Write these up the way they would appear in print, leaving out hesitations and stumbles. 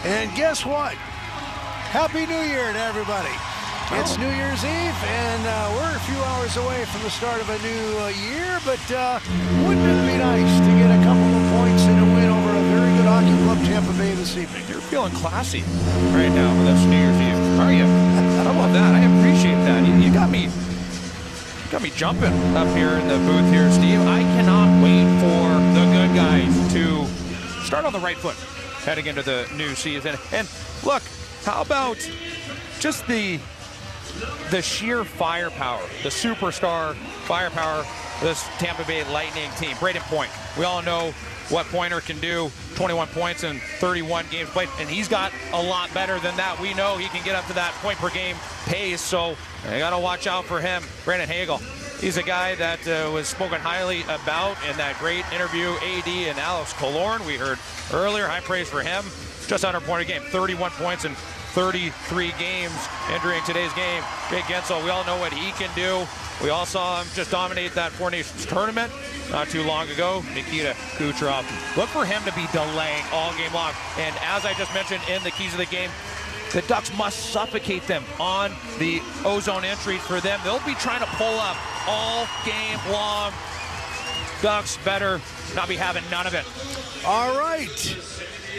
And guess what? Happy New Year to everybody. It's New Year's Eve, and we're a few hours away from the start of a new year, but wouldn't it be nice to get a couple of points and a win over a very good hockey club, Tampa Bay, this evening? You're feeling classy right now for this New Year's Eve, are you? How about that? I appreciate that. You got me jumping up here in the booth here, Steve. I cannot wait for the good guys to start on the right foot heading into the new season. And look, how about just the sheer firepower, the superstar firepower of this Tampa Bay Lightning team. Braden Point, we all know what Pointer can do, 21 points in 31 games played, and he's got a lot better than that. We know he can get up to that point per game pace, so you got to watch out for him. Brandon Hagel, he's a guy that was spoken highly about in that great interview, AD and Alex Killorn. We heard earlier, high praise for him. Just under a point a game, 31 points in 33 games entering today's game. Jake Gensel, we all know what he can do. We all saw him just dominate that Four Nations tournament not too long ago. Nikita Kucherov, look for him to be delaying all game long. And as I just mentioned in the keys of the game, the Ducks must suffocate them on the ozone entry for them. They'll be trying to pull up all game long. Ducks better not be having none of it. All right.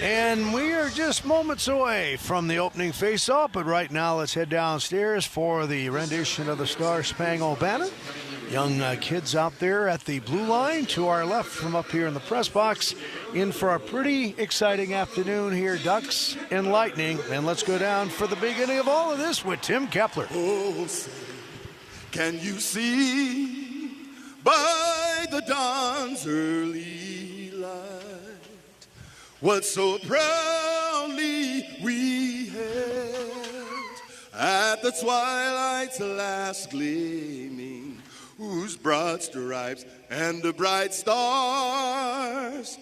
And we are just moments away from the opening face-off, but right now let's head downstairs for the rendition of the Star Spangled Banner. Young kids out there at the blue line to our left from up here in the press box, in for a pretty exciting afternoon here, Ducks and Lightning. And let's go down for the beginning of all of this with Tim Kepler. Oh, say, can you see by the dawn's early light what so proudly we held at the twilight's last gleaming, whose broad stripes and the bright stars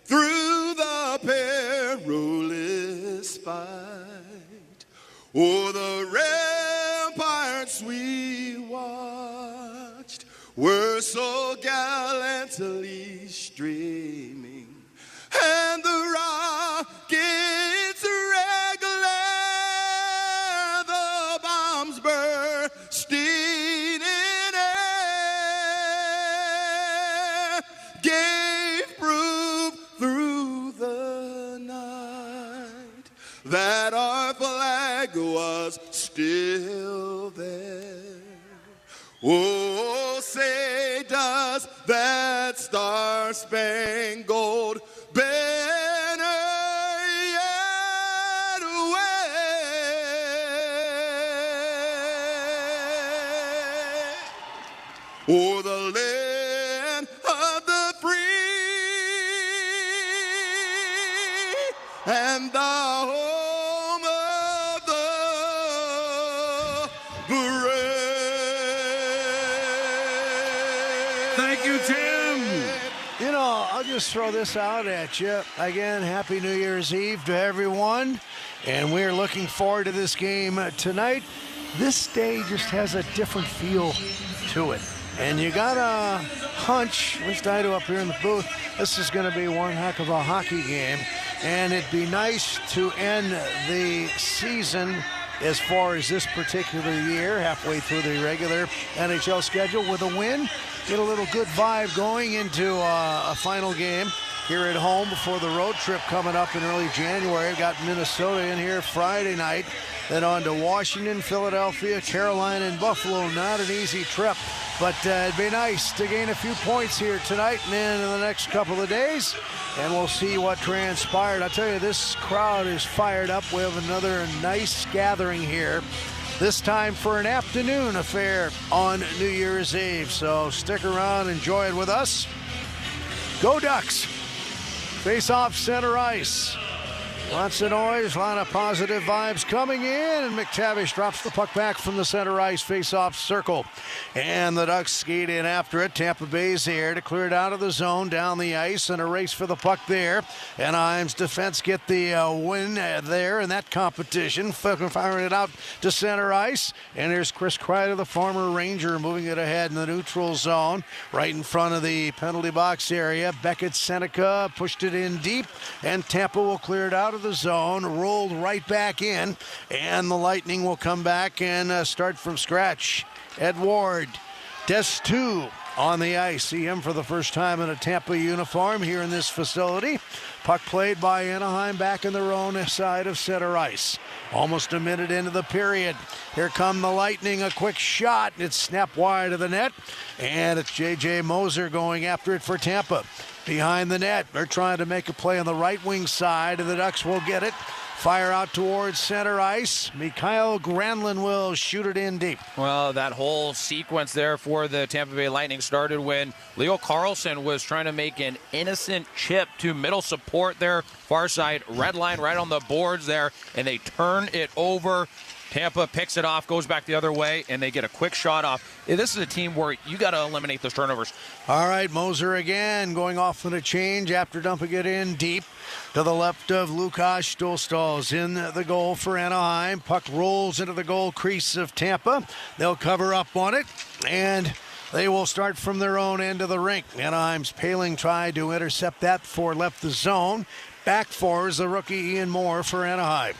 through the perilous fight o'er the ramparts we watched were so gallantly streaming, and the rockets regular, the bombs bursting in air, gave proof through the night that our flag was still there. Oh, say does that star-spangled banner yet wave o'er the land of the free and the home of the brave? Thank you, Tim. You know, I'll just throw this out at you. Again, Happy New Year's Eve to everyone. And we're looking forward to this game tonight. This day just has a different feel to it. And you got a hunch, at least I do up here in the booth, this is going to be one heck of a hockey game. And it'd be nice to end the season as far as this particular year, halfway through the regular NHL schedule, with a win. Get a little good vibe going into a final game here at home before the road trip coming up in early January. Got Minnesota in here Friday night, then on to Washington, Philadelphia, Carolina, and Buffalo. Not an easy trip, but it'd be nice to gain a few points here tonight and then in the next couple of days, and we'll see what transpired. I'll tell you, this crowd is fired up. We have another nice gathering here, this time for an afternoon affair on New Year's Eve. So stick around, enjoy it with us. Go Ducks! Face off center ice. Lots of noise, a lot of positive vibes coming in, and McTavish drops the puck back from the center ice face-off circle. And the Ducks skate in after it. Tampa Bay's here to clear it out of the zone, down the ice, and a race for the puck there. Anaheim's defense get the win there in that competition, firing it out to center ice. And there's Chris Kreider, the former Ranger, moving it ahead in the neutral zone, right in front of the penalty box area. Beckett Seneca pushed it in deep, and Tampa will clear it out of of the zone, rolled right back in, and the Lightning will come back and start from scratch. Ed Ward, Des 2 on the ice. See him for the first time in a Tampa uniform here in this facility. Puck played by Anaheim back in their own side of center ice. Almost a minute into the period. Here come the Lightning, a quick shot. It's snapped wide of the net, and it's J.J. Moser going after it for Tampa. Behind the net, they're trying to make a play on the right wing side, and the Ducks will get it. Fire out towards center ice. Mikael Granlund will shoot it in deep. Well, that whole sequence there for the Tampa Bay Lightning started when Leo Carlsson was trying to make an innocent chip to middle support there. Far side, red line right on the boards there, and they turn it over. Tampa picks it off, goes back the other way, and they get a quick shot off. This is a team where you got to eliminate those turnovers. All right, Moser again going off on a change after dumping it in deep to the left of Lukas Stolstall's in the goal for Anaheim. Puck rolls into the goal crease of Tampa. They'll cover up on it, and they will start from their own end of the rink. Anaheim's Paling tried to intercept that before it left the zone. Back for is the rookie Ian Moore for Anaheim.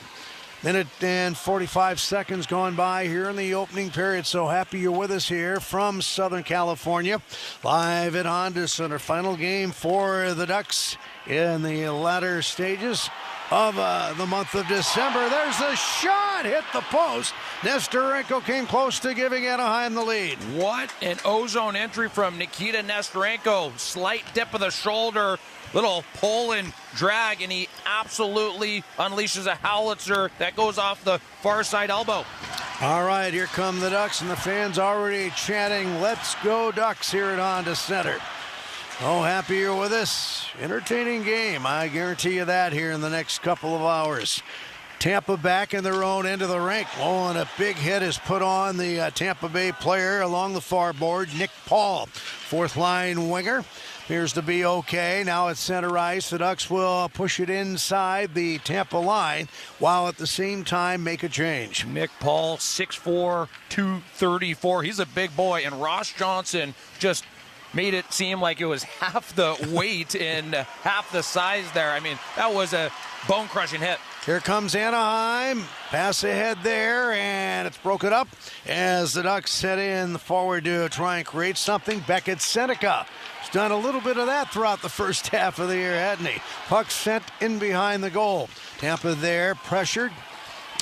Minute and 45 seconds gone by here in the opening period. So happy you're with us here from Southern California. Live at Honda Center. Final game for the Ducks in the latter stages of the month of December. There's the shot. Hit the post. Nestorenko came close to giving Anaheim the lead. What an ozone entry from Nikita Nestorenko. Slight dip of the shoulder. Little pull and drag, and he absolutely unleashes a howitzer that goes off the far side elbow. All right, here come the Ducks, and the fans already chanting, "Let's go Ducks" here at Honda Center. Oh, happy you're with us. Entertaining game, I guarantee you that here in the next couple of hours. Tampa back in their own end of the rink. Oh, and a big hit is put on the Tampa Bay player along the far board, Nick Paul. Fourth line winger. Appears to be okay. Now at center ice, the Ducks will push it inside the Tampa line while at the same time make a change. Nick Paul, 6'4", 234. He's a big boy, and Ross Johnson just made it seem like it was half the weight and half the size there. I mean, that was a bone-crushing hit. Here comes Anaheim. Pass ahead there, and it's broken up as the Ducks head in forward to try and create something. Beckett Seneca has done a little bit of that throughout the first half of the year, hadn't he? Puck sent in behind the goal. Tampa there, pressured.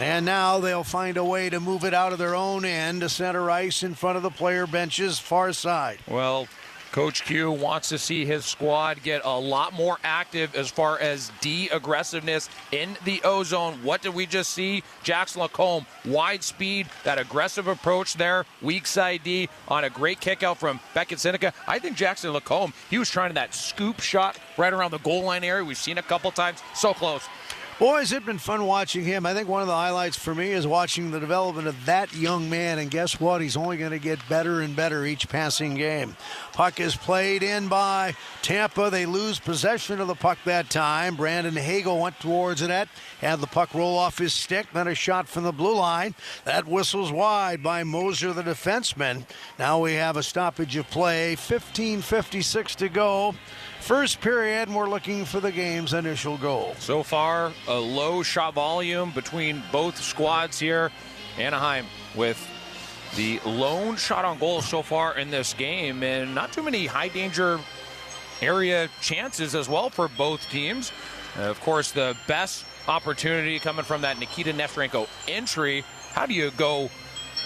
And now they'll find a way to move it out of their own end to center ice in front of the player benches, far side. Well, Coach Q wants to see his squad get a lot more active as far as D-aggressiveness in the O-zone. What did we just see? Jackson Lacombe, wide speed, that aggressive approach there, weak side D on a great kick out from Beckett Seneca. I think Jackson Lacombe, he was trying that scoop shot right around the goal line area. We've seen it a couple times. So close. Boys, it's been fun watching him. I think one of the highlights for me is watching the development of that young man. And guess what? He's only going to get better and better each passing game. Puck is played in by Tampa. They lose possession of the puck that time. Brandon Hagel went towards the net, had the puck roll off his stick, then a shot from the blue line. That whistles wide by Moser, the defenseman. Now we have a stoppage of play. 15:56 to go. First period, and we're looking for the game's initial goal. So far, a low shot volume between both squads here. Anaheim with the lone shot on goal so far in this game, and not too many high danger area chances as well for both teams. Of course, the best opportunity coming from that Nikita Nestorenko entry. How do you go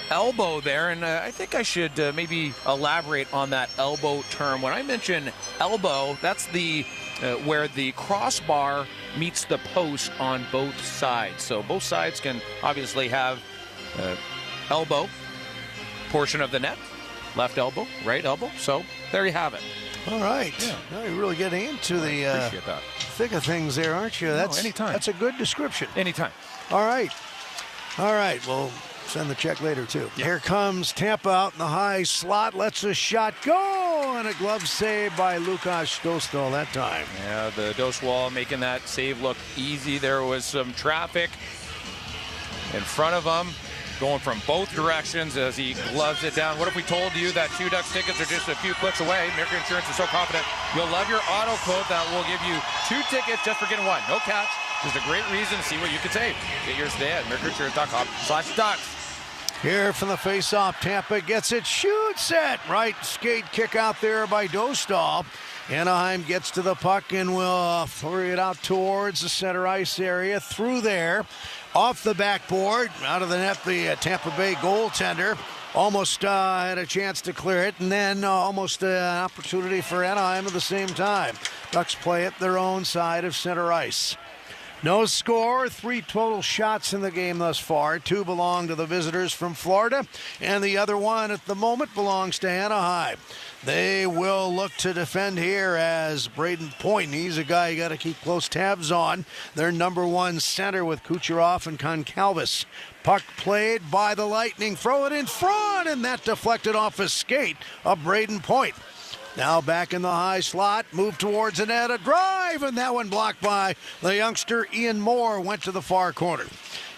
elbow there? And I think I should maybe elaborate on that elbow term. When I mention elbow, that's the where the crossbar meets the post on both sides. So both sides can obviously have elbow portion of the net, left elbow, right elbow. So there you have it. All right. Yeah. Now you're really getting into the thick of things there, aren't you? That's anytime. That's a good description. Anytime. All right. All right. Well, send the check later, too. Yeah. Here comes Tampa out in the high slot. Lets a shot go, and a glove save by Lukas Stolstall that time. Yeah, the Doswall making that save look easy. There was some traffic in front of him, going from both directions as he gloves it down. What if we told you that 2 Ducks tickets are just a few clicks away? Mercury Insurance is so confident you'll love your auto quote that will give you 2 tickets just for getting 1. No catch, Just a great reason to see what you can save. Get yours today at mercuryinsurance.com/ducks. Here from the face-off, Tampa gets it, shoots it. Right skate kick out there by Dostal. Anaheim gets to the puck and will flurry it out towards the center ice area. Through there, off the backboard, out of the net, the Tampa Bay goaltender. Almost had a chance to clear it, and then almost an opportunity for Anaheim at the same time. Ducks play it their own side of center ice. No score, 3 total shots in the game thus far. 2 belong to the visitors from Florida, and the other one at the moment belongs to Anaheim. They will look to defend here as Braden Point. He's a guy you got to keep close tabs on. Their number 1 center with Kucherov and Koncalves. Puck played by the Lightning. Throw it in front, and that deflected off a skate of Braden Point. Now back in the high slot, move towards the net, a drive, and that one blocked by the youngster Ian Moore, went to the far corner.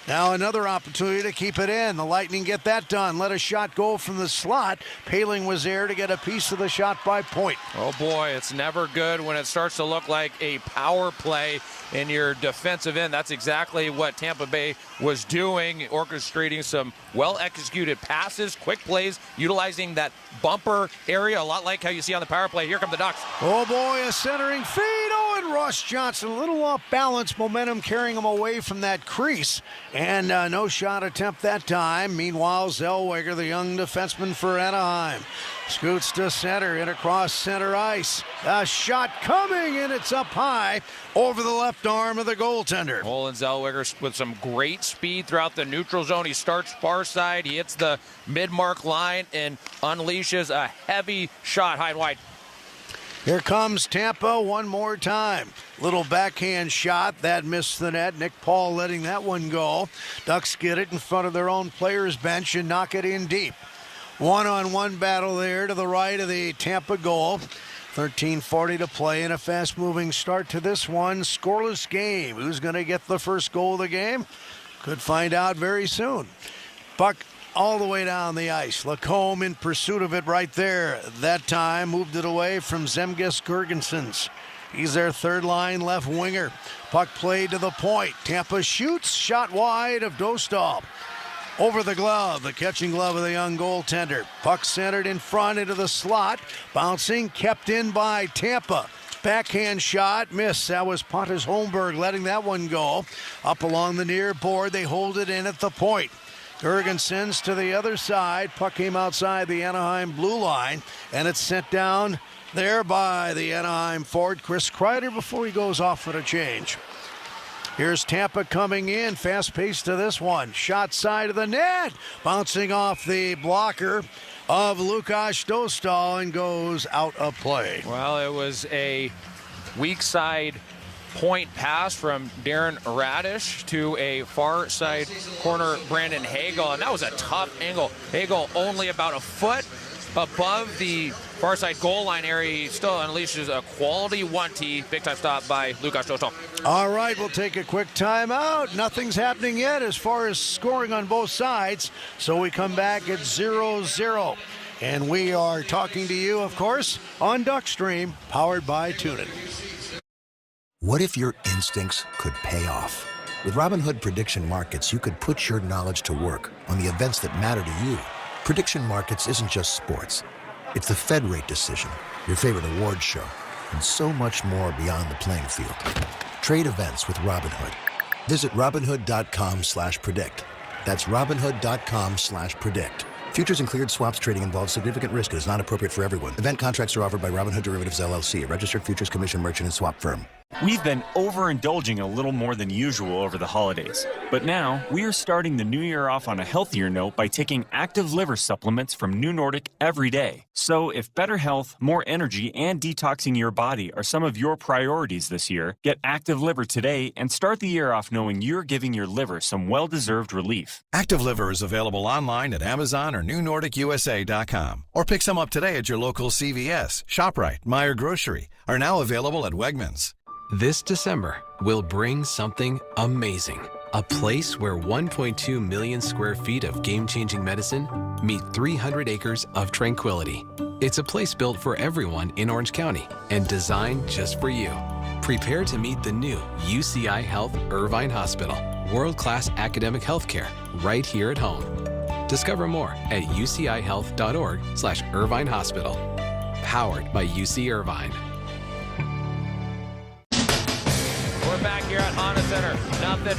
Now another opportunity to keep it in. The Lightning get that done. Let a shot go from the slot. Paling was there to get a piece of the shot by Point. Oh boy, it's never good when it starts to look like a power play in your defensive end. That's exactly what Tampa Bay was doing, orchestrating some well-executed passes, quick plays, utilizing that bumper area, a lot like how you see on the power play. Here come the Ducks. Oh boy, a centering feed. Oh, and Ross Johnson, a little off balance, momentum carrying him away from that crease. And no shot attempt that time. Meanwhile, Zellweger, the young defenseman for Anaheim, scoots to center, in across center ice. A shot coming, and it's up high over the left arm of the goaltender. Olin Zellweger with some great speed throughout the neutral zone. He starts far side, he hits the mid-mark line, and unleashes a heavy shot high and wide. Here comes Tampa one more time. Little backhand shot. That missed the net. Nick Paul letting that one go. Ducks get it in front of their own players' bench and knock it in deep. One-on-one battle there to the right of the Tampa goal. 13:40 to play and a fast-moving start to this one. Scoreless game. Who's going to get the first goal of the game? Could find out very soon. Puck all the way down the ice. Lacombe in pursuit of it right there. That time moved it away from Zemgus Girgensons. He's their third line left winger. Puck played to the point. Tampa shoots. Shot wide of Dostal. Over the glove, the catching glove of the young goaltender. Puck centered in front into the slot. Bouncing, kept in by Tampa. Backhand shot, miss. That was Pontus Holmberg letting that one go. Up along the near board, they hold it in at the point. Girgensons to the other side. Puck came outside the Anaheim blue line, and it's sent down there by the Anaheim forward, Chris Kreider, before he goes off for a change. Here's Tampa coming in, fast-paced to this one. Shot side of the net, bouncing off the blocker of Lukas Dostal and goes out of play. Well, it was a weak side point pass from Darren Radish to a far side corner Brandon Hagel, and that was a tough angle. Hagel only about a foot above the far side goal line area. He still unleashes a quality 1T. Big time stop by Lukas Dostal. All right, we'll take a quick timeout. Nothing's happening yet as far as scoring on both sides, so we come back at 0-0. And we are talking to you, of course, on Duckstream, powered by TuneIn. What if your instincts could pay off? With Robinhood Prediction Markets, you could put your knowledge to work on the events that matter to you. Prediction Markets isn't just sports. It's the Fed rate decision, your favorite awards show, and so much more beyond the playing field. Trade events with Robinhood. Visit Robinhood.com/predict. That's Robinhood.com/predict. Futures and cleared swaps trading involves significant risk and is not appropriate for everyone. Event contracts are offered by Robinhood Derivatives LLC, a registered futures commission merchant and swap firm. We've been overindulging a little more than usual over the holidays. But now, we are starting the new year off on a healthier note by taking active liver supplements from New Nordic every day. So if better health, more energy, and detoxing your body are some of your priorities this year, get Active Liver today and start the year off knowing you're giving your liver some well-deserved relief. Active Liver is available online at Amazon or NewNordicUSA.com. Or pick some up today at your local CVS, ShopRite, Meijer Grocery, are now available at Wegmans. This December, we'll bring something amazing. A place where 1.2 million square feet of game-changing medicine meet 300 acres of tranquility. It's a place built for everyone in Orange County and designed just for you. Prepare to meet the new UCI Health Irvine Hospital. World-class academic healthcare right here at home. Discover more at ucihealth.org/Irvine Hospital. Powered by UC Irvine. We're back here at Honda Center. Nothing.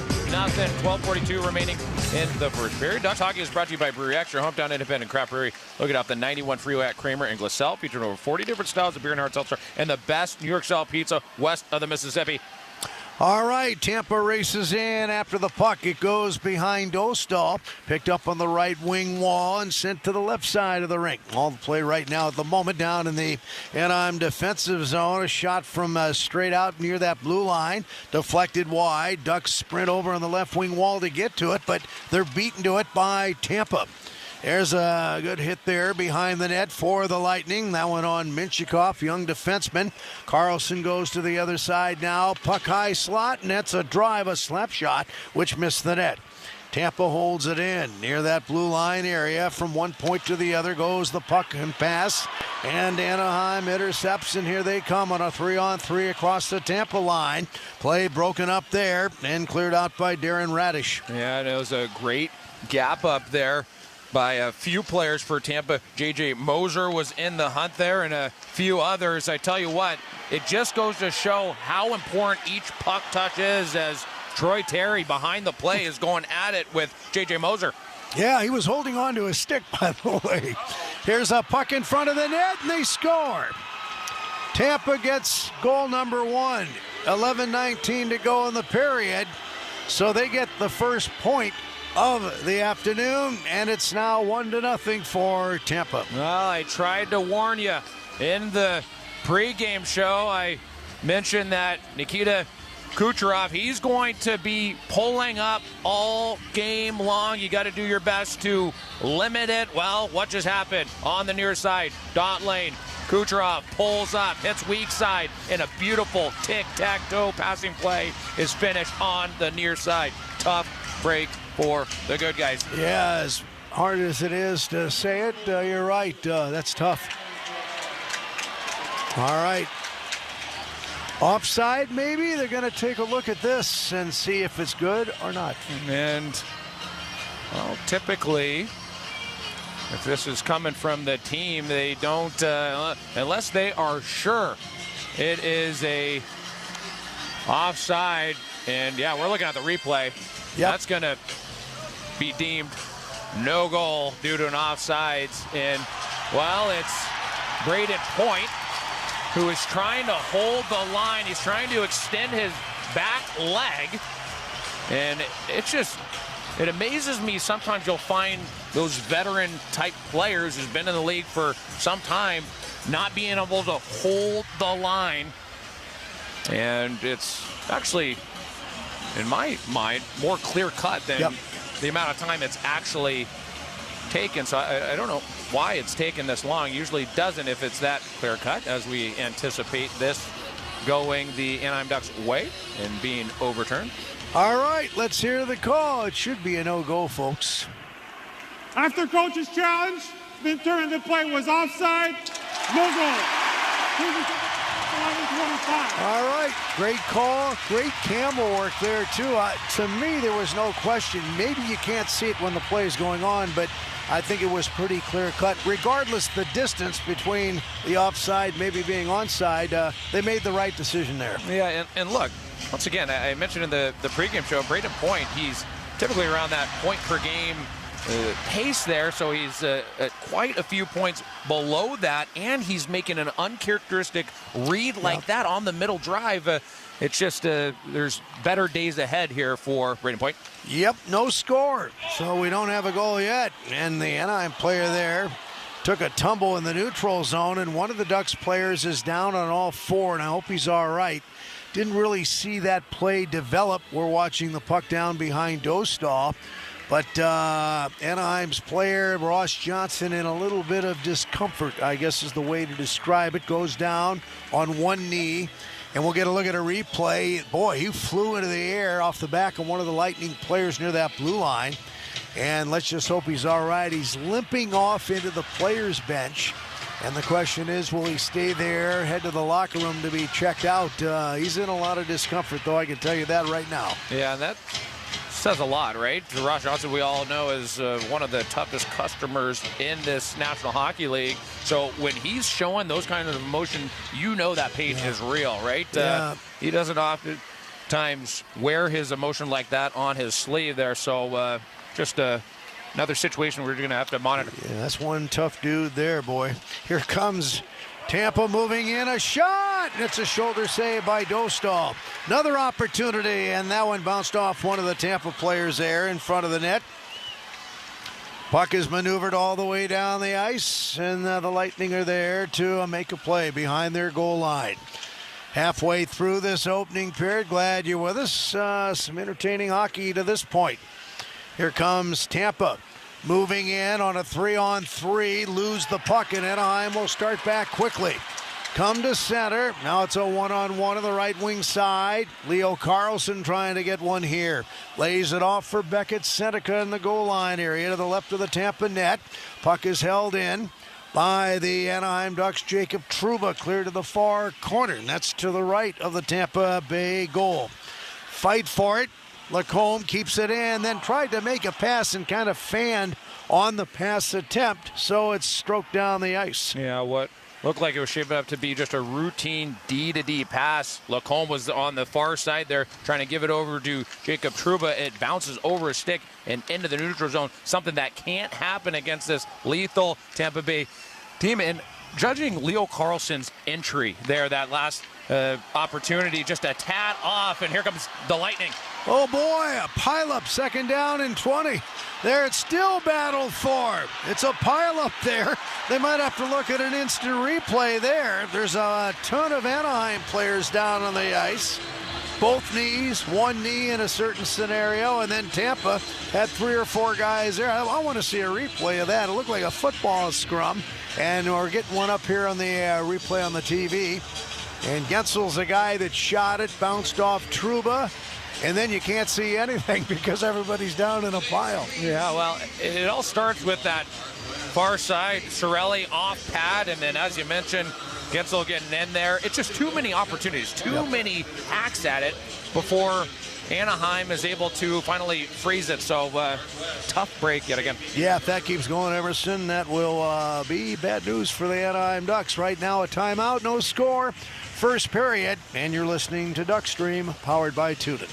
12:42 remaining in the first period. Ducks Hockey is brought to you by Brewery X, your hometown independent craft brewery. Look it up, the 91 freeway at Kramer and Glassell, featuring over 40 different styles of beer and hard seltzer, and the best New York-style pizza west of the Mississippi. All right, Tampa races in after the puck. It goes behind Dostal, picked up on the right wing wall and sent to the left side of the rink. All the play right now at the moment down in the Anaheim defensive zone. A shot from straight out near that blue line, deflected wide. Ducks sprint over on the left wing wall to get to it, but they're beaten to it by Tampa. There's a good hit there behind the net for the Lightning. That one on Minchikov, young defenseman. Carlson goes to the other side now. Puck high slot, and that's a drive, a slap shot, which missed the net. Tampa holds it in near that blue line area. From one point to the other goes the puck and pass. And Anaheim intercepts, and here they come on a 3-on-3 across the Tampa line. Play broken up there and cleared out by Darren Radish. Yeah, and it was a great gap up there by a few players for Tampa. J.J. Moser was in the hunt there, and a few others. I tell you what, it just goes to show how important each puck touch is, as Troy Terry behind the play is going at it with J.J. Moser. Yeah, he was holding on to his stick, by the way. Here's a puck in front of the net, and they score. Tampa gets goal number one. 11:19 to go in the period, so they get the first point of the afternoon, and it's now 1-0 for Tampa. Well, I tried to warn you in the pregame show. I mentioned that Nikita Kucherov, he's going to be pulling up all game long. You got to do your best to limit it. Well, what just happened on the near side? Dot lane. Kucherov pulls up, hits weak side, and a beautiful tic-tac-toe passing play is finished on the near side. Tough break for the good guys. Yeah, as hard as it is to say it, you're right. That's tough. All right. Offside, maybe? They're going to take a look at this and see if it's good or not. And, well, typically, if this is coming from the team, they don't, unless they are sure it is a offside. And, yeah, we're looking at the replay. Yep. That's going to be deemed no goal due to an offsides. And, well, it's Braden Point, who is trying to hold the line. He's trying to extend his back leg. And it amazes me. Sometimes you'll find those veteran-type players who's been in the league for some time not being able to hold the line. And it's actually, in my mind, more clear-cut than the amount of time it's actually taken. So I don't know why it's taken this long. Usually doesn't if it's that clear-cut, as we anticipate this going the Anaheim Ducks' way and being overturned. All right, let's hear the call. It should be a no-go, folks. After coach's challenge, the turn the play was offside. No goal. 11:25. All right, great call. Great camera work there, too. To me, there was no question. Maybe you can't see it when the play is going on, but I think it was pretty clear-cut. Regardless the distance between the offside maybe being onside, they made the right decision there. Yeah, and look, once again, I mentioned in the pregame show, Braden Point, he's typically around that point per game pace there, so he's at quite a few points below that, and he's making an uncharacteristic read like that on the middle drive. It's just there's better days ahead here for Braden Point. Yep, no score, so we don't have a goal yet. And the Anaheim player there took a tumble in the neutral zone, and one of the Ducks players is down on all four, and I hope he's all right. Didn't really see that play develop. We're watching the puck down behind Dostal. But Anaheim's player, Ross Johnson, in a little bit of discomfort, I guess is the way to describe it, goes down on one knee. And we'll get a look at a replay. Boy, he flew into the air off the back of one of the Lightning players near that blue line. And let's just hope he's all right. He's limping off into the players' bench. And the question is, will he stay there, head to the locker room to be checked out? He's in a lot of discomfort, though, I can tell you that right now. Yeah, and that says a lot, right? Ross Johnson, we all know, is one of the toughest customers in this National Hockey League. So when he's showing those kind of emotion, you know that pain is real, right? Yeah. He doesn't oftentimes wear his emotion like that on his sleeve there. So just another situation we're going to have to monitor. Yeah, that's one tough dude there, boy. Here comes Tampa moving in, a shot. It's a shoulder save by Dostal. Another opportunity, and that one bounced off one of the Tampa players there in front of the net. Puck is maneuvered all the way down the ice, and the Lightning are there to make a play behind their goal line. Halfway through this opening period, glad you're with us. Some entertaining hockey to this point. Here comes Tampa. Moving in on a 3-on-3, lose the puck, and Anaheim will start back quickly. Come to center. Now it's a 1-on-1 on the right wing side. Leo Carlsson trying to get one here. Lays it off for Beckett Seneca in the goal line area to the left of the Tampa net. Puck is held in by the Anaheim Ducks. Jacob Trouba clear to the far corner. And that's to the right of the Tampa Bay goal. Fight for it. Lacombe keeps it in, then tried to make a pass and kind of fanned on the pass attempt, so it's stroked down the ice. Yeah, what looked like it was shaping up to be just a routine D-to-D pass. Lacombe was on the far side there trying to give it over to Jacob Trouba. It bounces over a stick and into the neutral zone, something that can't happen against this lethal Tampa Bay team. And judging Leo Carlsson's entry there, that last opportunity, just a tad off, and here comes the Lightning. Oh boy, a pileup, second down and 20. There it's still battled for. It's a pileup there. They might have to look at an instant replay there. There's a ton of Anaheim players down on the ice. Both knees, one knee in a certain scenario, and then Tampa had 3 or 4 guys there. I want to see a replay of that. It looked like a football scrum, and we're getting one up here on the replay on the TV. And Gensel's a guy that shot it, bounced off Trouba, and then you can't see anything because everybody's down in a pile. Yeah, well, it all starts with that far side, Cirelli off pad, and then as you mentioned, Gensel getting in there. It's just too many opportunities, too many hacks at it before Anaheim is able to finally freeze it. So tough break yet again. Yeah, if that keeps going, Emerson, that will be bad news for the Anaheim Ducks. Right now, a timeout, no score. First period, and you're listening to Duckstream, powered by Tootin.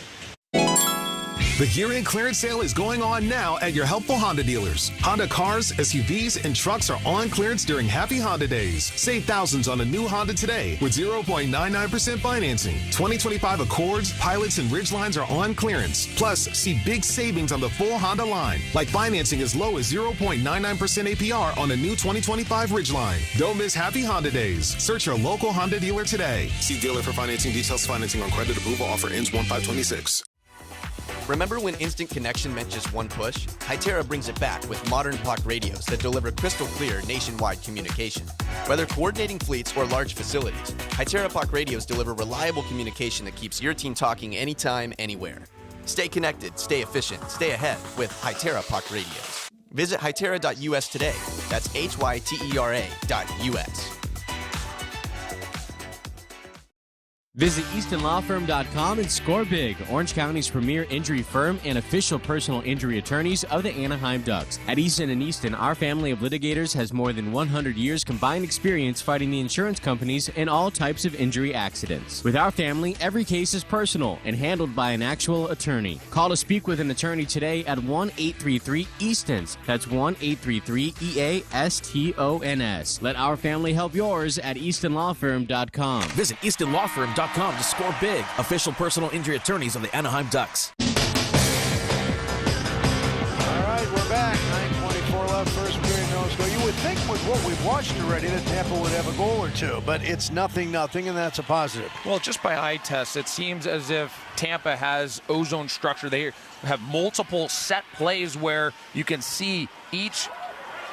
The year-end clearance sale is going on now at your helpful Honda dealers. Honda cars, SUVs, and trucks are on clearance during Happy Honda Days. Save thousands on a new Honda today with 0.99% financing. 2025 Accords, Pilots, and Ridgelines are on clearance. Plus, see big savings on the full Honda line, like financing as low as 0.99% APR on a new 2025 Ridgeline. Don't miss Happy Honda Days. Search your local Honda dealer today. See dealer for financing details. Financing on credit approval. Offer ends 1/5/26. Remember when instant connection meant just one push? Hytera brings it back with modern puck radios that deliver crystal clear nationwide communication. Whether coordinating fleets or large facilities, Hytera puck radios deliver reliable communication that keeps your team talking anytime, anywhere. Stay connected, stay efficient, stay ahead with Hytera puck radios. Visit hytera.us today. That's hytera.us. Visit EastonLawFirm.com and score big. Orange County's premier injury firm and official personal injury attorneys of the Anaheim Ducks. At Easton & Easton, our family of litigators has more than 100 years combined experience fighting the insurance companies in all types of injury accidents. With our family, every case is personal and handled by an actual attorney. Call to speak with an attorney today at 1-833-EASTONS. That's 1-833-EASTONS. Let our family help yours at EastonLawFirm.com. Visit EastonLawFirm.com to score big. Official personal injury attorneys of the Anaheim Ducks. All right, we're back. 9:24 left, first period, no score. You would think with what we've watched already that Tampa would have a goal or two, but it's 0-0, and that's a positive. Well, just by eye test, it seems as if Tampa has ozone structure. They have multiple set plays where you can see each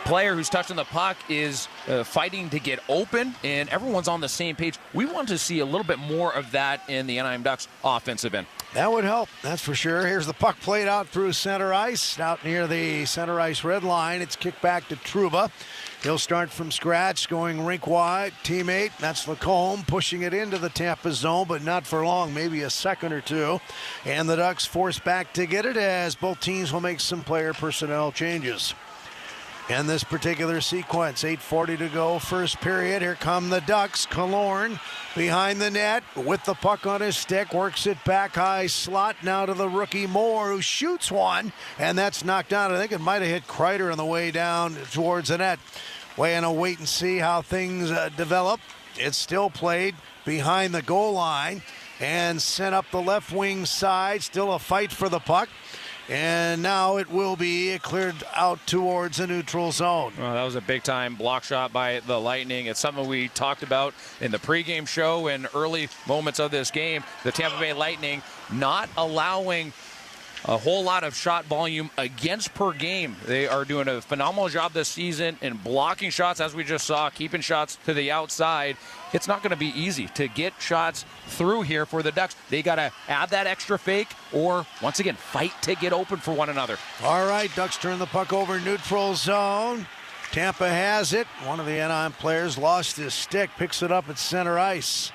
player who's touching the puck is fighting to get open, and everyone's on the same page. We want to see a little bit more of that in the Anaheim Ducks offensive end. That would help, that's for sure. Here's the puck played out through center ice, out near the center ice red line. It's kicked back to Trouba. He'll start from scratch, going rink wide. Teammate, that's Lacombe, pushing it into the Tampa zone, but not for long, maybe a second or two. And the Ducks forced back to get it as both teams will make some player personnel changes. In this particular sequence, 8:40 to go, first period. Here come the Ducks. Killorn behind the net with the puck on his stick, works it back high slot now to the rookie Moore, who shoots one, and that's knocked out. I think it might have hit Kreider on the way down towards the net. Way in a wait and see how things develop. It's still played behind the goal line and sent up the left wing side. Still a fight for the puck. And now it will be cleared out towards the neutral zone. Well, that was a big-time block shot by the Lightning. It's something we talked about in the pregame show and early moments of this game. The Tampa Bay Lightning not allowing a whole lot of shot volume against per game. They are doing a phenomenal job this season in blocking shots, as we just saw, keeping shots to the outside. It's not going to be easy to get shots through here for the Ducks. They got to add that extra fake or, once again, fight to get open for one another. All right, Ducks turn the puck over neutral zone. Tampa has it. One of the Anaheim players lost his stick, picks it up at center ice.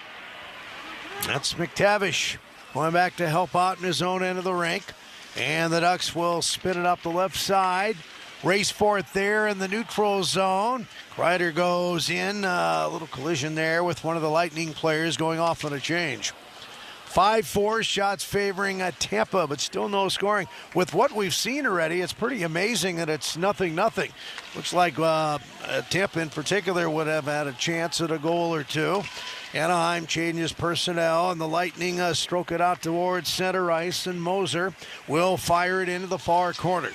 That's McTavish going back to help out in his own end of the rink. And the Ducks will spin it up the left side. Race for it there in the neutral zone. Kreider goes in. A little collision there with one of the Lightning players going off on a change. 5-4 shots favoring Tampa, but still no scoring. With what we've seen already, it's pretty amazing that it's 0-0. Looks like Tampa in particular would have had a chance at a goal or two. Anaheim changes personnel, and the Lightning stroke it out towards center ice, and Moser will fire it into the far corner.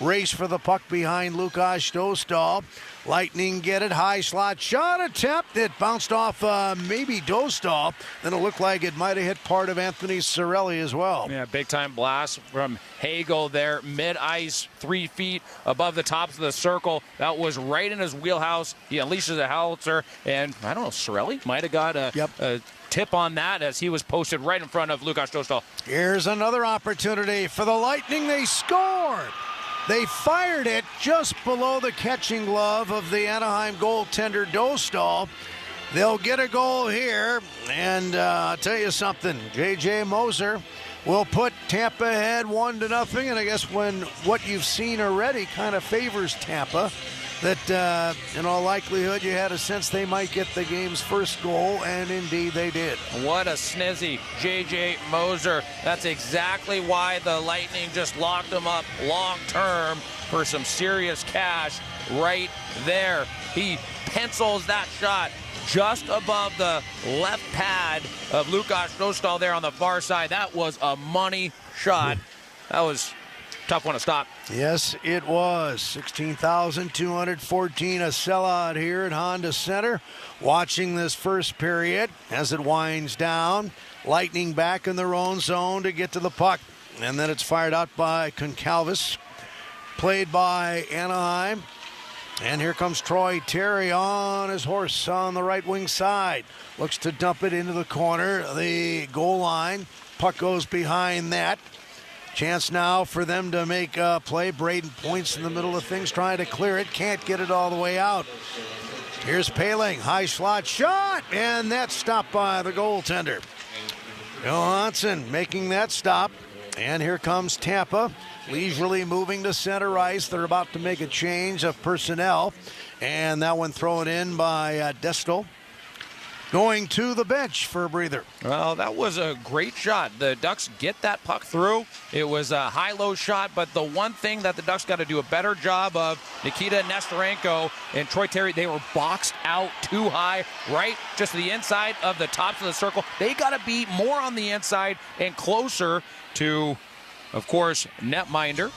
Race for the puck behind Lukas Dostal. Lightning get it, high slot shot attempt. It bounced off maybe Dostal. Then it looked like it might have hit part of Anthony Cirelli as well. Yeah, big-time blast from Hagel there, mid-ice, 3 feet above the tops of the circle. That was right in his wheelhouse. He unleashes a howitzer, and I don't know, Cirelli might have got a tip on that as he was posted right in front of Lukas Dostal. Here's another opportunity for the Lightning. They scored. They fired it just below the catching glove of the Anaheim goaltender Dostal. They'll get a goal here, and I'll tell you something, J.J. Moser will put Tampa ahead 1-0, and I guess when what you've seen already kind of favors Tampa, that in all likelihood you had a sense they might get the game's first goal, and indeed they did. What a snizzy, J.J. Moser. That's exactly why the Lightning just locked him up long-term for some serious cash right there. He pencils that shot just above the left pad of Lukas Dostal there on the far side. That was a money shot. That was a tough one to stop. Yes, it was. 16,214, a sellout here at Honda Center. Watching this first period as it winds down. Lightning back in their own zone to get to the puck. And then it's fired out by Concalves. Played by Anaheim. And here comes Troy Terry on his horse on the right wing side. Looks to dump it into the corner, the goal line. Puck goes behind that. Chance now for them to make a play. Braden points in the middle of things, trying to clear it. Can't get it all the way out. Here's Paling. High slot shot. And that's stopped by the goaltender. Johansson making that stop. And here comes Tampa. Leisurely moving to center ice. They're about to make a change of personnel. And that one thrown in by Destel. Going to the bench for a breather. Well, that was a great shot. The Ducks get that puck through. It was a high-low shot, but the one thing that the Ducks got to do a better job of, Nikita Nesterenko and Troy Terry, they were boxed out too high, right just to the inside of the tops of the circle. They got to be more on the inside and closer to, of course, netminder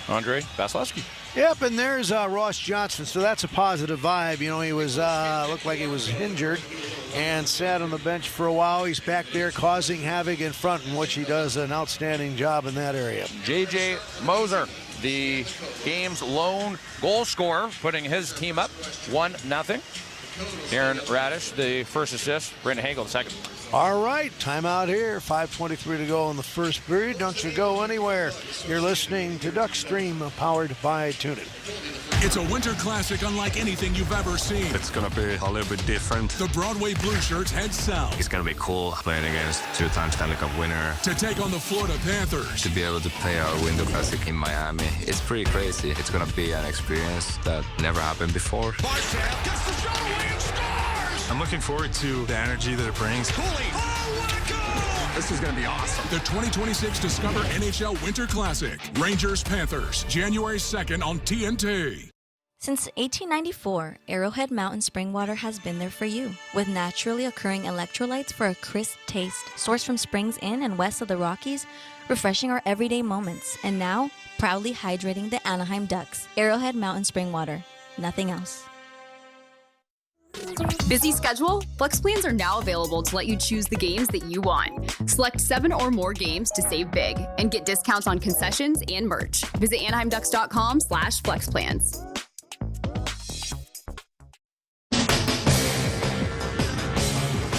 Andrei Vasilevsky. Yep, and there's Ross Johnson, so that's a positive vibe. You know, he was looked like he was injured and sat on the bench for a while. He's back there causing havoc in front, in which he does an outstanding job in that area. J.J. Moser, the game's lone goal scorer, putting his team up 1-0. Aaron Radish, the first assist. Brendan Hagel, the second. All right, timeout here. 5:23 to go in the first period. Don't you go anywhere. You're listening to Duck Stream, powered by TuneIn. It's a winter classic unlike anything you've ever seen. It's going to be a little bit different. The Broadway Blue Shirts head south. It's going to be cool playing against two-time Stanley Cup winner. To take on the Florida Panthers. To be able to play our Winter Classic in Miami, it's pretty crazy. It's going to be an experience that never happened before. Marchand gets the shot away and scores! I'm looking forward to the energy that it brings. Holy, oh, what a goal! This is going to be awesome. The 2026 Discover NHL Winter Classic. Rangers-Panthers, January 2nd on TNT. Since 1894, Arrowhead Mountain Spring Water has been there for you, with naturally occurring electrolytes for a crisp taste, sourced from springs in and west of the Rockies, refreshing our everyday moments, and now proudly hydrating the Anaheim Ducks. Arrowhead Mountain Spring Water, nothing else. Busy schedule? Flex plans are now available to let you choose the games that you want. Select 7 or more games to save big and get discounts on concessions and merch. Visit AnaheimDucks.com/flexplans.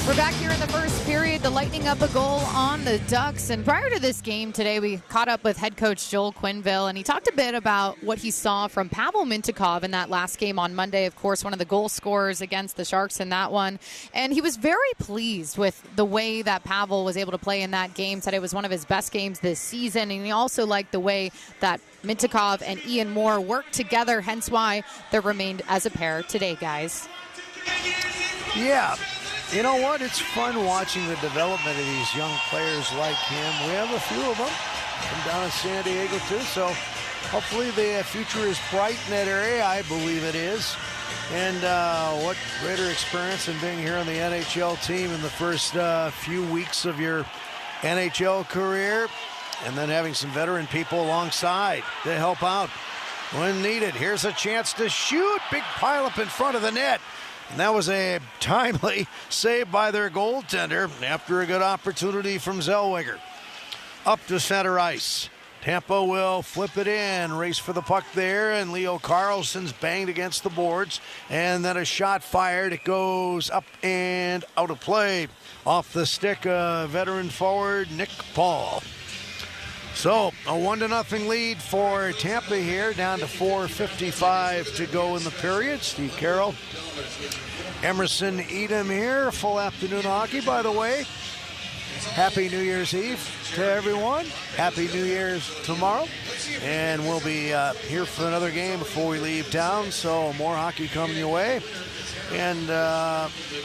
We're back here in the first period. The Lightning up a goal on the Ducks. And prior to this game today, we caught up with head coach Joel Quenneville, and he talked a bit about what he saw from Pavel Mintyukov in that last game on Monday. Of course, one of the goal scorers against the Sharks in that one. And he was very pleased with the way that Pavel was able to play in that game. Said it was one of his best games this season. And he also liked the way that Mintyukov and Ian Moore worked together, hence why they remained as a pair today, guys. Yeah. You know what? It's fun watching the development of these young players like him. We have a few of them from down in San Diego, too. So hopefully the future is bright in that area. I believe it is. And what greater experience than being here on the NHL team in the first few weeks of your NHL career, and then having some veteran people alongside to help out when needed. Here's a chance to shoot. Big pileup in front of the net. And that was a timely save by their goaltender after a good opportunity from Zellweger. Up to center ice. Tampa will flip it in, race for the puck there, and Leo Carlsson's banged against the boards. And then a shot fired. It goes up and out of play. Off the stick, veteran forward Nick Paul. So a 1-0 lead for Tampa here, down to 4:55 to go in the period. Steve Carroll, Emerson Edom here. Full afternoon hockey, by the way. Happy New Year's Eve to everyone. Happy New Year's tomorrow. And we'll be here for another game before we leave town. So more hockey coming your way. And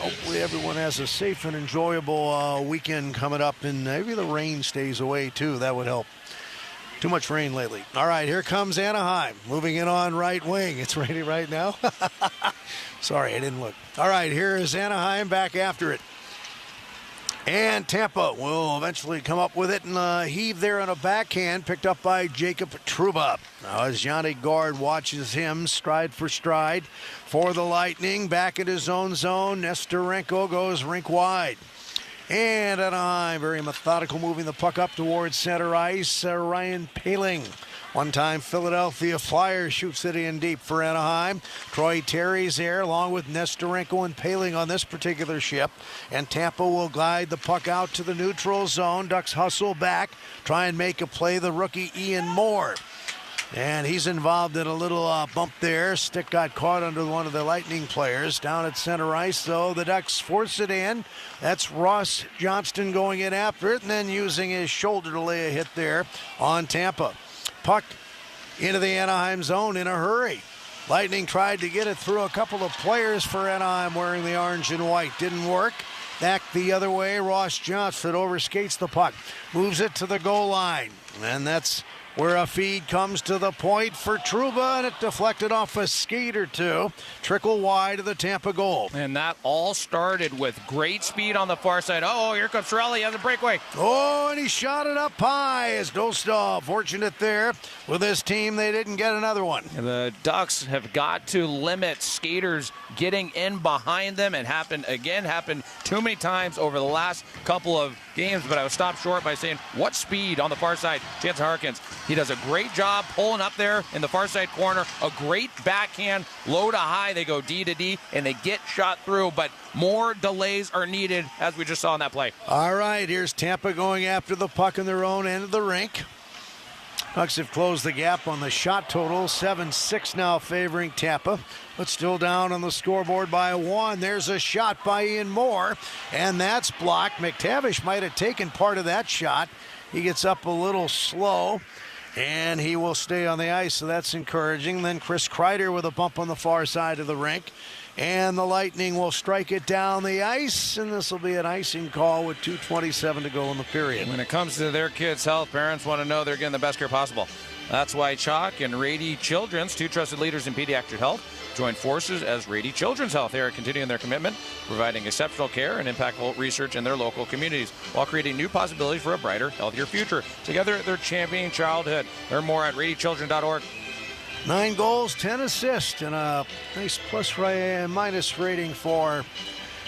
hopefully everyone has a safe and enjoyable weekend coming up. And maybe the rain stays away, too. That would help. Too much rain lately. All right, here comes Anaheim. Moving in on right wing. It's raining right now. Sorry, I didn't look. All right, here is Anaheim back after it. And Tampa will eventually come up with it and heave there on a backhand, picked up by Jacob Trouba. Now as Yanni Gord watches him stride for stride for the Lightning, back in his own zone, Nestorenko goes rink wide. And Anaheim, very methodical, moving the puck up towards center ice. Ryan Poehling, one-time Philadelphia Flyers, shoots it in deep for Anaheim. Troy Terry's there, along with Nestorenko and Poehling on this particular ship. And Tampa will glide the puck out to the neutral zone. Ducks hustle back, try and make a play. The rookie Ian Moore. And he's involved in a little bump there. Stick got caught under one of the Lightning players down at center ice, so the Ducks force it in. That's Ross Johnston going in after it and then using his shoulder to lay a hit there on Tampa. Puck into the Anaheim zone in a hurry. Lightning tried to get it through a couple of players for Anaheim wearing the orange and white. Didn't work. Back the other way, Ross Johnston overskates the puck. Moves it to the goal line. And that's where a feed comes to the point for Trouba, and it deflected off a skate or two. Trickle wide of the Tampa goal. And that all started with great speed on the far side. Oh, here comes Chiarelli on the breakaway. Oh, and he shot it up high as Dostal, fortunate there. With his team, they didn't get another one. And the Ducks have got to limit skaters getting in behind them. It happened too many times over the last couple of games, but I was stopped short by saying, what speed on the far side? Jansen Harkins, he does a great job pulling up there in the far side corner. A great backhand, low to high. They go D to D, and they get shot through, but more delays are needed, as we just saw in that play. All right, here's Tampa going after the puck in their own end of the rink. Ducks have closed the gap on the shot total, 7-6 now favoring Tampa, but still down on the scoreboard by 1. There's a shot by Ian Moore, and that's blocked. McTavish might have taken part of that shot. He gets up a little slow, and he will stay on the ice, so that's encouraging. Then Chris Kreider with a bump on the far side of the rink, and the Lightning will strike it down the ice, and this will be an icing call with 2:27 to go in the period. When it comes to their kids' health, parents want to know they're getting the best care possible. That's why Chalk and Rady Children's, 2 trusted leaders in pediatric health, join forces as Rady Children's Health. They are continuing their commitment, providing exceptional care and impactful research in their local communities while creating new possibilities for a brighter, healthier future. Together, they're championing childhood. Learn more at radychildren.org. 9 goals, 10 assists, and a nice plus-minus rating for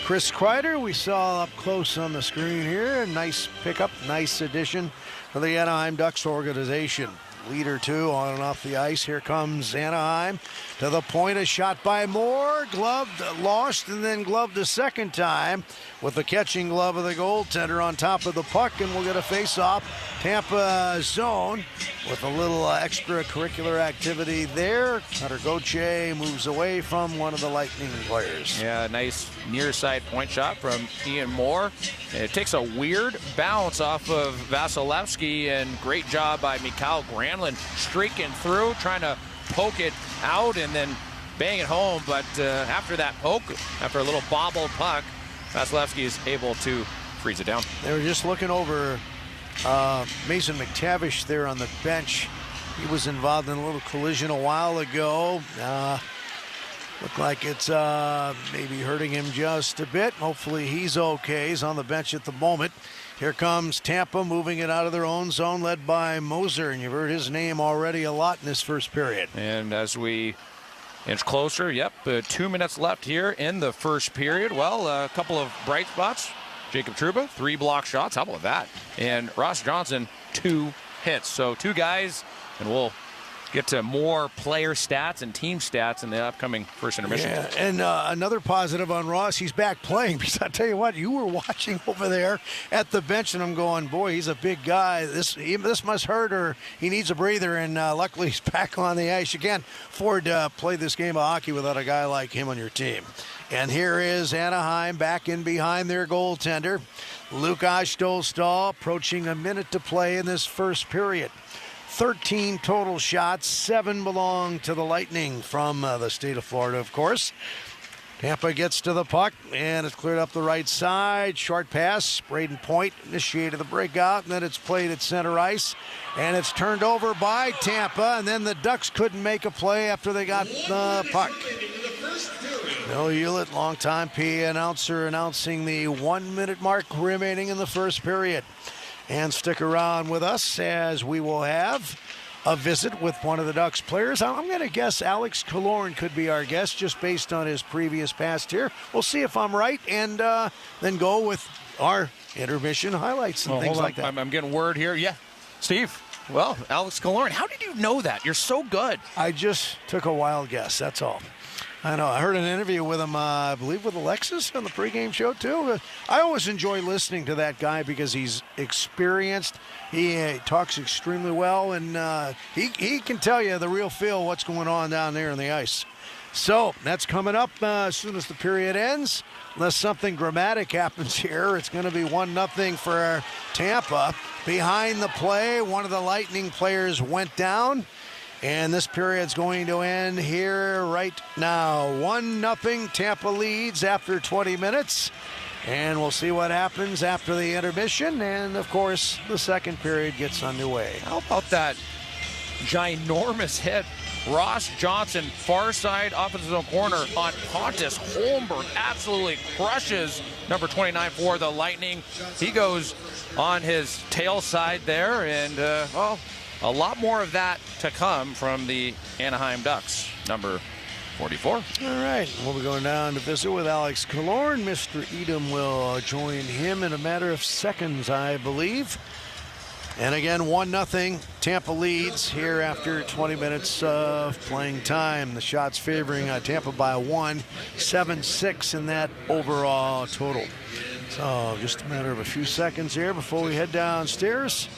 Chris Kreider. We saw up close on the screen here. A nice pickup, nice addition for the Anaheim Ducks organization. Leader 2 on and off the ice. Here comes Anaheim to the point. A shot by Moore. Gloved, lost, and then gloved a second time with the catching glove of the goaltender on top of the puck, and we'll get a face-off. Tampa zone with a little extracurricular activity there. Cutter Gauthier moves away from one of the Lightning players. Yeah, nice near side point shot from Ian Moore. It takes a weird bounce off of Vasilevsky, and great job by Mikhail Granlund streaking through, trying to poke it out and then bang it home. But after that poke, after a little bobbled puck, Vasilevsky is able to freeze it down. They were just looking over Mason McTavish there on the bench. He was involved in a little collision a while ago. Looked like it's maybe hurting him just a bit. Hopefully he's okay. He's on the bench at the moment. Here comes Tampa moving it out of their own zone, led by Moser, and you've heard his name already a lot in this first period. And as we inch closer, 2 minutes left here in the first period. Well, a couple of bright spots. Jacob Trouba, 3 block shots. How about that? And Ross Johnson, 2 hits. So 2 guys, and we'll get to more player stats and team stats in the upcoming first intermission. Yeah, and another positive on Ross, he's back playing, because I tell you what, you were watching over there at the bench, and I'm going, boy, he's a big guy. This must hurt, or he needs a breather, and luckily he's back on the ice. You can't afford to play this game of hockey without a guy like him on your team. And here is Anaheim back in behind their goaltender. Lukas Stolstall approaching a minute to play in this first period. 13 total shots, 7 belong to the Lightning from the state of Florida, of course. Tampa gets to the puck, and it's cleared up the right side. Short pass, Braden Point initiated the breakout, and then it's played at center ice. And it's turned over by Tampa, and then the Ducks couldn't make a play after they got the puck. Bill Hewlett, longtime PA announcer, announcing the 1 minute mark remaining in the first period. And stick around with us as we will have a visit with one of the Ducks players. I'm going to guess Alex Killorn could be our guest just based on his previous past here. We'll see if I'm right, and then go with our intermission highlights and things like that. I'm getting word here. Yeah, Steve. Well, Alex Killorn, how did you know that? You're so good. I just took a wild guess, that's all. I know. I heard an interview with him, I believe with Alexis on the pregame show, too. I always enjoy listening to that guy because he's experienced. He talks extremely well, and he can tell you the real feel what's going on down there in the ice. So that's coming up as soon as the period ends. Unless something dramatic happens here, it's going to be 1-0 for Tampa. Behind the play, one of the Lightning players went down. And this period's going to end here right now. 1-0, Tampa leads after 20 minutes. And we'll see what happens after the intermission. And, of course, the second period gets underway. How about that ginormous hit? Ross Johnson, far side, opposite zone corner on Pontus Holmberg. Absolutely crushes number 29 for the Lightning. He goes on his tail side there. And, a lot more of that to come from the Anaheim Ducks, number 44. All right, we'll be going down to visit with Alex Killorn. Mr. Edom will join him in a matter of seconds, I believe. And again, 1-0. Tampa leads here after 20 minutes of playing time. The shots favoring Tampa by 1, 7-6 in that overall total. So just a matter of a few seconds here before we head downstairs.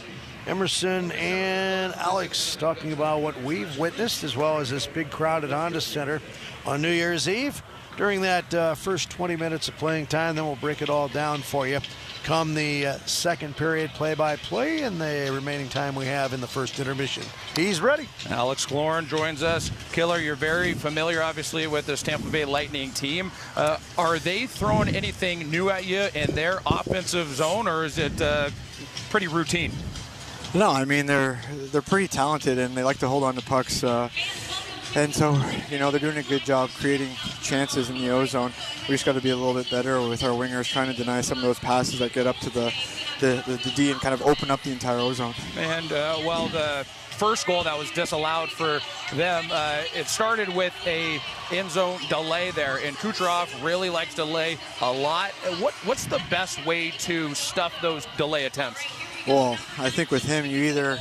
Emerson and Alex talking about what we've witnessed, as well as this big crowd at Honda Center on New Year's Eve. During that first 20 minutes of playing time, then we'll break it all down for you come the second period play-by-play and the remaining time we have in the first intermission. He's ready. Alex Killorn joins us. Killer, you're very familiar, obviously, with this Tampa Bay Lightning team. Are they throwing anything new at you in their offensive zone, or is it pretty routine? No, I mean, they're pretty talented, and they like to hold on to pucks. And so, you know, they're doing a good job creating chances in the O-zone. We just got to be a little bit better with our wingers, trying to deny some of those passes that get up to the D and kind of open up the entire O-zone. And, well, the first goal that was disallowed for them, it started with a in-zone delay there, and Kucherov really likes delay a lot. What's the best way to stuff those delay attempts? Well, I think with him, you either,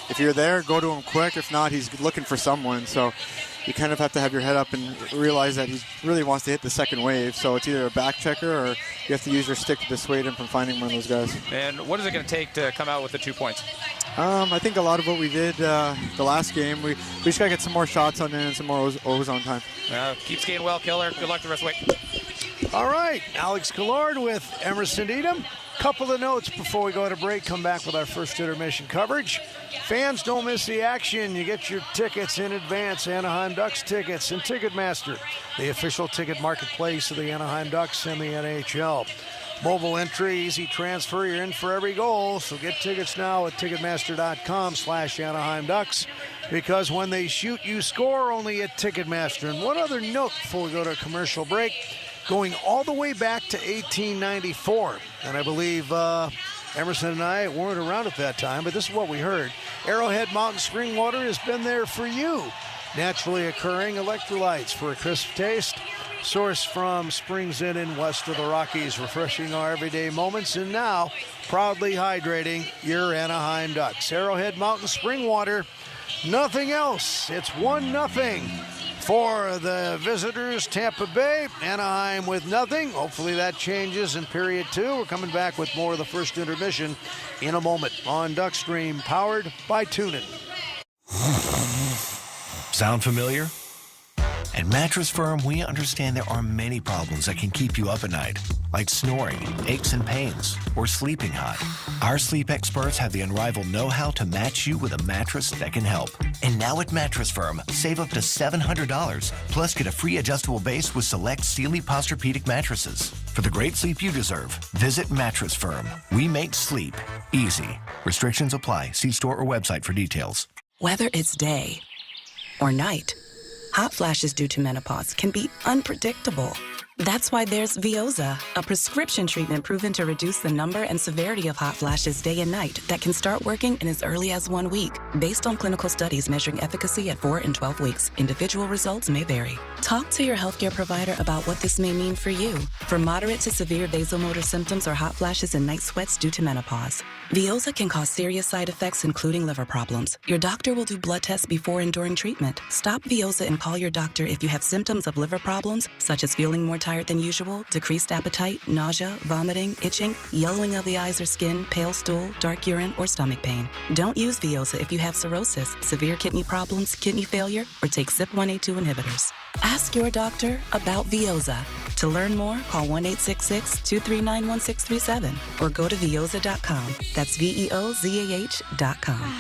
if you're there, go to him quick. If not, he's looking for someone. So you kind of have to have your head up and realize that he really wants to hit the second wave. So it's either a back checker or you have to use your stick to dissuade him from finding one of those guys. And what is it going to take to come out with the 2 points? I think a lot of what we did the last game, we just got to get some more shots on in and some more O-zone time. Keep skating well, Killer. Good luck the rest of the week. All right, Alex Killorn with Emerson Edom. Couple of notes before we go to break. Come back with our first intermission coverage. Fans, don't miss the action. You get your tickets in advance. Anaheim Ducks tickets and Ticketmaster, the official ticket marketplace of the Anaheim Ducks and the NHL. Mobile entry, easy transfer. You're in for every goal. So get tickets now at Ticketmaster.com/Anaheim Ducks, because when they shoot, you score only at Ticketmaster. And one other note before we go to a commercial break. Going all the way back to 1894, and I believe Emerson and I weren't around at that time, but this is what we heard. Arrowhead Mountain Spring Water has been there for you. Naturally occurring electrolytes for a crisp taste. Sourced from Springs Inn in west of the Rockies, refreshing our everyday moments, and now proudly hydrating your Anaheim Ducks. Arrowhead Mountain Spring Water, nothing else. It's 1-0. For the visitors, Tampa Bay, Anaheim with nothing. Hopefully that changes in period 2. We're coming back with more of the first intermission in a moment on Duckstream, powered by TuneIn. Sound familiar? At Mattress Firm, we understand there are many problems that can keep you up at night, like snoring, aches and pains, or sleeping hot. Our sleep experts have the unrivaled know-how to match you with a mattress that can help. And now at Mattress Firm, save up to $700, plus get a free adjustable base with select Sealy Posturepedic mattresses. For the great sleep you deserve, visit Mattress Firm. We make sleep easy. Restrictions apply. See store or website for details. Whether it's day or night, hot flashes due to menopause can be unpredictable. That's why there's Veoza, a prescription treatment proven to reduce the number and severity of hot flashes day and night that can start working in as early as 1 week. Based on clinical studies measuring efficacy at 4 and 12 weeks, individual results may vary. Talk to your healthcare provider about what this may mean for you. For moderate to severe vasomotor symptoms or hot flashes and night sweats due to menopause, Veoza can cause serious side effects, including liver problems. Your doctor will do blood tests before and during treatment. Stop Veoza and call your doctor if you have symptoms of liver problems, such as feeling more tired than usual, decreased appetite, nausea, vomiting, itching, yellowing of the eyes or skin, pale stool, dark urine, or stomach pain. Don't use Veoza if you have cirrhosis, severe kidney problems, kidney failure, or take CYP1A2 inhibitors. Ask your doctor about Veoza. To learn more, call 1-866-239-1637 or go to Veoza.com. That's VEOZAH.com.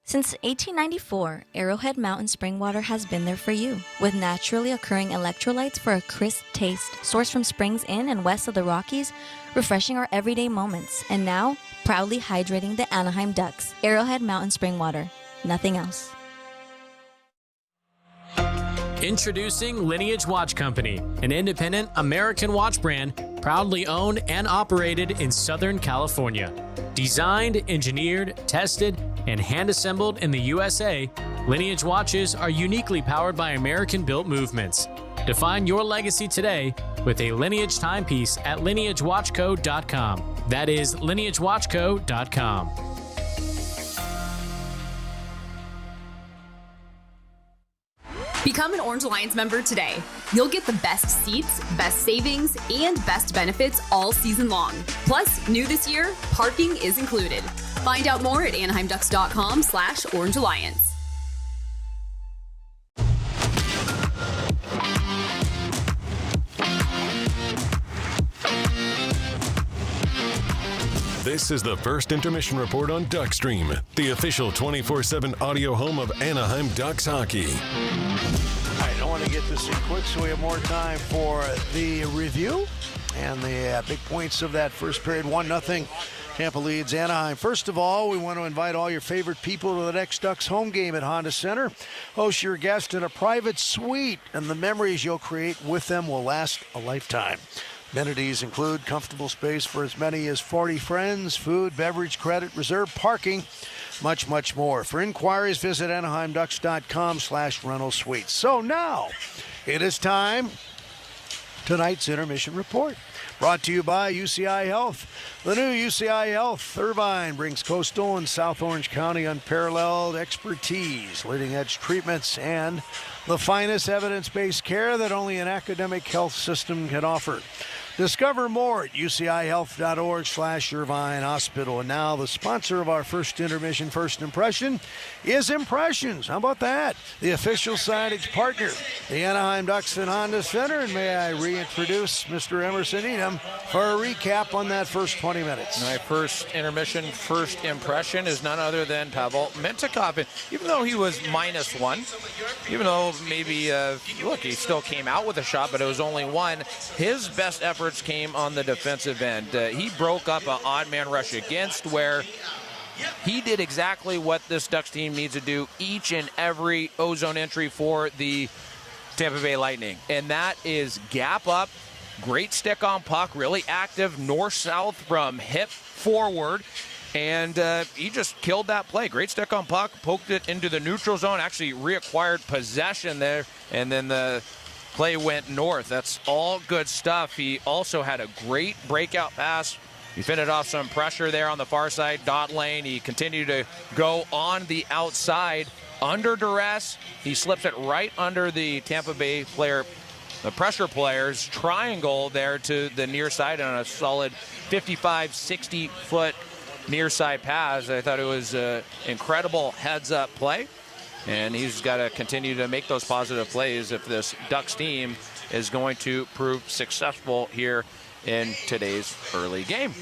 Since 1894, Arrowhead Mountain Spring Water has been there for you, with naturally occurring electrolytes for a crisp taste, sourced from springs in and west of the Rockies, refreshing our everyday moments, and now proudly hydrating the Anaheim Ducks. Arrowhead Mountain Spring Water, nothing else. Introducing Lineage Watch Company, an independent American watch brand proudly owned and operated in Southern California. Designed, engineered, tested, and hand-assembled in the USA, Lineage watches are uniquely powered by American-built movements. Define your legacy today with a Lineage timepiece at lineagewatchco.com. That is lineagewatchco.com. Become an Orange Alliance member today. You'll get the best seats, best savings, and best benefits all season long. Plus, new this year, parking is included. Find out more at AnaheimDucks.com/Orange Alliance. This is the first intermission report on Duckstream, the official 24/7 audio home of Anaheim Ducks hockey. I don't want to get this in quick so we have more time for the review and the big points of that first period. 1-0 Tampa leads Anaheim. First of all, we want to invite all your favorite people to the next Ducks home game at Honda Center. Host your guest in a private suite, and the memories you'll create with them will last a lifetime. Amenities include comfortable space for as many as 40 friends, food, beverage, credit, reserved parking, much, much more. For inquiries, visit AnaheimDucks.com/rental suites. So now, it is time. Tonight's intermission report. Brought to you by UCI Health. The new UCI Health Irvine brings coastal and South Orange County unparalleled expertise, leading-edge treatments, and the finest evidence-based care that only an academic health system can offer. Discover more at ucihealth.org/Irvine Hospital. And now the sponsor of our first intermission, First Impression, is Impressions. How about that? The official signage partner, the Anaheim Ducks and Honda Center. And may I reintroduce Mr. Emerson Edom for a recap on that first 20 minutes. My first intermission, first impression is none other than Pavel Mintyukov. And even though he was -1, even though maybe, look, he still came out with a shot, but it was only one, his best efforts came on the defensive end. He broke up an odd man rush against, where he did exactly what this Ducks team needs to do each and every ozone entry for the Tampa Bay Lightning. And that is gap up, great stick on puck, really active north-south from hip forward. And he just killed that play. Great stick on puck, poked it into the neutral zone, actually reacquired possession there, and then the play went north. That's all good stuff. He also had a great breakout pass. He fended off some pressure there on the far side, dot lane. He continued to go on the outside under duress. He slips it right under the Tampa Bay player, the pressure player's triangle there to the near side on a solid 55, 60-foot near side pass. I thought it was an incredible heads-up play. And he's got to continue to make those positive plays if this Ducks team is going to prove successful here in today's early game.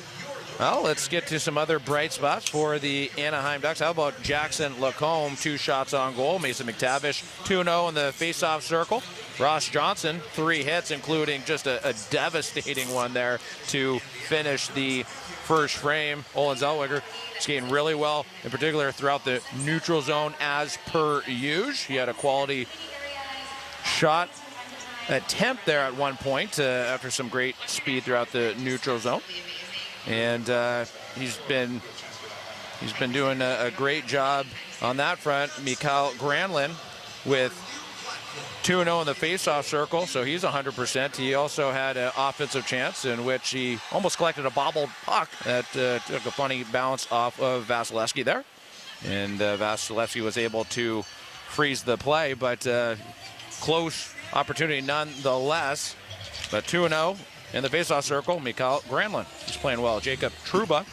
Well, let's get to some other bright spots for the Anaheim Ducks. How about Jackson Lacombe, 2 shots on goal. Mason McTavish, 2-0 in the faceoff circle. Ross Johnson, 3 hits, including just a devastating one there to finish the first frame. Olin Zellweger skating really well, in particular throughout the neutral zone as per usual. He had a quality shot attempt there at one point after some great speed throughout the neutral zone. And he's been doing a great job on that front. Mikael Granlund with 2-0 in the faceoff circle, so he's 100%. He also had an offensive chance in which he almost collected a bobbled puck that took a funny bounce off of Vasilevsky there. And Vasilevsky was able to freeze the play, but close opportunity nonetheless. But 2-0 in the faceoff circle, Mikael Granlund. He's playing well. Jacob Trouba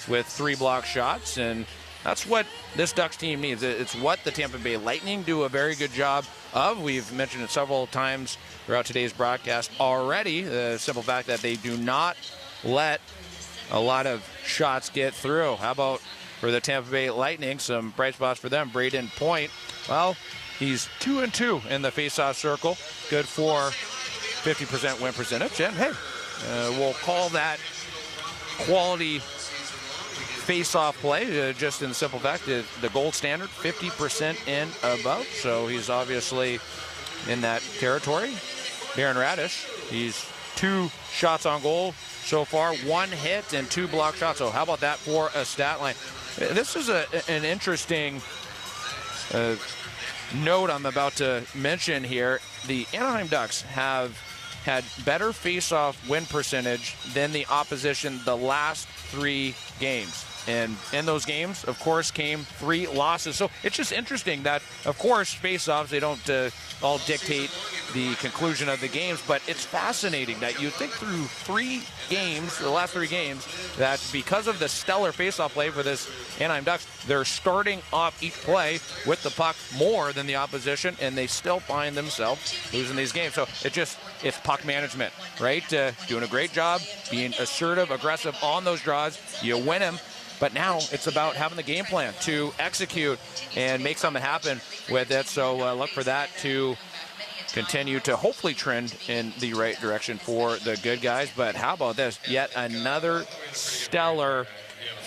with 3 block shots, and that's what this Ducks team needs. It's what the Tampa Bay Lightning do a very good job of. We've mentioned it several times throughout today's broadcast already. The simple fact that they do not let a lot of shots get through. How about for the Tampa Bay Lightning, some bright spots for them. Braden Point, well, he's 2-2 in the faceoff circle. Good for 50% win percentage. And hey, we'll call that quality face-off play, just in the simple fact that the gold standard, 50% and above. So he's obviously in that territory. Darren Radish, he's 2 shots on goal so far, 1 hit and 2 block shots. So how about that for a stat line? This is an interesting note I'm about to mention here. The Anaheim Ducks have had better face-off win percentage than the opposition the last 3 games. And in those games, of course, came 3 losses. So it's just interesting that, of course, face-offs, they don't all dictate the conclusion of the games. But it's fascinating that you think through 3 games, the last 3 games, that because of the stellar faceoff play for this Anaheim Ducks, they're starting off each play with the puck more than the opposition, and they still find themselves losing these games. So it's puck management, right? Doing a great job, being assertive, aggressive on those draws. You win them. But now it's about having the game plan to execute and make something happen with it. So look for that to continue to hopefully trend in the right direction for the good guys. But how about this? Yet another stellar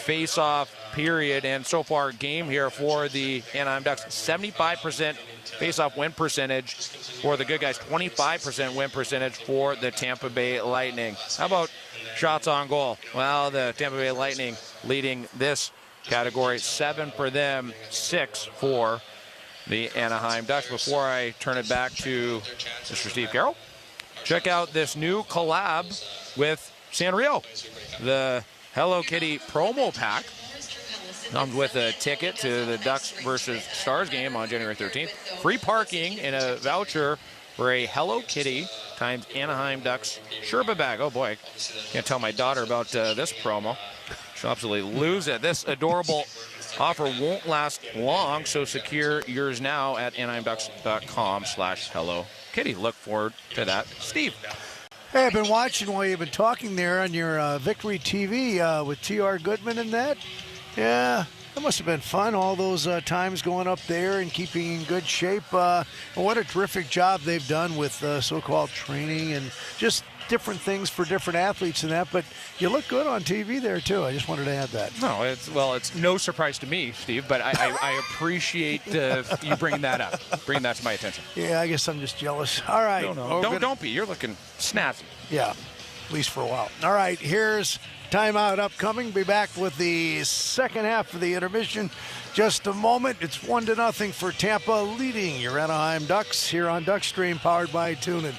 face-off period and so far game here for the Anaheim Ducks. 75% face-off win percentage for the good guys, 25% win percentage for the Tampa Bay Lightning. How about shots on goal? Well, the Tampa Bay Lightning leading this category, 7 for them, 6 for the Anaheim Ducks. Before I turn it back to Mr. Steve Carroll, check out this new collab with Sanrio. The Hello Kitty promo pack comes with a ticket to the Ducks versus Stars game on January 13th. Free parking and a voucher for a Hello Kitty times Anaheim Ducks Sherpa bag. Oh boy, can't tell my daughter about this promo. She'll absolutely lose it. This adorable offer won't last long, so secure yours now at anaheimducks.com/Hello Kitty. Look forward to that. Steve. Hey, I've been watching while you've been talking there on your Victory TV with T.R. Goodman and that. Yeah, that must have been fun, all those times going up there and keeping in good shape. What a terrific job they've done with so-called training and just different things for different athletes and that. But you look good on TV there, too. I just wanted to add that. No, it's no surprise to me, Steve, but I appreciate you bringing that up, bringing that to my attention. Yeah, I guess I'm just jealous. All right. No, don't be. You're looking snazzy. Yeah, at least for a while. All right, here's timeout upcoming. Be back with the second half of the intermission. Just a moment. It's 1-0 for Tampa, leading your Anaheim Ducks here on Duckstream, powered by TuneIn.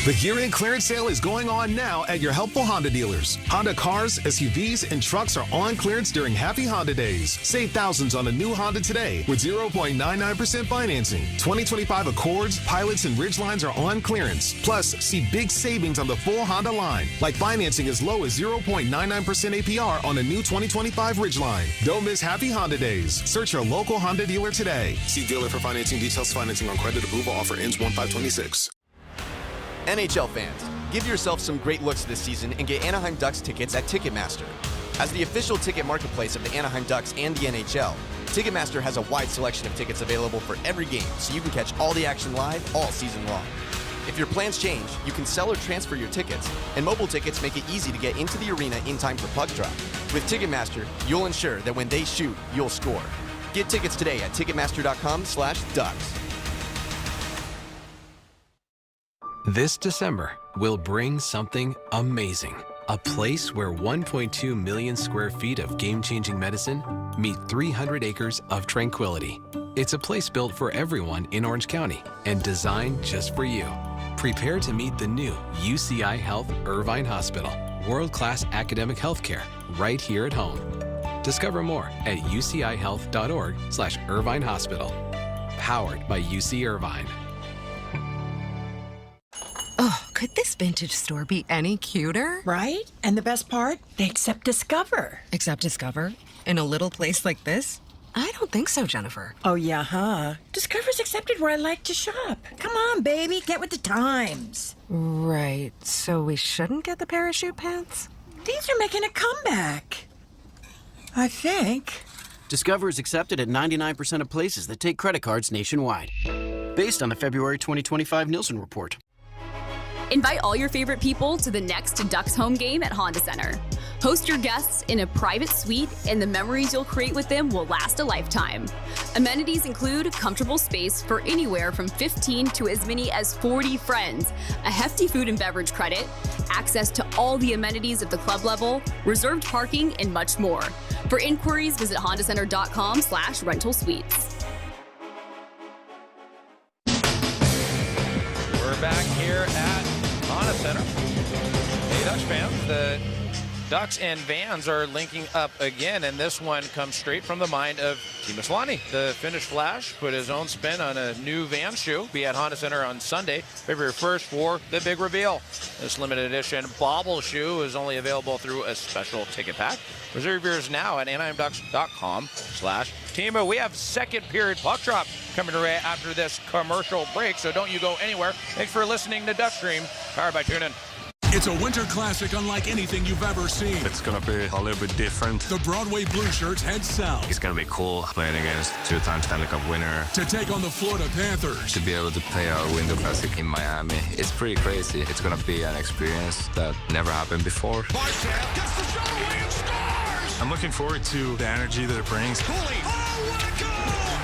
The year-end clearance sale is going on now at your helpful Honda dealers. Honda cars, SUVs, and trucks are on clearance during Happy Honda Days. Save thousands on a new Honda today with 0.99% financing. 2025 Accords, Pilots, and Ridgelines are on clearance. Plus, see big savings on the full Honda line, like financing as low as 0.99% APR on a new 2025 Ridgeline. Don't miss Happy Honda Days. Search your local Honda dealer today. See dealer for financing details. Financing on credit approval. Offer ends 1/5/26. NHL fans, give yourself some great looks this season and get Anaheim Ducks tickets at Ticketmaster. As the official ticket marketplace of the Anaheim Ducks and the NHL, Ticketmaster has a wide selection of tickets available for every game, so you can catch all the action live all season long. If your plans change, you can sell or transfer your tickets, and mobile tickets make it easy to get into the arena in time for puck drop. With Ticketmaster, you'll ensure that when they shoot, you'll score. Get tickets today at Ticketmaster.com/Ducks. This December, we'll bring something amazing. A place where 1.2 million square feet of game-changing medicine meet 300 acres of tranquility. It's a place built for everyone in Orange County and designed just for you. Prepare to meet the new UCI Health Irvine Hospital. World-class academic healthcare right here at home. Discover more at ucihealth.org/Irvine Hospital. Powered by UC Irvine. Oh, could this vintage store be any cuter? Right? And the best part? They accept Discover. Accept Discover? In a little place like this? I don't think so, Jennifer. Oh, yeah, huh? Discover's accepted where I like to shop. Come on, baby, get with the times. Right, so we shouldn't get the parachute pants? These are making a comeback. I think. Discover is accepted at 99% of places that take credit cards nationwide. Based on the February 2025 Nielsen report. Invite all your favorite people to the next Ducks home game at Honda Center. Host your guests in a private suite, and the memories you'll create with them will last a lifetime. Amenities include comfortable space for anywhere from 15 to as many as 40 friends, a hefty food and beverage credit, access to all the amenities at the club level, reserved parking, and much more. For inquiries, visit hondacenter.com/rental suites. We're back here at Honda Center. Hey, Ducks fans, the Ducks and Vans are linking up again, and this one comes straight from the mind of Timo Solani. The Finnish Flash put his own spin on a new Vans shoe. Be at Honda Center on Sunday, February 1st for the big reveal. This limited edition bobble shoe is only available through a special ticket pack. Reserve yours now at AnaheimDucks.com/Timo. We have second period puck drop coming right after this commercial break, so don't you go anywhere. Thanks for listening to Duck Stream, powered by TuneIn. It's a winter classic unlike anything you've ever seen. It's going to be a little bit different. The Broadway Blue Shirts head south. It's going to be cool playing against two-time Stanley Cup winner. To take on the Florida Panthers. To be able to play our Winter Classic in Miami, it's pretty crazy. It's going to be an experience that never happened before. Marchand gets the shot away and scores! I'm looking forward to the energy that it brings. Cooley, oh, what a goal!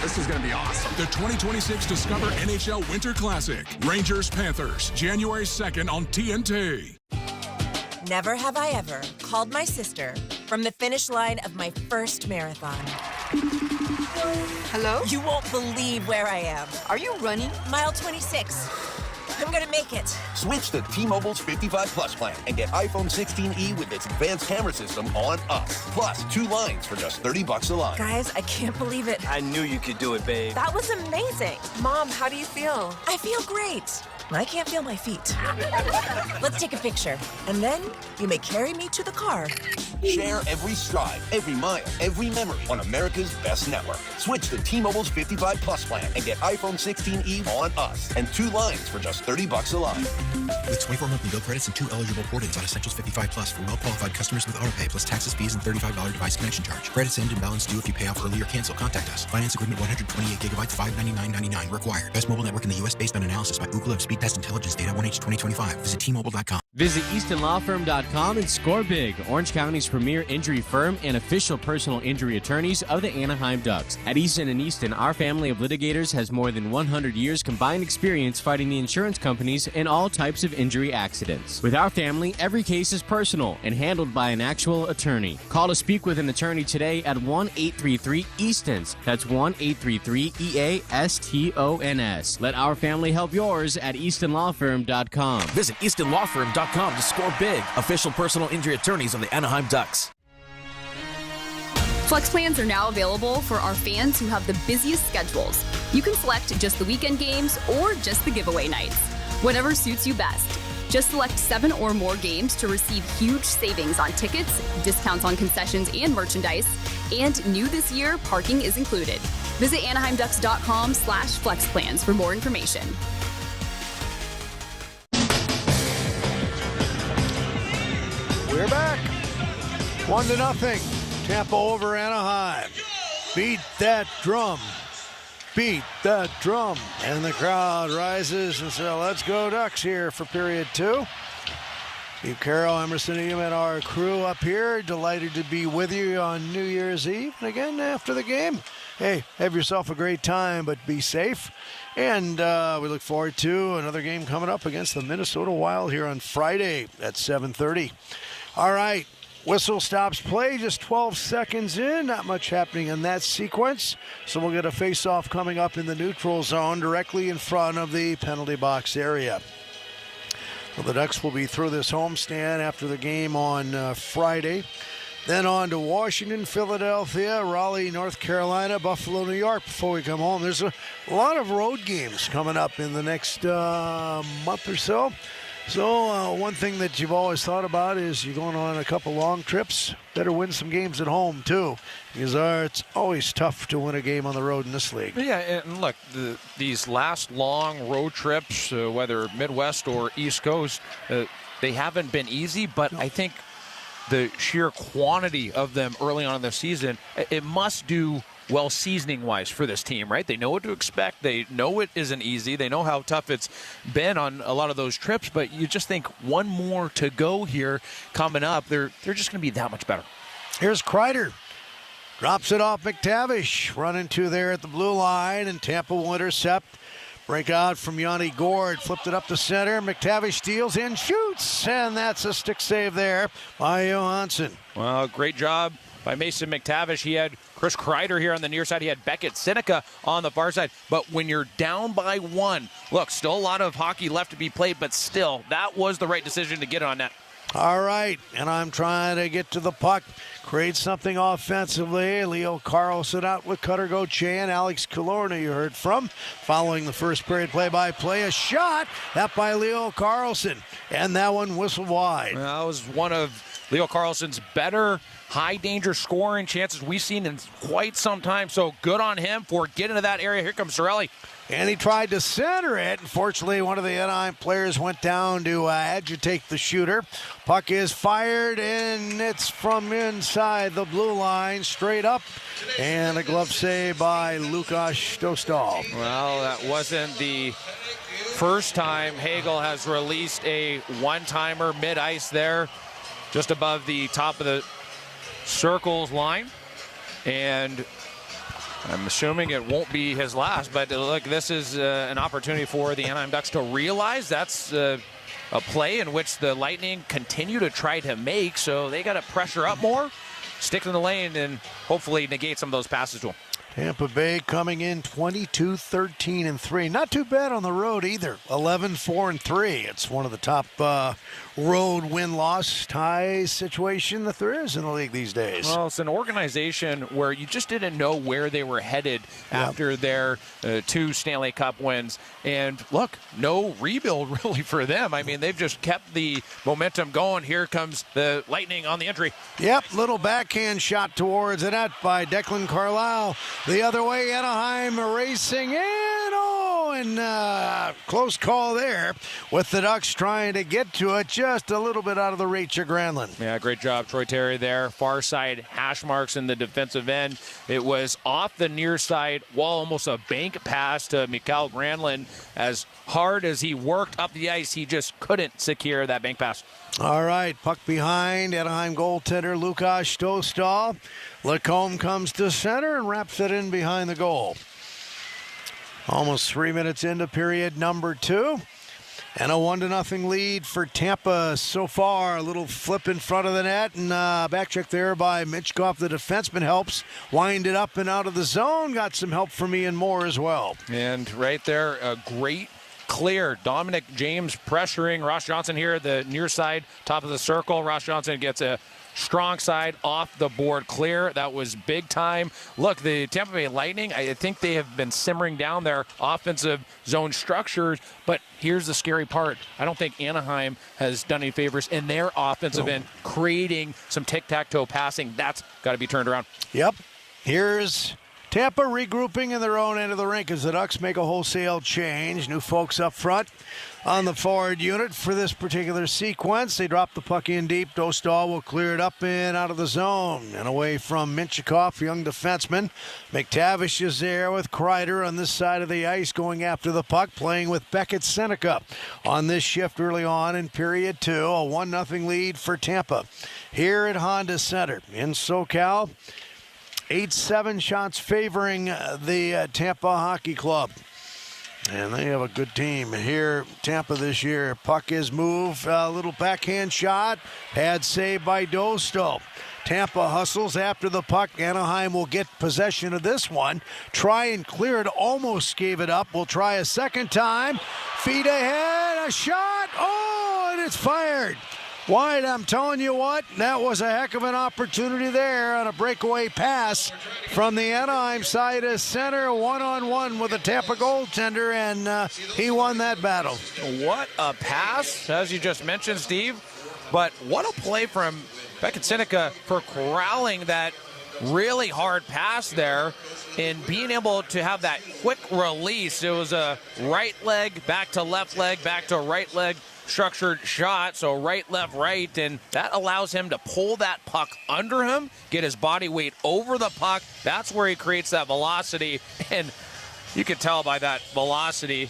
This is going to be awesome. The 2026 Discover NHL Winter Classic. Rangers-Panthers, January 2nd on TNT. Never have I ever called my sister from the finish line of my first marathon. Hello? You won't believe where I am. Are you running? Mile 26. I'm gonna make it. Switch to T-Mobile's 55 Plus plan and get iPhone 16e with its advanced camera system on us. Plus 2 lines for just $30 a line. Guys, I can't believe it. I knew you could do it, babe. That was amazing. Mom, how do you feel? I feel great. I can't feel my feet. Let's take a picture, and then you may carry me to the car. Share every stride, every mile, every memory on America's best network. Switch to T-Mobile's 55 Plus plan and get iPhone 16e on us and 2 lines for just $30 a line. With 24 monthly bill credits and 2 eligible port-ins on Essentials 55 Plus for well-qualified customers with autopay plus taxes, fees, and $35 device connection charge. Credits end and balance due if you pay off early or cancel. Contact us. Finance agreement 128 gigabytes, $599.99 required. Best mobile network in the U.S. based on analysis by Google of Speed Test Intelligence Data 1H 2025. Visit T-Mobile.com. Visit EastonLawFirm.com and score big. Orange County's premier injury firm and official personal injury attorneys of the Anaheim Ducks. At Easton & Easton, our family of litigators has more than 100 years combined experience fighting the insurance companies in all types of injury accidents. With our family, every case is personal and handled by an actual attorney. Call to speak with an attorney today at 1-833-EASTONS. That's 1-833-EASTONS. Let our family help yours at EastonLawFirm.com. Visit EastonLawFirm.com to score big. Official personal injury attorneys of the Anaheim Ducks. Flex plans are now available for our fans who have the busiest schedules. You can select just the weekend games or just the giveaway nights. Whatever suits you best. Just select 7 or more games to receive huge savings on tickets, discounts on concessions and merchandise, and new this year, parking is included. Visit AnaheimDucks.com/flexplans for more information. We're back. 1-0. Tampa over Anaheim. Beat that drum. Beat that drum. And the crowd rises and says, let's go Ducks here for period 2. Steve Carroll, Emerson Eam, and our crew up here. Delighted to be with you on New Year's Eve. And again, after the game, hey, have yourself a great time, but be safe. And we look forward to another game coming up against the Minnesota Wild here on Friday at 7:30. All right. Whistle stops play, just 12 seconds in. Not much happening in that sequence. So we'll get a face-off coming up in the neutral zone directly in front of the penalty box area. Well, the Ducks will be through this homestand after the game on Friday. Then on to Washington, Philadelphia, Raleigh, North Carolina, Buffalo, New York before we come home. There's a lot of road games coming up in the next month or so. So one thing that you've always thought about is you're going on a couple long trips. Better win some games at home, too, because it's always tough to win a game on the road in this league. Yeah, and look, these last long road trips, whether Midwest or East Coast, they haven't been easy, but I think the sheer quantity of them early on in the season, it must do well seasoning-wise for this team, right? They know what to expect. They know it isn't easy. They know how tough it's been on a lot of those trips, but you just think one more to go here coming up, they're just going to be that much better. Here's Kreider. Drops it off McTavish. Running to there at the blue line, and Tampa will intercept. Break out from Yanni Gord. Flipped it up to center. McTavish steals in, shoots, and that's a stick save there by Johansson. Well, great job by Mason McTavish. He had Chris Kreider here on the near side. He had Beckett Seneca on the far side. But when you're down by 1, look, still a lot of hockey left to be played, but still, that was the right decision to get on net. All right, and I'm trying to get to the puck, create something offensively. Leo Carlson out with Cutter Gauthier and Alex Killorn, you heard from. Following the first period play-by-play, a shot, that by Leo Carlson, and that one whistled wide. That was one of Leo Carlson's better high-danger scoring chances we've seen in quite some time, so good on him for getting to that area. Here comes Cirelli. And he tried to center it. Unfortunately, one of the Anaheim players went down to agitate the shooter. Puck is fired, and it's from inside the blue line, straight up. And a glove save by Lukas Dostal. Well, that wasn't the first time Hagel has released a one-timer mid-ice there, just above the top of the circles line. And I'm assuming it won't be his last, but look, this is an opportunity for the Anaheim Ducks to realize that's a play in which the Lightning continue to try to make, so they got to pressure up more, stick in the lane, and hopefully negate some of those passes to him. Tampa Bay coming in 22-13-3. Not too bad on the road either. 11-4-3. It's one of the top road win-loss tie situation that there is in the league these days. Well, it's an organization where you just didn't know where they were headed after their 2 Stanley Cup wins. And look, no rebuild really for them. I mean, they've just kept the momentum going. Here comes the Lightning on the entry. Yep, little backhand shot towards the net by Declan Carlisle. The other way, Anaheim racing in. Close call there with the Ducks trying to get to it just a little bit out of the reach of Granlund. Yeah, great job, Troy Terry there. Far side hash marks in the defensive end. It was off the near side wall, almost a bank pass to Mikael Granlund. As hard as he worked up the ice, he just couldn't secure that bank pass. All right, puck behind. Anaheim goaltender Lukas Dostal. Lacombe comes to center and wraps it in behind the goal. Almost 3 minutes into period number 2. And a 1-0 lead for Tampa so far. A little flip in front of the net, and back check there by Mitchkov. The defenseman helps wind it up and out of the zone. Got some help from Ian Moore as well. And right there, a great clear. Dominic James pressuring Ross Johnson here at the near side, top of the circle. Ross Johnson gets a strong side off the board clear. That was big time. Look, the Tampa Bay Lightning, I think they have been simmering down their offensive zone structures, but here's the scary part. I don't think Anaheim has done any favors in their offensive end, creating some tic-tac-toe passing. That's got to be turned around. Yep. Here's Tampa regrouping in their own end of the rink as the Ducks make a wholesale change. New folks up front on the forward unit for this particular sequence. They drop the puck in deep. Dostal will clear it up and out of the zone and away from Minchikov, young defenseman. McTavish is there with Kreider on this side of the ice going after the puck, playing with Beckett Seneca on this shift early on in period 2. A 1-0 lead for Tampa here at Honda Center in SoCal. 8-7 shots favoring the Tampa Hockey Club. And they have a good team here, Tampa, this year. Puck is moved, a little backhand shot, pad save by Dostal. Tampa hustles after the puck. Anaheim will get possession of this one. Try and clear it, almost gave it up. We'll try a second time. Feet ahead, a shot, and it's fired. Wide, I'm telling you what, that was a heck of an opportunity there on a breakaway pass from the Anaheim side of center, one-on-one with the Tampa goaltender, and he won that battle. What a pass, as you just mentioned, Steve. But what a play from Beckett Seneca for corralling that really hard pass there and being able to have that quick release. It was a right leg, back to left leg, back to right leg, structured shot, so right, left, right, and that allows him to pull that puck under him, get his body weight over the puck. That's where he creates that velocity, and you can tell by that velocity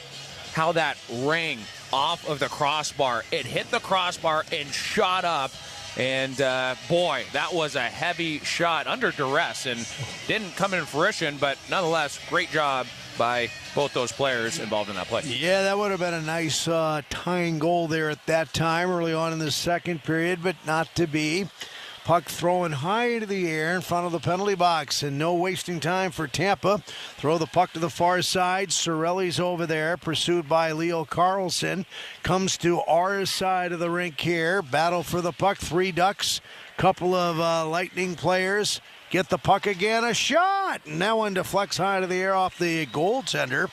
how that rang off of the crossbar. It hit the crossbar and shot up, and boy, that was a heavy shot under duress and didn't come in fruition, but nonetheless, great job by both those players involved in that play. Yeah, that would have been a nice tying goal there at that time early on in the second period, but not to be. Puck thrown high into the air in front of the penalty box, and no wasting time for Tampa. Throw the puck to the far side. Cirelli's over there, pursued by Leo Carlson. Comes to our side of the rink here. Battle for the puck. 3 Ducks. Couple of Lightning players. Get the puck again. A shot! And that one deflects high to the air off the goaltender.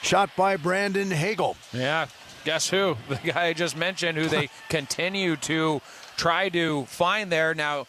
Shot by Brandon Hagel. Yeah, guess who? The guy I just mentioned, who they continue to try to find there. Now,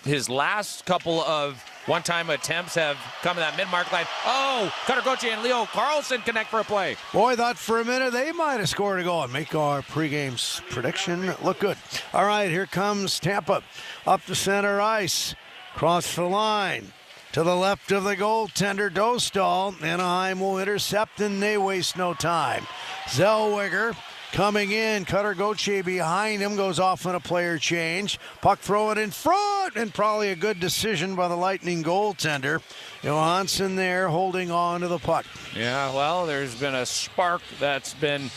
his last couple of one-time attempts have come to that mid-mark line. Oh, Cutter Gauthier and Leo Carlson connect for a play. Boy, I thought for a minute they might have scored a goal and make our pregame prediction look good. All right, here comes Tampa up the center ice. Cross the line. To the left of the goaltender, Dostal. Anaheim will intercept, and they waste no time. Zellweger coming in. Cutter Gauthier behind him, goes off on a player change. Puck thrown in front, and probably a good decision by the Lightning goaltender. Johansson there holding on to the puck. Yeah, well, there's been a spark that's been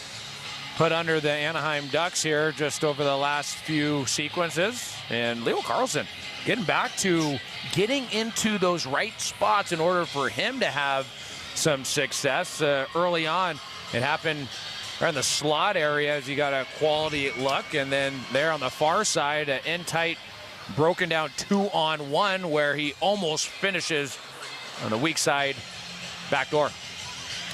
put under the Anaheim Ducks here just over the last few sequences. And Leo Carlson getting back to getting into those right spots in order for him to have some success. Early on, it happened right in the slot area as he got a quality look. And then there on the far side, in tight, broken down 2-on-1 where he almost finishes on the weak side back door.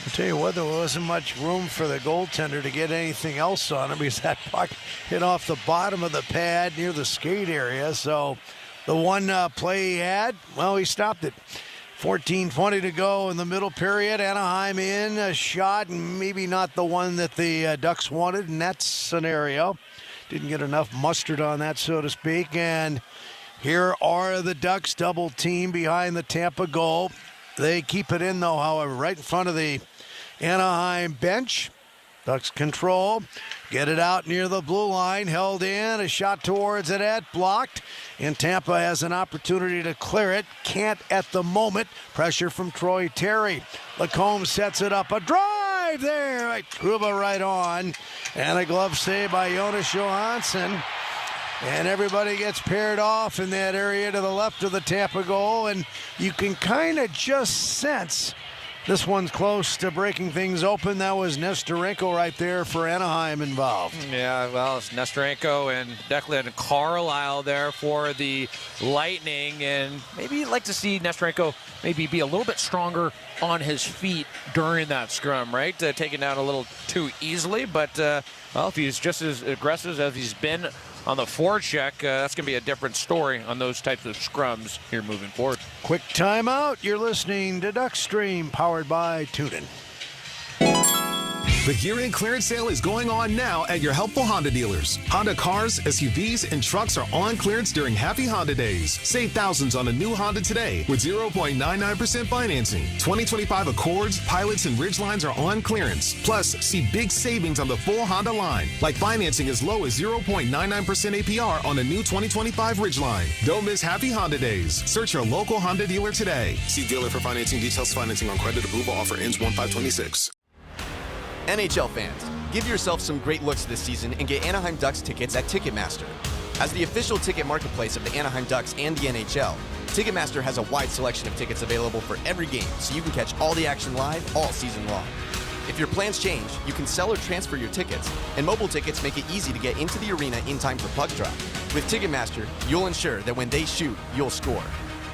I'll tell you what, there wasn't much room for the goaltender to get anything else on him because that puck hit off the bottom of the pad near the skate area. So the one play he had, well, he stopped it. 14:20 to go in the middle period. Anaheim in a shot, and maybe not the one that the Ducks wanted in that scenario. Didn't get enough mustard on that, so to speak. And here are the Ducks, double team behind the Tampa goal. They keep it in, though, however, right in front of the Anaheim bench. Ducks control. Get it out near the blue line. Held in. A shot towards the net. Blocked. And Tampa has an opportunity to clear it. Can't at the moment. Pressure from Troy Terry. Lacombe sets it up. A drive there. Trouba right on. And a glove save by Jonas Johansson. And everybody gets paired off in that area to the left of the Tampa goal. And you can kind of just sense this one's close to breaking things open. That was Nestorenko right there for Anaheim involved. Yeah, well, it's Nestorenko and Declan Carlisle there for the Lightning. And maybe you'd like to see Nestorenko maybe be a little bit stronger on his feet during that scrum, right? Taken down a little too easily. But, well, if he's just as aggressive as he's been on the forecheck, that's going to be a different story on those types of scrums here moving forward. Quick timeout. You're listening to Duckstream, powered by TuneIn. The year-end clearance sale is going on now at your helpful Honda dealers. Honda cars, SUVs, and trucks are on clearance during Happy Honda Days. Save thousands on a new Honda today with 0.99% financing. 2025 Accords, Pilots, and Ridgelines are on clearance. Plus, see big savings on the full Honda line, like financing as low as 0.99% APR on a new 2025 Ridgeline. Don't miss Happy Honda Days. Search your local Honda dealer today. See dealer for financing details. Financing on credit approval. Offer ends 1/5/26. NHL fans, give yourself some great looks this season and get Anaheim Ducks tickets at Ticketmaster. As the official ticket marketplace of the Anaheim Ducks and the NHL, Ticketmaster has a wide selection of tickets available for every game, so you can catch all the action live all season long. If your plans change, you can sell or transfer your tickets, and mobile tickets make it easy to get into the arena in time for puck drop. With Ticketmaster, you'll ensure that when they shoot, you'll score.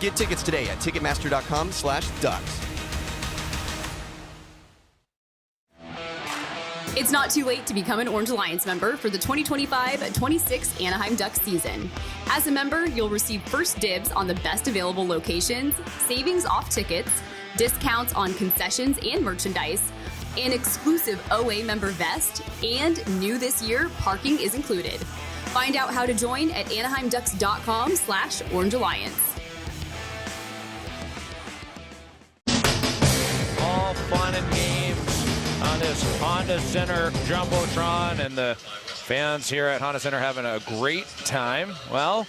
Get tickets today at Ticketmaster.com/Ducks. It's not too late to become an Orange Alliance member for the 2025-26 Anaheim Ducks season. As a member, you'll receive first dibs on the best available locations, savings off tickets, discounts on concessions and merchandise, an exclusive OA member vest, and new this year, parking is included. Find out how to join at AnaheimDucks.com/Orange Alliance. All fun and games on this Honda Center Jumbotron, and the fans here at Honda Center having a great time. Well,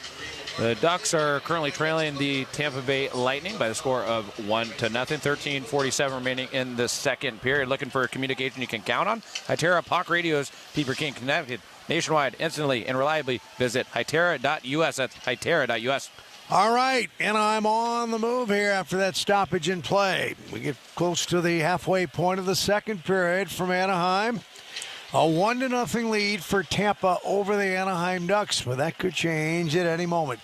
the Ducks are currently trailing the Tampa Bay Lightning by the score of 1-0. 13:47 remaining in the second period. Looking for communication you can count on? Hytera Puck Radio's Peeper King Connecticut nationwide, instantly, and reliably. Visit Hytera.us. That's Hytera.us. All right, Anaheim on the move here after that stoppage in play. We get close to the halfway point of the second period from Anaheim. A 1-0 lead for Tampa over the Anaheim Ducks, but that could change at any moment.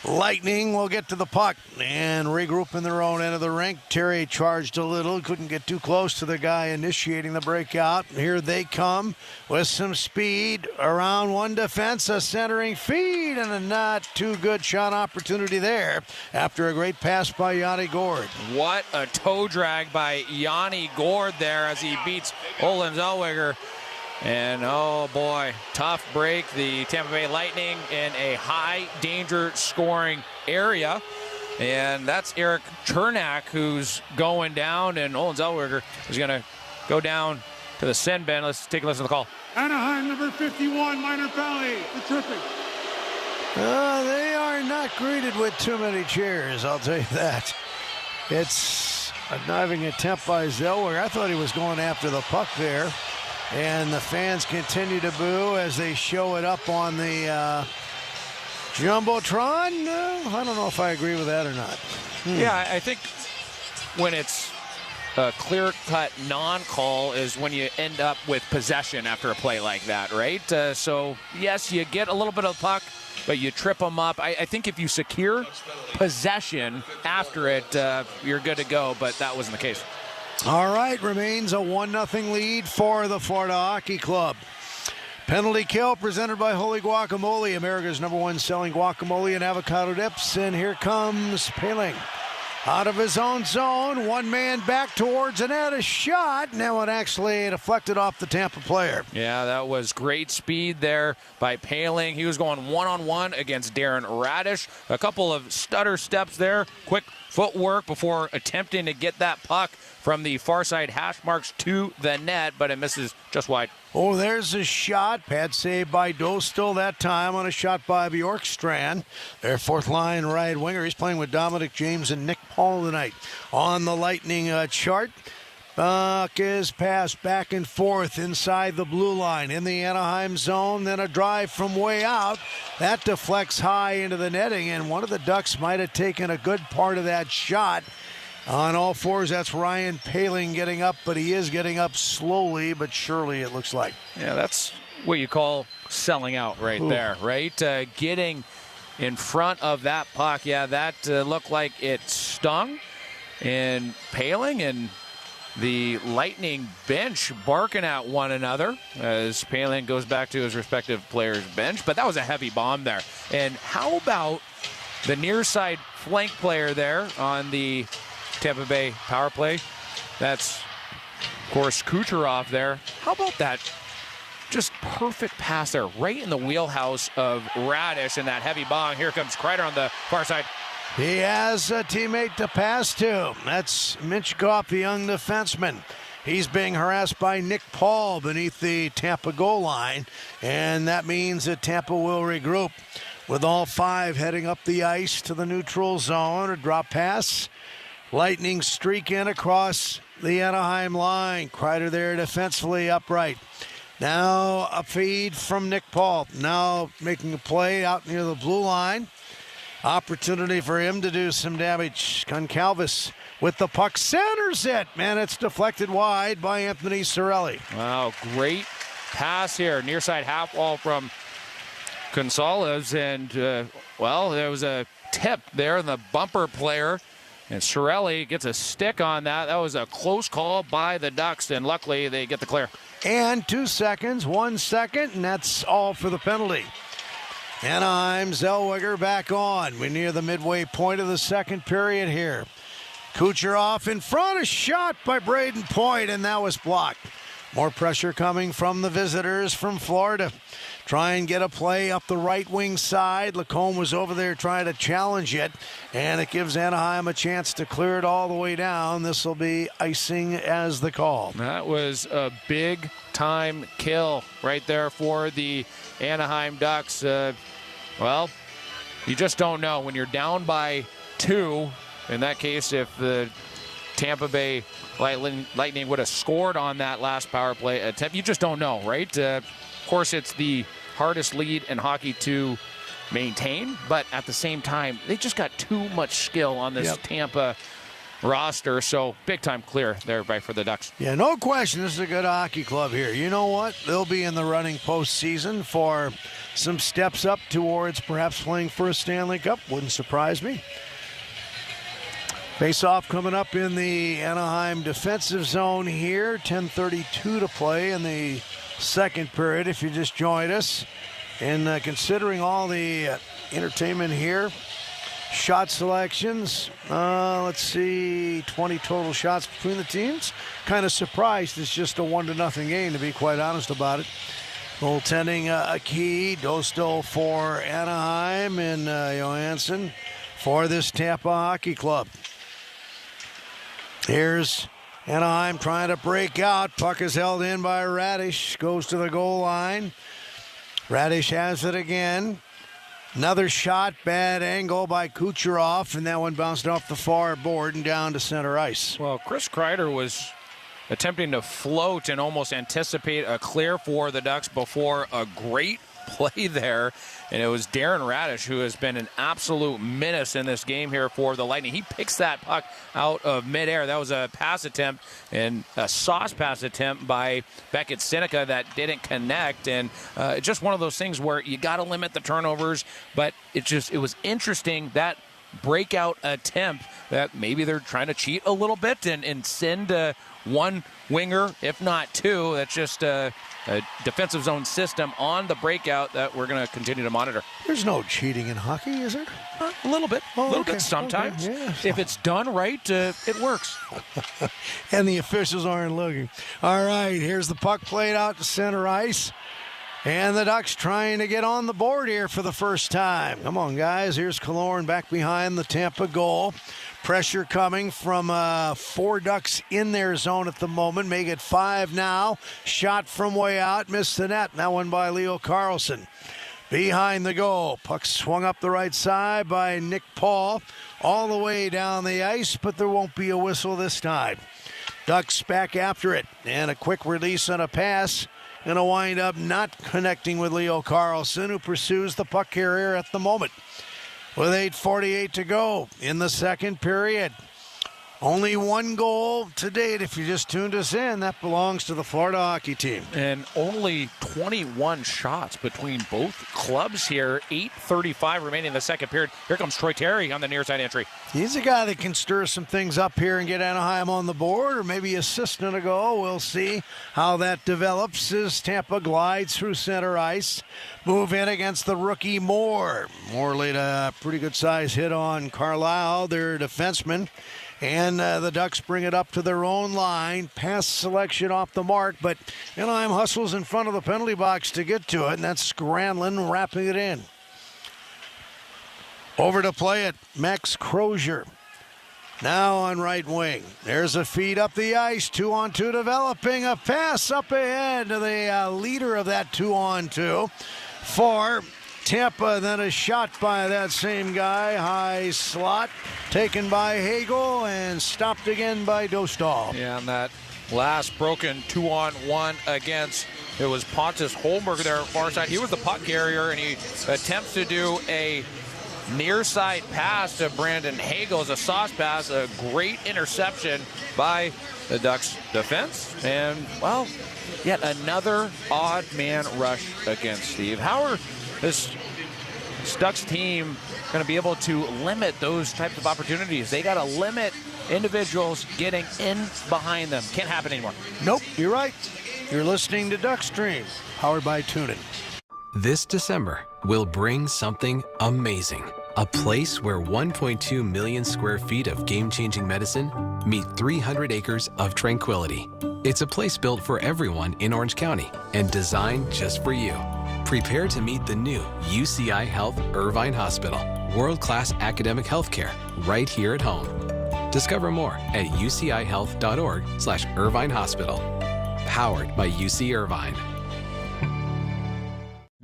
Lightning will get to the puck and regroup in their own end of the rink. Terry charged a little, couldn't get too close to the guy initiating the breakout. Here they come with some speed around one defense, a centering feed, and a not too good shot opportunity there after a great pass by Yanni Gord. What a toe drag by Yanni Gord there as he beats Olen Zellweger. And, oh, boy, tough break. The Tampa Bay Lightning in a high-danger scoring area. And that's Eric Chernak who's going down, and Olen Zellweger is going to go down to the send bin. Let's take a listen to the call. Anaheim, number 51, minor penalty for tripping. They are not greeted with too many cheers, I'll tell you that. It's a diving attempt by Zellweger. I thought he was going after the puck there. And the fans continue to boo as they show it up on the Jumbotron. I don't know if I agree with that or not. Yeah, I think when it's a clear-cut non-call is when you end up with possession after a play like that, right? So, yes, you get a little bit of the puck, but you trip them up. I think if you secure possession after it, you're good to go, but that wasn't the case. All right, remains a 1-0 lead for the Florida Hockey Club. Penalty kill presented by Holy Guacamole, America's #1 selling guacamole and avocado dips. And here comes Paling. Out of his own zone, one man back towards the net, a shot. Now it actually deflected off the Tampa player. Yeah, that was great speed there by Paling. He was going one-on-one against Darren Radish. A couple of stutter steps there, quick footwork before attempting to get that puck from the far side hash marks to the net, but it misses just wide. Oh, there's a shot. Pad save by Dostal that time on a shot by Bjorkstrand. Their fourth line right winger. He's playing with Dominic James and Nick Paul tonight. On the Lightning chart, puck is passed back and forth inside the blue line in the Anaheim zone. Then a drive from way out. That deflects high into the netting, and one of the Ducks might have taken a good part of that shot. On all fours, that's Ryan Paling getting up, but he is getting up slowly but surely, it looks like. Yeah, that's what you call selling out right there, right? Getting in front of that puck. Yeah, that looked like it stung. And Paling and the Lightning bench barking at one another as Paling goes back to his respective players' bench. But that was a heavy bomb there. And how about the near side flank player there on the Tampa Bay power play? That's, of course, Kucherov there. How about that? Just perfect pass there, right in the wheelhouse of Radish and that heavy bomb. Here comes Kreider on the far side. He has a teammate to pass to. That's Minchkov, the young defenseman. He's being harassed by Nick Paul beneath the Tampa goal line, and that means that Tampa will regroup with all five heading up the ice to the neutral zone. A drop pass. Lightning streak in across the Anaheim line. Kreider there defensively upright. Now a feed from Nick Paul. Now making a play out near the blue line. Opportunity for him to do some damage. Goncalves with the puck, centers it. Man, it's deflected wide by Anthony Cirelli. Wow, great pass here. Near side half wall from Gonzalez. And, well, there was a tip there in the bumper player. And Cirelli gets a stick on that. That was a close call by the Ducks, and luckily they get the clear. And 2 seconds, 1 second, and that's all for the penalty. Anaheim, Zellweger back on. We're near the midway point of the second period here. Kucherov in front, a shot by Braden Point, and that was blocked. More pressure coming from the visitors from Florida. Try and get a play up the right wing side. Lacombe was over there trying to challenge it, and it gives Anaheim a chance to clear it all the way down. This will be icing as the call. That was a big-time kill right there for the Anaheim Ducks. Well, you just don't know. When you're down by 2, in that case, if the Tampa Bay Lightning would have scored on that last power play attempt, you just don't know, right? course, it's the hardest lead in hockey to maintain, but at the same time, they just got too much skill on this Tampa roster, so big-time clear there for the Ducks. Yeah, no question, this is a good hockey club here. You know what? They'll be in the running postseason for some steps up towards perhaps playing for a Stanley Cup. Wouldn't surprise me. Face-off coming up in the Anaheim defensive zone here. 10:32 to play in the second period if you just joined us. And considering all the entertainment here, shot selections, let's see, 20 total shots between the teams. Kind of surprised it's just a 1-0 game, to be quite honest about it. Goaltending a key, Dosto for Anaheim and Johansson for this Tampa hockey club. Here's Anaheim trying to break out. Puck is held in by Radish, goes to the goal line. Radish has it again. Another shot, bad angle by Kucherov, and that one bounced off the far board and down to center ice. Well, Chris Kreider was attempting to float and almost anticipate a clear for the Ducks before a great play there, and it was Darren Radish who has been an absolute menace in this game here for the Lightning. He picks that puck out of midair. That was a pass attempt and a sauce pass attempt by Beckett Seneca that didn't connect, and it's just one of those things where you got to limit the turnovers, but it was interesting that breakout attempt that maybe they're trying to cheat a little bit and send one winger, if not two. That's just a defensive zone system on the breakout that we're going to continue to monitor. There's no cheating in hockey, is there? A little bit. A little bit sometimes. Okay. Yeah. If it's done right, it works. And the officials aren't looking. All right, here's the puck played out to center ice. And the Ducks trying to get on the board here for the first time. Come on, guys. Here's Killorn back behind the Tampa goal. Pressure coming from 4 Ducks in their zone at the moment. Make it 5 now. Shot from way out. Missed the net. That one by Leo Carlson. Behind the goal. Puck swung up the right side by Nick Paul. All the way down the ice, but there won't be a whistle this time. Ducks back after it. And a quick release and a pass. Going to wind up not connecting with Leo Carlson, who pursues the puck carrier at the moment. With 8:48 to go in the second period. Only 1 goal to date. If you just tuned us in, that belongs to the Florida hockey team. And only 21 shots between both clubs here. 8:35 remaining in the second period. Here comes Troy Terry on the near side entry. He's a guy that can stir some things up here and get Anaheim on the board, or maybe assist in a goal. We'll see how that develops as Tampa glides through center ice. Move in against the rookie Moore. Moore laid a pretty good size hit on Carlisle, their defenseman. And the Ducks bring it up to their own line. Pass selection off the mark, but Anaheim hustles in front of the penalty box to get to it, and that's Granlund wrapping it in. Over to play it, Max Crozier. Now on right wing. There's a feed up the ice. 2-on-2 developing. A pass up ahead to the leader of that 2-on-2 for Tampa, then a shot by that same guy. High slot taken by Hagel and stopped again by Dostal. Yeah, and that last broken 2-on-1 against, it was Pontus Holmberg there far side. He was the puck carrier, and he attempts to do a near side pass to Brandon Hagel as a sauce pass. A great interception by the Ducks defense. And, well, yet another odd man rush against Steve. How are this Ducks team going to be able to limit those types of opportunities? They got to limit individuals getting in behind them. Can't happen anymore. Nope, you're right. You're listening to Duck Stream, powered by TuneIn. This December will bring something amazing. A place where 1.2 million square feet of game-changing medicine meet 300 acres of tranquility. It's a place built for everyone in Orange County and designed just for you. Prepare to meet the new UCI Health Irvine Hospital. World-class academic healthcare right here at home. Discover more at ucihealth.org/Irvine Hospital. Powered by UC Irvine.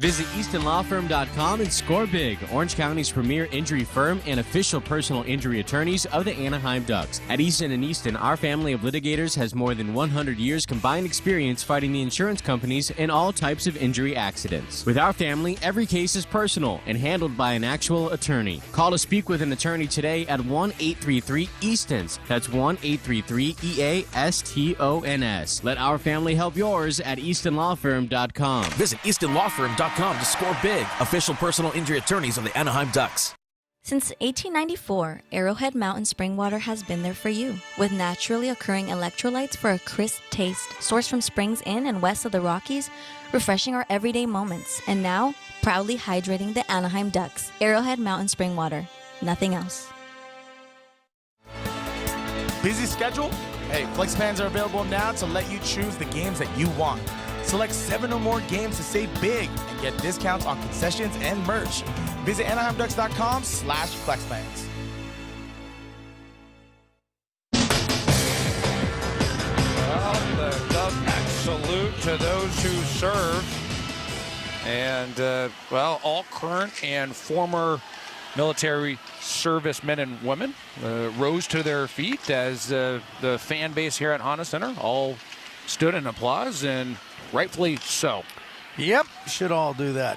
Visit EastonLawFirm.com and score big. Orange County's premier injury firm and official personal injury attorneys of the Anaheim Ducks. At Easton & Easton, our family of litigators has more than 100 years combined experience fighting the insurance companies in all types of injury accidents. With our family, every case is personal and handled by an actual attorney. Call to speak with an attorney today at 1-833-EASTONS. That's 1-833-EASTONS. Let our family help yours at EastonLawFirm.com. Visit EastonLawFirm.com to score big. Official personal injury attorneys of the Anaheim Ducks. Since 1894, Arrowhead Mountain Spring Water has been there for you, with naturally occurring electrolytes for a crisp taste, sourced from springs in and west of the Rockies, refreshing our everyday moments, and now proudly hydrating the Anaheim Ducks. Arrowhead Mountain Spring Water, nothing else. Busy schedule? Hey, FlexPans are available now to let you choose the games that you want. Select 7 or more games to save big and get discounts on concessions and merch. Visit AnaheimDucks.com/FlexPans. Well, the Ducks salute to those who serve. And, all current and former military servicemen and women rose to their feet as the fan base here at Honda Center all stood in applause, and rightfully so. Yep, should all do that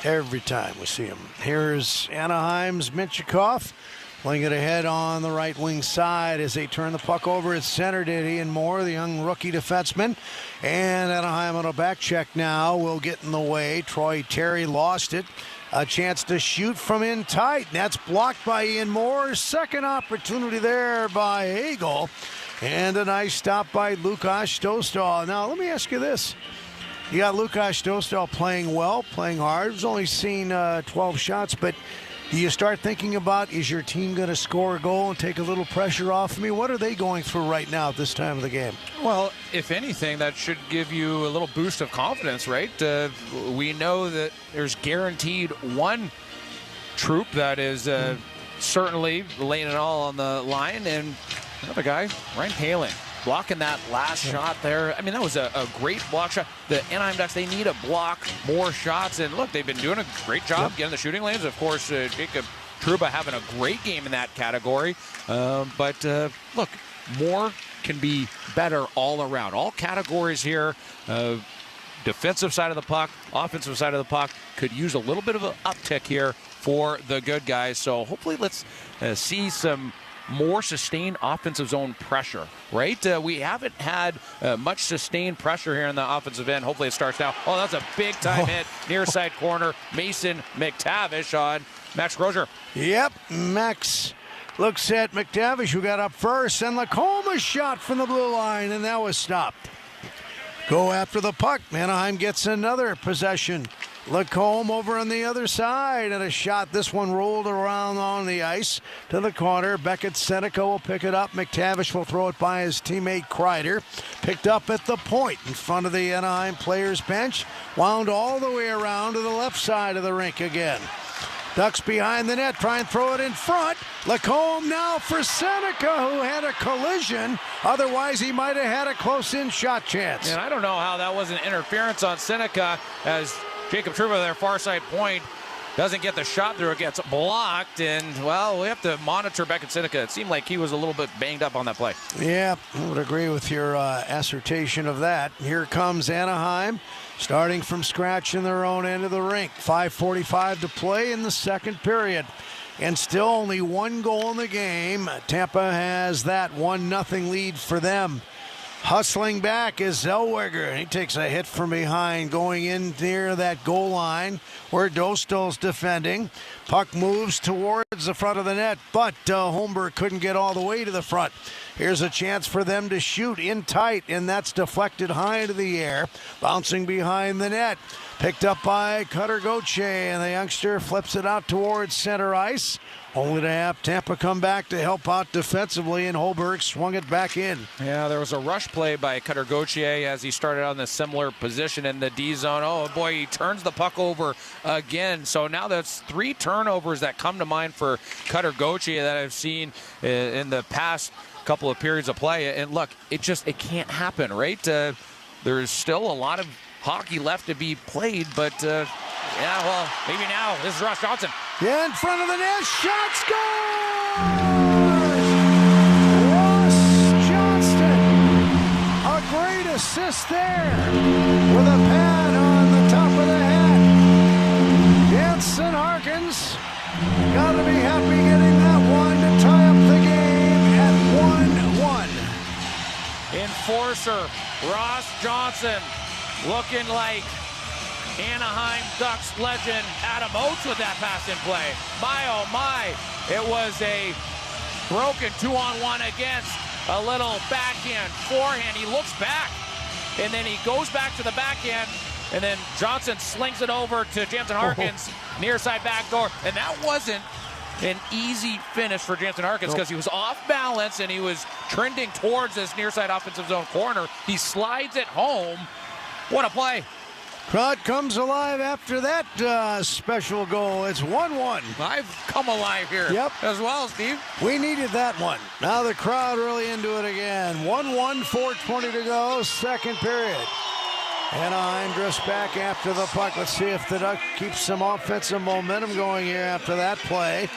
every time we see him. Here's Anaheim's Minchikov playing it ahead on the right wing side as they turn the puck over at center to Ian Moore, the young rookie defenseman. And Anaheim on a back check now will get in the way. Troy Terry lost it. A chance to shoot from in tight. That's blocked by Ian Moore. Second opportunity there by Hagel. And a nice stop by Lukas Dostal. Now, let me ask you this. You got Lukas Dostal playing well, playing hard. He's only seen 12 shots, but do you start thinking about, is your team going to score a goal and take a little pressure off me? What are they going through right now at this time of the game? Well, if anything, that should give you a little boost of confidence, right? We know that there's guaranteed one troop that is certainly laying it all on the line, and another guy, Ryan Poehling, blocking that last shot there. I mean, that was a great block shot. The Anaheim Ducks, they need to block more shots. And look, they've been doing a great job getting the shooting lanes. Of course, Jacob Trouba having a great game in that category. But look, more can be better all around. All categories here. Defensive side of the puck, offensive side of the puck could use a little bit of an uptick here for the good guys. So hopefully let's see some more sustained offensive zone pressure, right? We haven't had much sustained pressure here in the offensive end. Hopefully it starts now. Oh, that's a big-time hit, near side corner. Mason McTavish on Max Crozier. Yep, Max looks at McTavish, who got up first, and Lacombe shot from the blue line, and that was stopped. Go after the puck. Anaheim gets another possession. Lacombe over on the other side, and a shot. This one rolled around on the ice to the corner. Beckett Seneca will pick it up. McTavish will throw it by his teammate Kreider. Picked up at the point in front of the Anaheim players' bench. Wound all the way around to the left side of the rink again. Ducks behind the net, try and throw it in front. Lacombe now for Seneca, who had a collision. Otherwise, he might have had a close-in shot chance. And I don't know how that wasn't interference on Seneca, as Jacob Trouba, their far side point, doesn't get the shot through. It gets blocked, and, well, we have to monitor Beckett Seneca. It seemed like he was a little bit banged up on that play. Yeah, I would agree with your assertion of that. Here comes Anaheim, starting from scratch in their own end of the rink. 5:45 to play in the second period. And still only one goal in the game. Tampa has that 1-0 lead for them. Hustling back is Zellweger. He takes a hit from behind, going in near that goal line where Dostal's defending. Puck moves towards the front of the net, but Holmberg couldn't get all the way to the front. Here's a chance for them to shoot in tight, and that's deflected high into the air, bouncing behind the net. Picked up by Cutter Gauthier, and the youngster flips it out towards center ice, only to have Tampa come back to help out defensively, and Holberg swung it back in. Yeah, there was a rush play by Cutter Gauthier as he started on the similar position in the D zone. Oh, boy, he turns the puck over again. So now that's 3 turnovers that come to mind for Cutter Gauthier that I've seen in the past couple of periods of play. And look, it can't happen, right? There's still a lot of hockey left to be played, but Yeah, well, maybe now. This is Ross Johnson. Yeah, in front of the net. Shot scores! Ross Johnston. A great assist there with a pad on the top of the head. Jansen Harkins got to be happy getting that one to tie up the game at 1-1. Enforcer Ross Johnson looking like Anaheim Ducks legend Adam Oates with that pass in play. My, oh my, it was a broken 2-on-1 against a little backhand, forehand. He looks back, and then he goes back to the backhand, and then Johnson slings it over to Jansen Harkins, near side back door, and that wasn't an easy finish for Jansen Harkins because he was off balance and he was trending towards this near side offensive zone corner. He slides it home. What a play. Crowd comes alive after that special goal. It's 1-1. I've come alive here as well, Steve. We needed that one. Now the crowd really into it again. 1-1, 4:20 to go, second period. Anaheim drifts back after the puck. Let's see if the Ducks keep some offensive momentum going here after that play.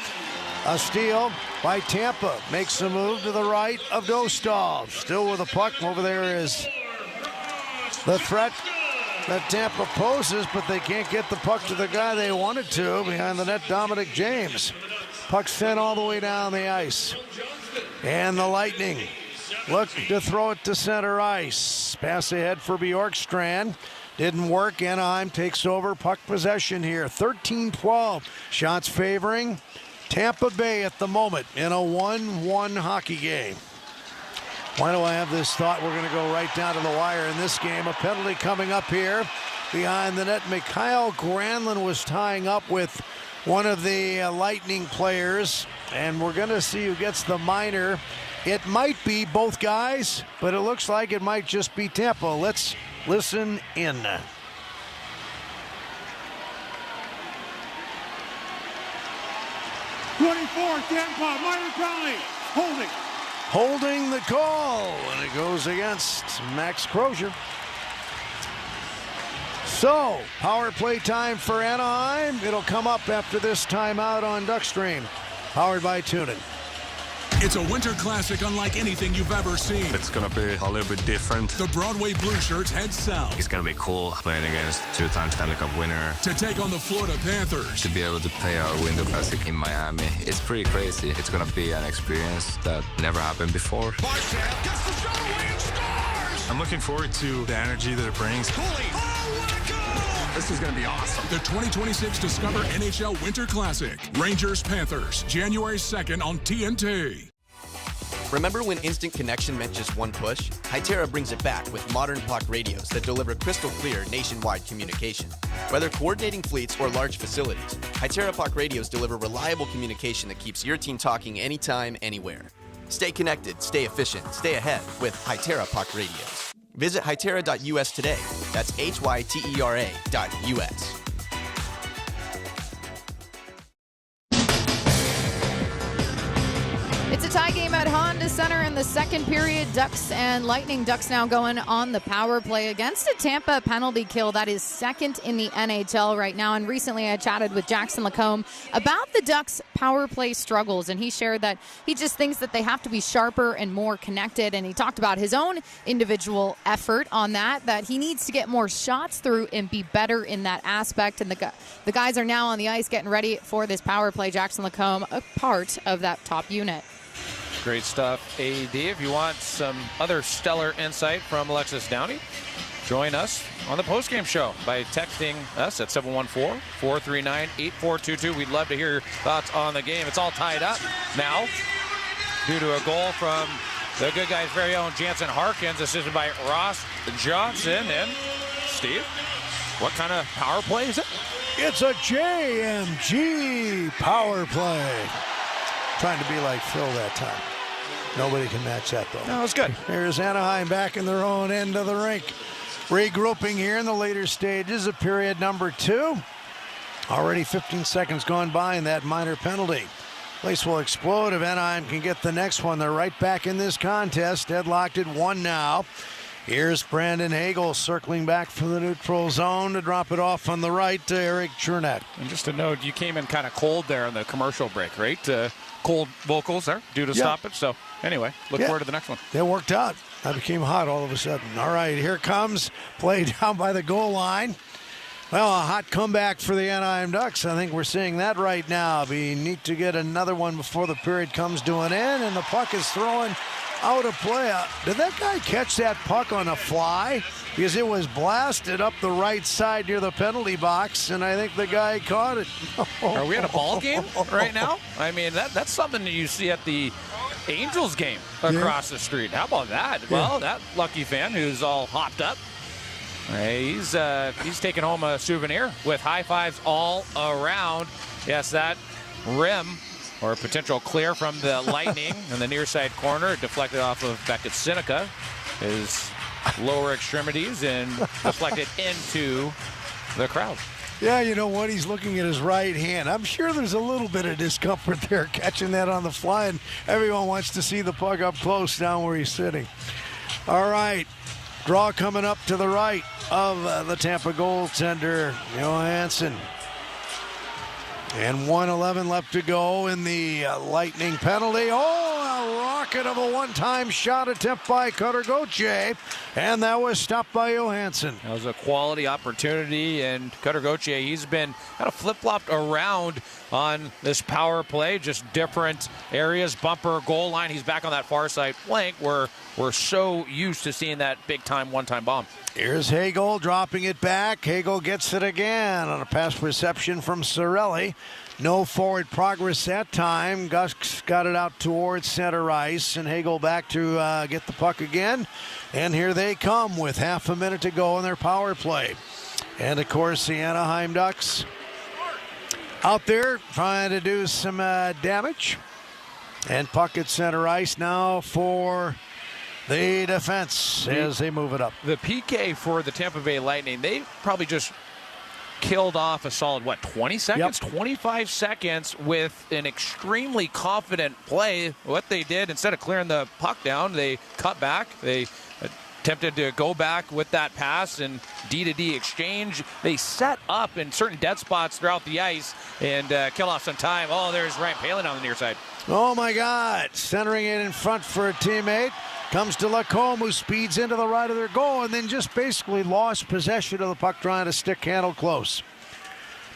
A steal by Tampa. Makes a move to the right of Dostal. Still with the puck. Over there is the threat that Tampa poses, but they can't get the puck to the guy they wanted to. Behind the net, Dominic James. Puck sent all the way down the ice. And the Lightning look to throw it to center ice. Pass ahead for Bjorkstrand. Didn't work. Anaheim takes over puck possession here. 13-12. Shots favoring Tampa Bay at the moment in a 1-1 hockey game. Why do I have this thought? We're going to go right down to the wire in this game. A penalty coming up here behind the net. Mikhail Granlund was tying up with one of the Lightning players, and we're going to see who gets the minor. It might be both guys, but it looks like it might just be Tampa. Let's listen in. 24, Tampa, minor penalty, Holding the call, and it goes against Max Crozier. So, power play time for Anaheim. It'll come up after this timeout on Duckstream, powered by TuneIn. It's a winter classic unlike anything you've ever seen. It's going to be a little bit different. The Broadway Blue Shirts head south. It's going to be cool playing against two-time Stanley Cup winner. To take on the Florida Panthers. To be able to play our Winter Classic in Miami, it's pretty crazy. It's going to be an experience that never happened before. Marchand gets the shot away and scores! I'm looking forward to the energy that it brings. This is going to be awesome. The 2026 Discover NHL Winter Classic. Rangers Panthers, January 2nd on TNT. Remember when instant connection meant just one push? Hytera brings it back with modern puck radios that deliver crystal clear nationwide communication. Whether coordinating fleets or large facilities, Hytera puck radios deliver reliable communication that keeps your team talking anytime, anywhere. Stay connected, stay efficient, stay ahead with Hytera puck radios. Visit Hytera.us today. That's HYTERA.us. It's a tie game at Honda Center in the second period. Ducks and Lightning. Ducks now going on the power play against a Tampa penalty kill that is second in the NHL right now. And recently I chatted with Jackson Lacombe about the Ducks power play struggles, and he shared that he just thinks that they have to be sharper and more connected. And he talked about his own individual effort on that he needs to get more shots through and be better in that aspect. And the guys are now on the ice getting ready for this power play. Jackson Lacombe, a part of that top unit. Great stuff, AD. If you want some other stellar insight from Alexis Downey, join us on the postgame show by texting us at 714-439-8422. We'd love to hear your thoughts on the game. It's all tied up now due to a goal from the good guy's very own Jansen Harkins, assisted by Ross Johnson. And Steve, what kind of power play is it? It's a JMG power play. Trying to be like Phil that time. Nobody can match that, though. No, it was good. Here's Anaheim back in their own end of the rink. Regrouping here in the later stages of period number 2. Already 15 seconds gone by in that minor penalty. Place will explode if Anaheim can get the next one. They're right back in this contest. Deadlocked at 1 now. Here's Brandon Hagel circling back from the neutral zone to drop it off on the right to Eric Chernett. And just a note, you came in kind of cold there in the commercial break, right? Cold vocals there due to stoppage. So anyway, look forward to the next one. It worked out. I became hot all of a sudden. All right, here comes play down by the goal line. Well, a hot comeback for the Anaheim Ducks. I think we're seeing that right now. Be neat to get another one before the period comes to an end, and the puck is thrown out of play. Did that guy catch that puck on a fly? Because it was blasted up the right side near the penalty box, and I think the guy caught it. Are we at a ball game right now? I mean, that's something that you see at the Angels game across the street. How about that? Yeah. Well, that lucky fan who's all hopped up, he's taking home a souvenir with high fives all around. Yes, that rim or a potential clear from the Lightning in the near side corner, deflected off of Beckett Seneca, his lower extremities, and deflected into the crowd. Yeah, you know what? He's looking at his right hand. I'm sure there's a little bit of discomfort there catching that on the fly, and everyone wants to see the puck up close down where he's sitting. All right. Draw coming up to the right of the Tampa goaltender, Johansson. And 1:11 left to go in the Lightning penalty. Oh, a rocket of a one-time shot attempt by Cutter Gauthier, and that was stopped by Johansson. That was a quality opportunity, and Cutter Gauthier, he's been kind of flip-flopped around on this power play, just different areas, bumper, goal line. He's back on that far side flank where we're so used to seeing that big-time one-time bomb. Here's Hagel dropping it back. Hagel gets it again on a pass reception from Cirelli. No forward progress that time. Gus got it out towards center ice, and Hagel back to get the puck again. And here they come with half a minute to go in their power play. And, of course, the Anaheim Ducks out there trying to do some damage. And puck at center ice now for the defense as they move it up. The PK for the Tampa Bay Lightning, they probably just killed off a solid, 20 seconds? Yep. 25 seconds with an extremely confident play. What they did, instead of clearing the puck down, they cut back. They attempted to go back with that pass and D-to-D exchange. They set up in certain dead spots throughout the ice and kill off some time. Oh, there's Ryan Palin on the near side. Oh, my God. Centering it in front for a teammate. Comes to Lacombe, who speeds into the right of their goal and then just basically lost possession of the puck, trying to stick handle close.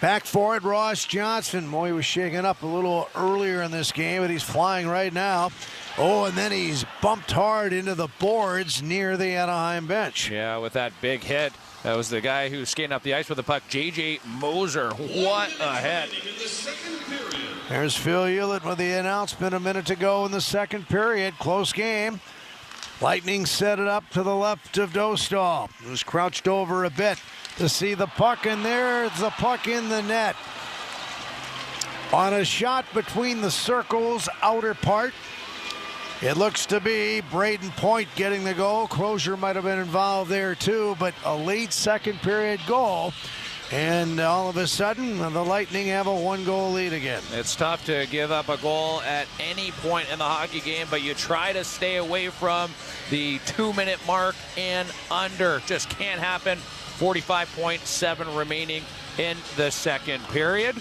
Back forward, Ross Johnson. Boy, he was shaken up a little earlier in this game, but he's flying right now. Oh, and then he's bumped hard into the boards near the Anaheim bench. Yeah, with that big hit. That was the guy who was skating up the ice with the puck, J.J. Moser. What a hit. There's Phil Hewlett with the announcement. A minute to go in the second period. Close game. Lightning set it up to the left of Dostal, who's crouched over a bit to see the puck, and there's the puck in the net. On a shot between the circle's outer part, it looks to be Braden Point getting the goal. Crozier might have been involved there too, but a late second period goal. And all of a sudden, the Lightning have a one-goal lead again. It's tough to give up a goal at any point in the hockey game, but you try to stay away from the 2-minute mark and under. Just can't happen. 45.7 remaining in the second period.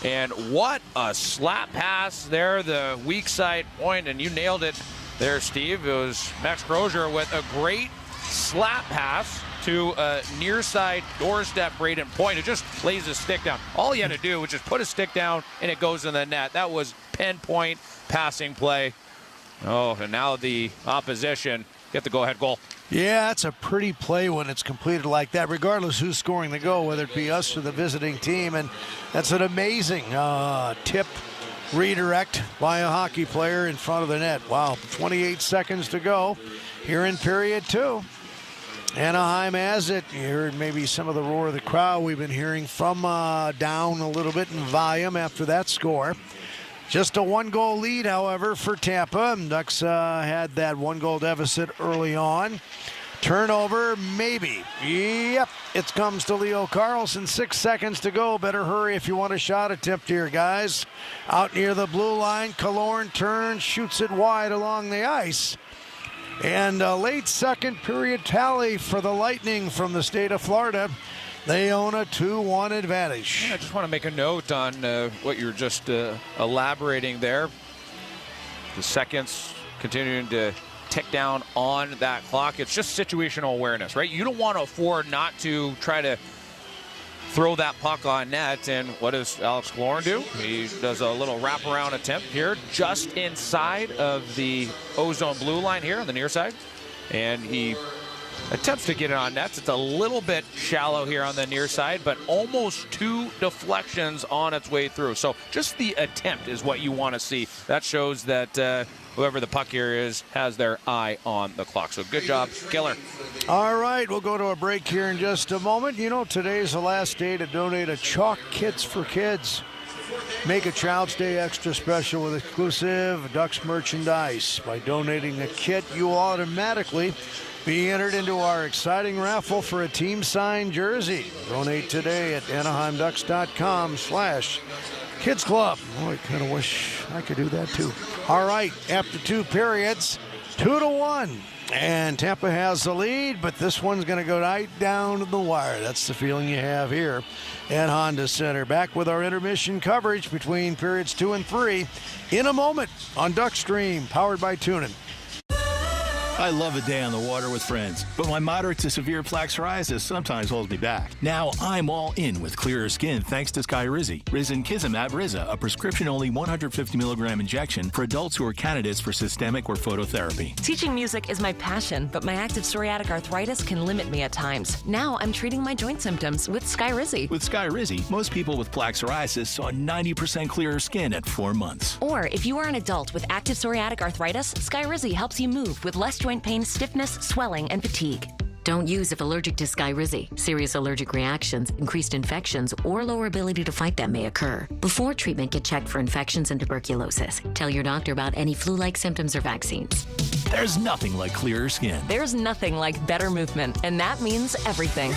And what a slap pass there, the weak side point, and you nailed it there, Steve. It was Max Crozier with a great slap pass to a near side doorstep Braden Point. It just lays his stick down. All he had to do was just put his stick down and it goes in the net. That was pinpoint passing play. Oh, and now the opposition get the go-ahead goal. Yeah, that's a pretty play when it's completed like that, regardless who's scoring the goal, whether it be us or the visiting team. And that's an amazing tip redirect by a hockey player in front of the net. Wow, 28 seconds to go here in period two. Anaheim has it. You heard maybe some of the roar of the crowd we've been hearing from down a little bit in volume after that score. Just a one-goal lead, however, for Tampa. Ducks had that one-goal deficit early on. Turnover, maybe. Yep, it comes to Leo Carlson. 6 seconds to go. Better hurry if you want a shot attempt here, guys. Out near the blue line, Killorn turns, shoots it wide along the ice. And a late second period tally for the Lightning from the state of Florida. They own a 2-1 advantage. I just want to make a note on what you're just elaborating there. The seconds continuing to tick down on that clock. It's just situational awareness, right? You don't want to afford not to try to throw that puck on net. And what does Alex Killorn do? He does a little wraparound attempt here just inside of the ozone blue line here on the near side. And he attempts to get it on nets. It's a little bit shallow here on the near side, but almost 2 deflections on its way through. So just the attempt is what you want to see. That shows that whoever the puck here is has their eye on the clock. So good job, Killer. All right, we'll go to a break here in just a moment. You know, today's the last day to donate a Chalk Kits for Kids. Make a Child's Day extra special with exclusive Ducks merchandise. By donating a kit, you will automatically be entered into our exciting raffle for a team-signed jersey. Donate today at AnaheimDucks.com/Kids Club. Oh, I kind of wish I could do that too. All right, after 2 periods, 2-1. And Tampa has the lead, but this one's going to go right down to the wire. That's the feeling you have here at Honda Center. Back with our intermission coverage between periods 2 and 3 in a moment on Duckstream, powered by TuneIn. I love a day on the water with friends, but my moderate to severe plaque psoriasis sometimes holds me back. Now I'm all in with clearer skin thanks to Skyrizi. Risankizumab Riza, a prescription-only 150 milligram injection for adults who are candidates for systemic or phototherapy. Teaching music is my passion, but my active psoriatic arthritis can limit me at times. Now I'm treating my joint symptoms with Skyrizi. With Skyrizi, most people with plaque psoriasis saw 90% clearer skin at 4 months. Or if you are an adult with active psoriatic arthritis, Skyrizi helps you move with less joint pain, stiffness, swelling, and fatigue. Don't use if allergic to Skyrizi. Serious allergic reactions, increased infections, or lower ability to fight them may occur. Before treatment, get checked for infections and tuberculosis. Tell your doctor about any flu-like symptoms or vaccines. There's nothing like clearer skin. There's nothing like better movement, and that means everything.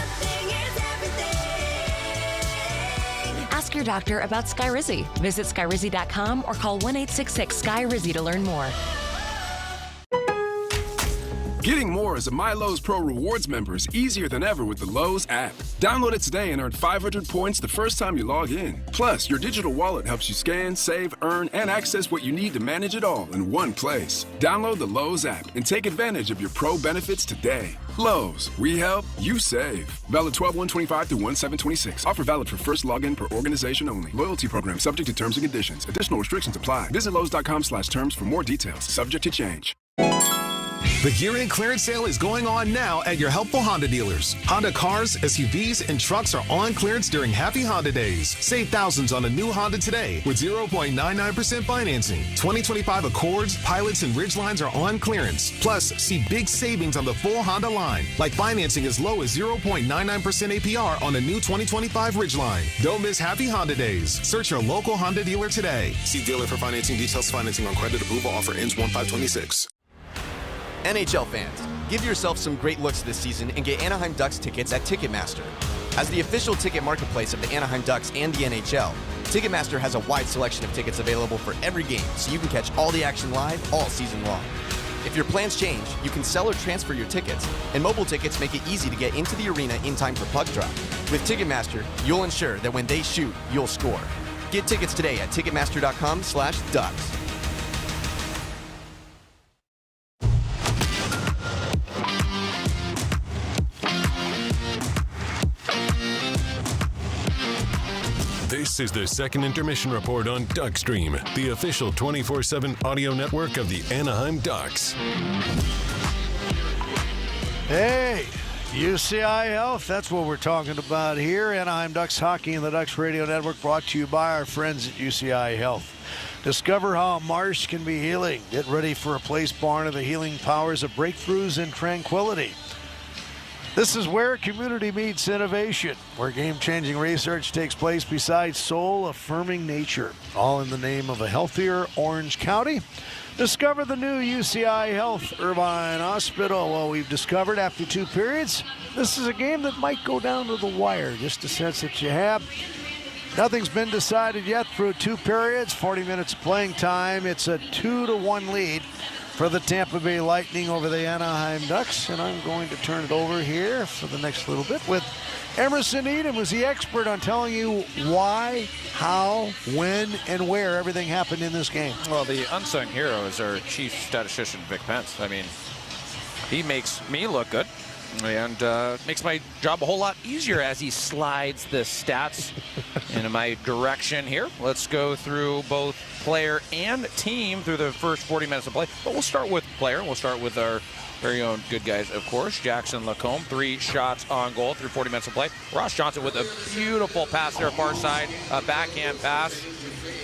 Ask your doctor about Skyrizi. Visit Skyrizi.com or call 1-866-SKY-RIZI to learn more. Getting more as a MyLowe's Pro Rewards member is easier than ever with the Lowe's app. Download it today and earn 500 points the first time you log in. Plus, your digital wallet helps you scan, save, earn, and access what you need to manage it all in one place. Download the Lowe's app and take advantage of your Pro benefits today. Lowe's, we help, you save. Valid 12/1/25 through 1/7/26. Offer valid for first login per organization only. Loyalty program subject to terms and conditions. Additional restrictions apply. Visit Lowe's.com/terms for more details. Subject to change. The year-end clearance sale is going on now at your helpful Honda dealers. Honda cars, SUVs, and trucks are on clearance during Happy Honda Days. Save thousands on a new Honda today with 0.99% financing. 2025 Accords, Pilots, and Ridgelines are on clearance. Plus, see big savings on the full Honda line, like financing as low as 0.99% APR on a new 2025 Ridgeline. Don't miss Happy Honda Days. Search your local Honda dealer today. See dealer for financing details. Financing on credit approval. Offer ends 1/5/26. NHL fans, give yourself some great looks this season and get Anaheim Ducks tickets at Ticketmaster. As the official ticket marketplace of the Anaheim Ducks and the NHL, Ticketmaster has a wide selection of tickets available for every game, so you can catch all the action live all season long. If your plans change, you can sell or transfer your tickets, and mobile tickets make it easy to get into the arena in time for puck drop. With Ticketmaster, you'll ensure that when they shoot, you'll score. Get tickets today at Ticketmaster.com/Ducks. This is the second intermission report on Duckstream, the official 24/7 audio network of the Anaheim Ducks. Hey, UCI Health, that's what we're talking about here. Anaheim Ducks Hockey and the Ducks Radio Network, brought to you by our friends at UCI Health. Discover how a marsh can be healing. Get ready for a place born of the healing powers of breakthroughs and tranquility. This is where community meets innovation, where game-changing research takes place beside soul-affirming nature, all in the name of a healthier Orange County. Discover the new UCI Health Irvine Hospital. Well, we've discovered after 2 periods, this is a game that might go down to the wire, just a sense that you have. Nothing's been decided yet through 2 periods, 40 minutes of playing time. It's a 2-1 lead for the Tampa Bay Lightning over the Anaheim Ducks. And I'm going to turn it over here for the next little bit with Emerson Edom, who's the expert on telling you why, how, when, and where everything happened in this game. Well, the unsung hero is our chief statistician, Vic Pence. I mean, he makes me look good and makes my job a whole lot easier as he slides the stats into my direction here. Let's go through both player and team through the first 40 minutes of play. But we'll start with player. We'll start with our very own good guys, of course. Jackson Lacombe, 3 shots on goal through 40 minutes of play. Ross Johnson with a beautiful pass there, far side, a backhand pass.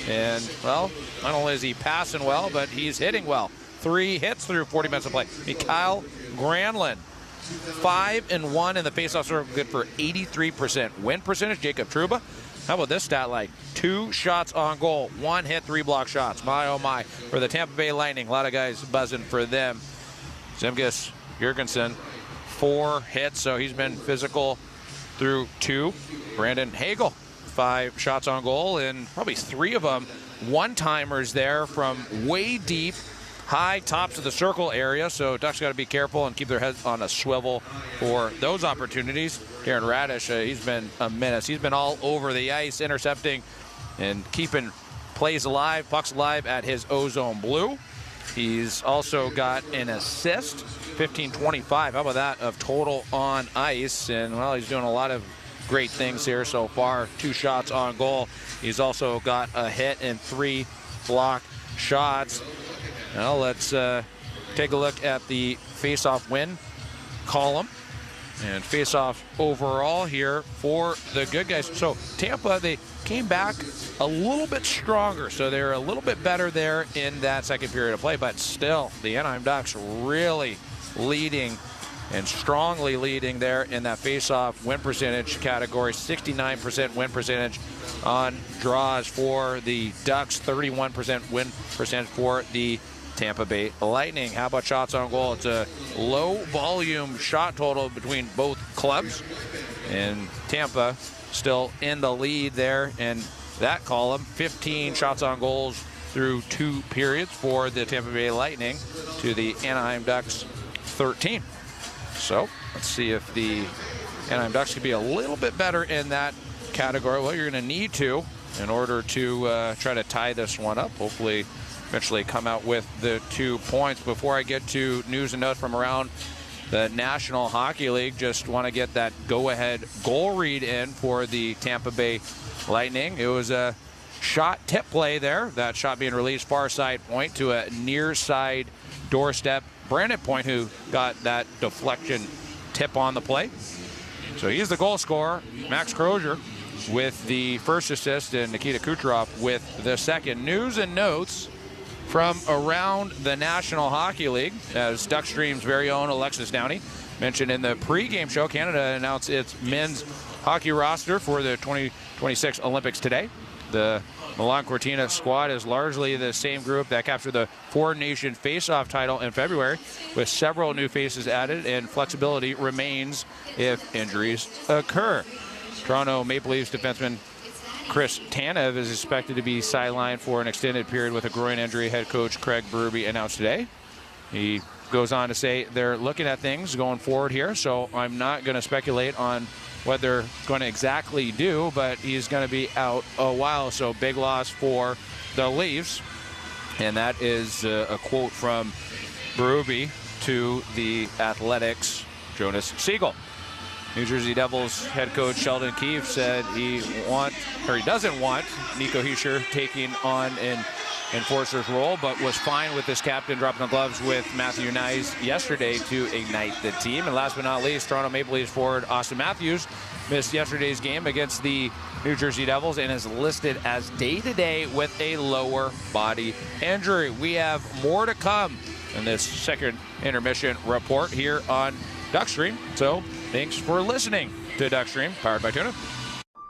And, well, not only is he passing well, but he's hitting well. 3 hits through 40 minutes of play. Mikhail Granlund, 5-1 in the faceoff circle, good for 83% win percentage. Jacob Trouba, how about this stat line? 2 shots on goal, 1 hit, 3 block shots. My, oh my, for the Tampa Bay Lightning. A lot of guys buzzing for them. Zemgus Jurgensen, 4 hits, so he's been physical through 2. Brandon Hagel, 5 shots on goal, and probably 3 of them one-timers there from way deep, high tops of the circle area. So Ducks got to be careful and keep their heads on a swivel for those opportunities. Darren Radish, he's been a menace. He's been all over the ice, intercepting and keeping plays alive, pucks alive at his ozone blue. He's also got an assist, 15-25. How about that, of total on ice? And, well, he's doing a lot of great things here so far. 2 shots on goal. He's also got a hit and 3 block shots. Now let's take a look at the face-off win column and face-off overall here for the good guys. So Tampa, they came back a little bit stronger, so they're a little bit better there in that second period of play, but still the Anaheim Ducks really leading and strongly leading there in that face-off win percentage category. 69% win percentage on draws for the Ducks, 31% win percentage for the Tampa Bay Lightning. How about shots on goal? It's a low volume shot total between both clubs, and Tampa still in the lead there in that column. 15 shots on goals through 2 periods for the Tampa Bay Lightning to the Anaheim Ducks 13. So let's see if the Anaheim Ducks could be a little bit better in that category. Well, you're going to need to in order to try to tie this one up. Hopefully eventually come out with the 2 points. Before I get to news and notes from around the National Hockey League, just want to get that go-ahead goal read in for the Tampa Bay Lightning. It was a shot tip play there. That shot being released far side point to a near side doorstep. Brandon Point, who got that deflection tip on the play. So he's the goal scorer. Max Crozier with the first assist, and Nikita Kucherov with the second. News and notes from around the National Hockey League, as Duckstream's very own Alexis Downey mentioned in the pregame show. Canada announced its men's hockey roster for the 2026 Olympics today. The Milan Cortina squad is largely the same group that captured the four-nation face-off title in February, with several new faces added, and flexibility remains if injuries occur. Toronto Maple Leafs defenseman Chris Tanev is expected to be sidelined for an extended period with a groin injury, head coach Craig Berube announced today. He goes on to say they're looking at things going forward here, so I'm not going to speculate on what they're going to exactly do, but he's going to be out a while, so big loss for the Leafs. And that is a quote from Berube to the Athletics' Jonas Siegel. New Jersey Devils head coach Sheldon Keefe said he doesn't want Nico Hischier taking on an enforcer's role, but was fine with this captain dropping the gloves with Matthew Knies yesterday to ignite the team. And last but not least, Toronto Maple Leafs forward Austin Matthews missed yesterday's game against the New Jersey Devils and is listed as day-to-day with a lower body injury. We have more to come in this second intermission report here on Duckstream. So thanks for listening to Duckstream, powered by Tuna.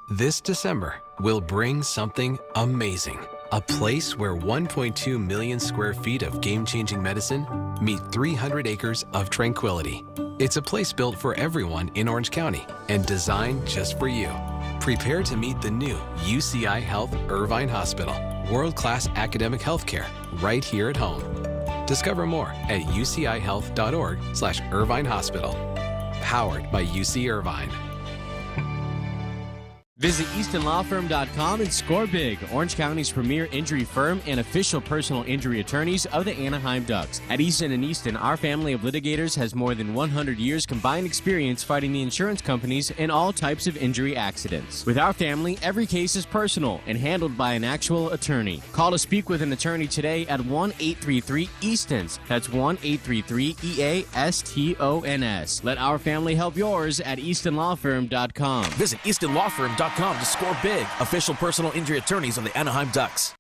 This December will bring something amazing. A place where 1.2 million square feet of game-changing medicine meet 300 acres of tranquility. It's a place built for everyone in Orange County and designed just for you. Prepare to meet the new UCI Health Irvine Hospital. World-class academic healthcare right here at home. Discover more at ucihealth.org/Irvine Hospital. Powered by UC Irvine. Visit EastonLawFirm.com and score big. Orange County's premier injury firm and official personal injury attorneys of the Anaheim Ducks. At Easton & Easton, our family of litigators has more than 100 years combined experience fighting the insurance companies in all types of injury accidents. With our family, every case is personal and handled by an actual attorney. Call to speak with an attorney today at 1-833-EASTONS. That's 1-833-EASTONS. Let our family help yours at EastonLawFirm.com. Visit EastonLawFirm.com to score big. Official personal injury attorneys of the Anaheim Ducks.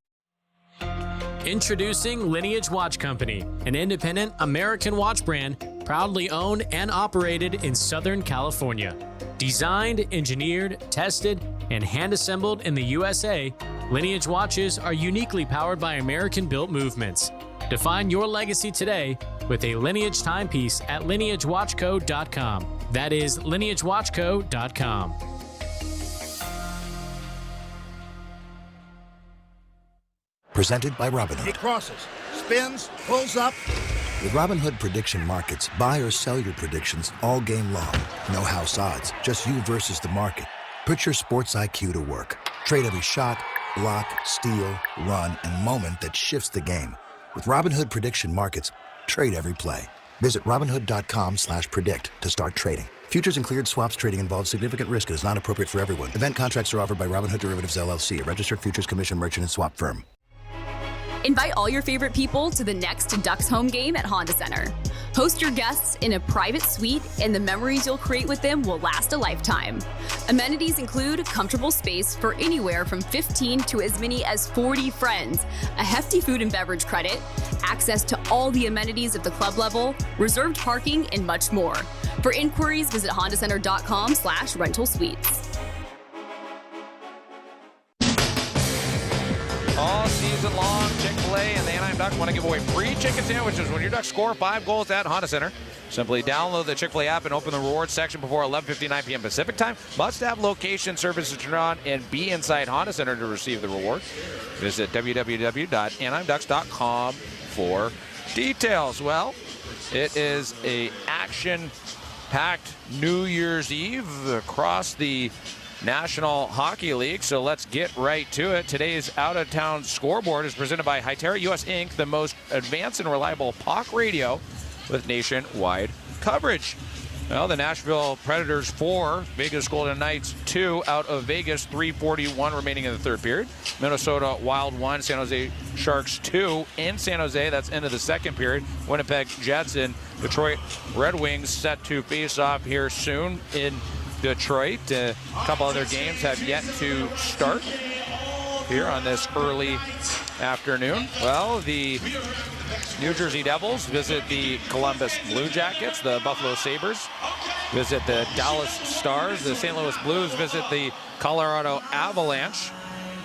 Introducing Lineage Watch Company, an independent American watch brand proudly owned and operated in Southern California. Designed, engineered, tested, and hand-assembled in the USA, Lineage watches are uniquely powered by American-built movements. Define your legacy today with a Lineage timepiece at lineagewatchco.com. That is lineagewatchco.com. Presented by Robinhood. He crosses, spins, pulls up. With Robinhood Prediction Markets, buy or sell your predictions all game long. No house odds, just you versus the market. Put your sports IQ to work. Trade every shot, block, steal, run, and moment that shifts the game. With Robinhood Prediction Markets, trade every play. Visit Robinhood.com/predict to start trading. Futures and cleared swaps trading involves significant risk and is not appropriate for everyone. Event contracts are offered by Robinhood Derivatives LLC, a registered futures commission merchant and swap firm. Invite all your favorite people to the next Ducks home game at Honda Center. Host your guests in a private suite, and the memories you'll create with them will last a lifetime. Amenities include comfortable space for anywhere from 15 to as many as 40 friends, a hefty food and beverage credit, access to all the amenities of the club level, reserved parking, and much more. For inquiries, visit hondacenter.com/rental suites. All season long, Chick-fil-A and the Anaheim Ducks want to give away free chicken sandwiches when your Ducks score 5 goals at Honda Center. Simply download the Chick-fil-A app and open the rewards section before 11:59 p.m. Pacific time. Must have location services turned on and be inside Honda Center to receive the reward. Visit www.anaheimducks.com for details. Well, it is a action-packed New Year's Eve across the National Hockey League, so let's get right to it. Today's out-of-town scoreboard is presented by Hytera US Inc., the most advanced and reliable puck radio with nationwide coverage. Well, the Nashville Predators 4, Vegas Golden Knights 2 out of Vegas, 3:41 remaining in the third period. Minnesota Wild 1, San Jose Sharks 2 in San Jose. That's end of the second period. Winnipeg Jets and Detroit Red Wings set to face off here soon in Detroit. A couple other games have yet to start here on this early afternoon. Well, the New Jersey Devils visit the Columbus Blue Jackets. The Buffalo Sabres visit the Dallas Stars. The St. Louis Blues visit the Colorado Avalanche.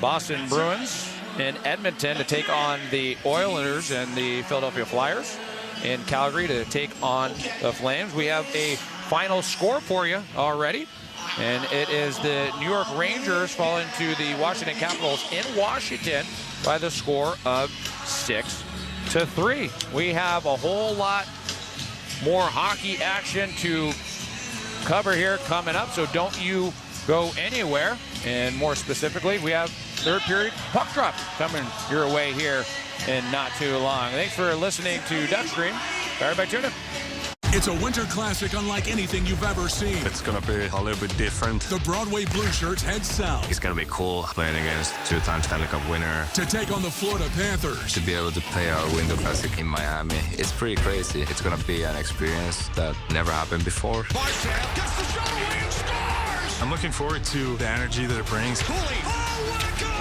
Boston Bruins in Edmonton to take on the Oilers, and the Philadelphia Flyers in Calgary to take on the Flames. We have a final score for you already, and it is the New York Rangers falling to the Washington Capitals in Washington by the score of 6-3. We have a whole lot more hockey action to cover here coming up, so don't you go anywhere. And more specifically, we have third period puck drop coming your way here in not too long. Thanks for listening to Duckstream. Everybody tune in. It's a winter classic unlike anything you've ever seen. It's going to be a little bit different. The Broadway Blue Shirts head south. It's going to be cool playing against 2-time Stanley Cup winner. To take on the Florida Panthers. To be able to play our Winter Classic in Miami, it's pretty crazy. It's going to be an experience that never happened before. Marshall gets the shot away and scores! I'm looking forward to the energy that it brings. Oh, what a goal!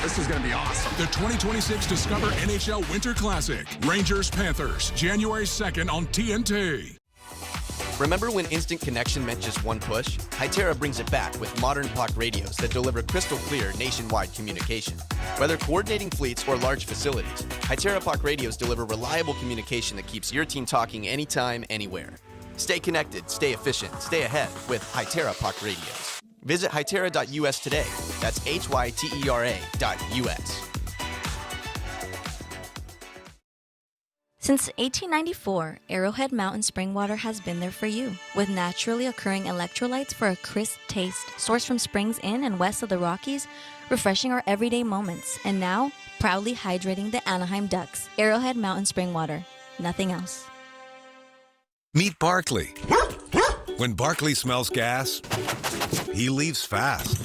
This is going to be awesome. The 2026 Discover NHL Winter Classic. Rangers Panthers, January 2nd on TNT. Remember when instant connection meant just one push? Hytera brings it back with modern puck radios that deliver crystal clear nationwide communication. Whether coordinating fleets or large facilities, Hytera puck radios deliver reliable communication that keeps your team talking anytime, anywhere. Stay connected, stay efficient, stay ahead with Hytera puck radios. Visit Hytera.us today. That's HYTERA.us. Since 1894, Arrowhead Mountain Spring Water has been there for you, with naturally occurring electrolytes for a crisp taste, sourced from springs in and west of the Rockies, refreshing our everyday moments, and now proudly hydrating the Anaheim Ducks. Arrowhead Mountain Spring Water, nothing else. Meet Barkley. When Barkley smells gas, he leaves fast.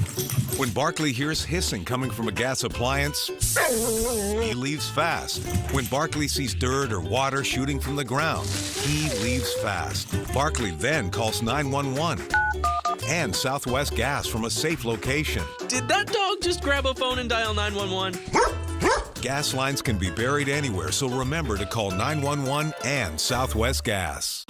When Barkley hears hissing coming from a gas appliance, he leaves fast. When Barkley sees dirt or water shooting from the ground, he leaves fast. Barkley then calls 911 and Southwest Gas from a safe location. Did that dog just grab a phone and dial 911? Gas lines can be buried anywhere, so remember to call 911 and Southwest Gas.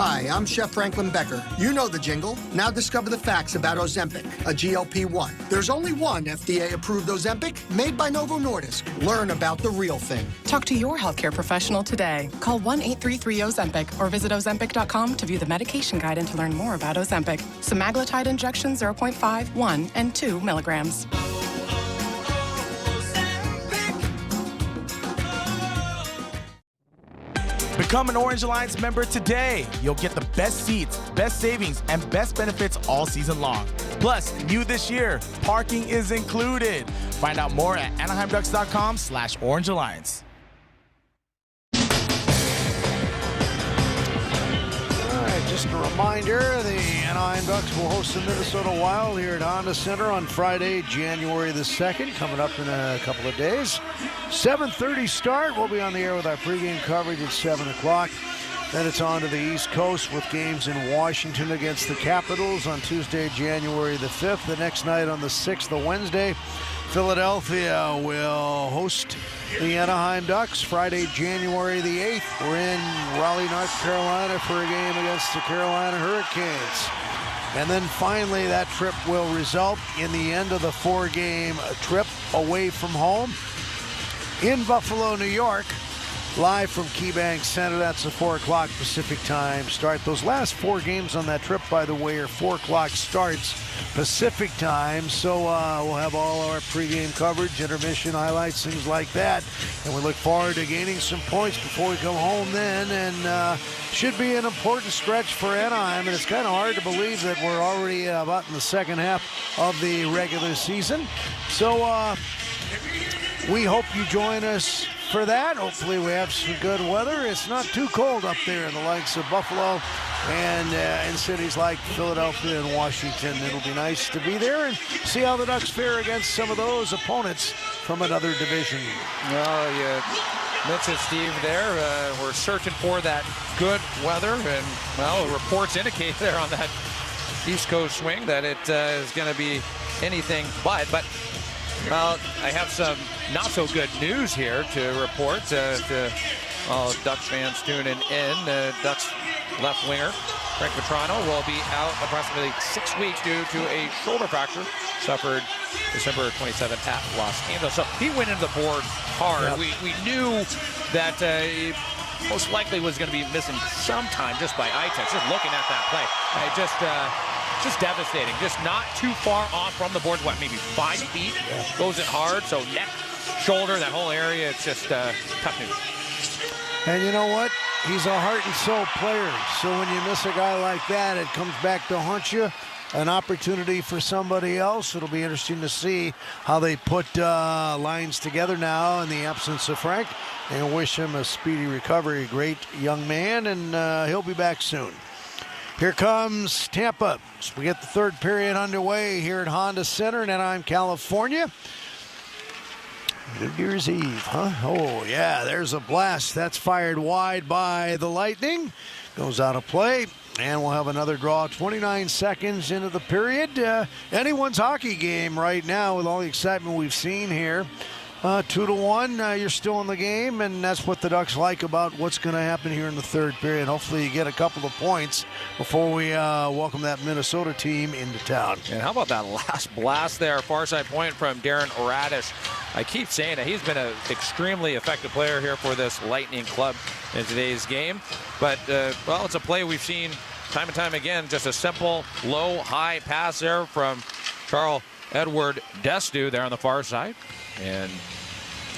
Hi, I'm Chef Franklin Becker. You know the jingle. Now discover the facts about Ozempic, a GLP-1. There's only one FDA-approved Ozempic made by Novo Nordisk. Learn about the real thing. Talk to your healthcare professional today. Call 1-833-OZEMPIC or visit Ozempic.com to view the medication guide and to learn more about Ozempic. Semaglutide injection 0.5, 1, and 2 milligrams. Become an Orange Alliance member today. You'll get the best seats, best savings, and best benefits all season long. Plus, new this year, parking is included. Find out more at AnaheimDucks.com/Orange Alliance. All right, just a reminder, the Anaheim Ducks will host the Minnesota Wild here at Honda Center on Friday, January the 2nd, coming up in a couple of days. 7:30 start. We'll be on the air with our pregame coverage at 7 o'clock. Then it's on to the East Coast with games in Washington against the Capitals on Tuesday, January the 5th. The next night on the 6th, the Wednesday, Philadelphia will host the Anaheim Ducks. Friday, January the 8th, we're in Raleigh, North Carolina for a game against the Carolina Hurricanes. And then finally, that trip will result in the end of the 4-game trip away from home in Buffalo, New York, live from KeyBank Center. That's a 4 o'clock Pacific time start. Those last 4 games on that trip, by the way, are 4 o'clock starts Pacific time. So we'll have all our pregame coverage, intermission highlights, things like that. And we look forward to gaining some points before we come home then. And should be an important stretch for Anaheim. And it's kind of hard to believe that we're already about in the second half of the regular season. So we hope you join us for that. Hopefully we have some good weather. It's not too cold up there in the likes of Buffalo and in cities like Philadelphia and Washington. It'll be nice to be there and see how the Ducks fare against some of those opponents from another division. Well, you mentioned, Steve, there. We're searching for that good weather, and, well, reports indicate there on that East Coast swing that it is going to be anything but. Well, I have some not-so-good news here to report to all Ducks fans tuning in. Ducks left winger Frank Petrano will be out approximately 6 weeks due to a shoulder fracture suffered December 27th at Los Angeles. So he went into the board hard. Yep. We knew that he most likely was going to be missing some time just by eye test. Just looking at that play, just devastating. Just not too far off from the board. What, maybe 5 feet? Yeah. Goes in hard. So neck, shoulder, that whole area. It's just tough news. And you know what? He's a heart and soul player. So when you miss a guy like that, it comes back to haunt you. An opportunity for somebody else. It'll be interesting to see how they put lines together now in the absence of Frank. And wish him a speedy recovery. Great young man, and he'll be back soon. Here comes Tampa. So we get the third period underway here at Honda Center in Anaheim, California. New Year's Eve, huh? Oh, yeah, there's a blast. That's fired wide by the Lightning. Goes out of play. And we'll have another draw 29 seconds into the period. Anyone's hockey game right now with all the excitement we've seen here. 2-1, you're still in the game, and that's what the Ducks like about what's going to happen here in the third period. Hopefully you get a couple of points before we welcome that Minnesota team into town. And how about that last blast there, far side point from Darren Radish. I keep saying that he's been an extremely effective player here for this Lightning club in today's game. But, well, it's a play we've seen time and time again. Just a simple, low, high pass there from Charles Edward Destu there on the far side. And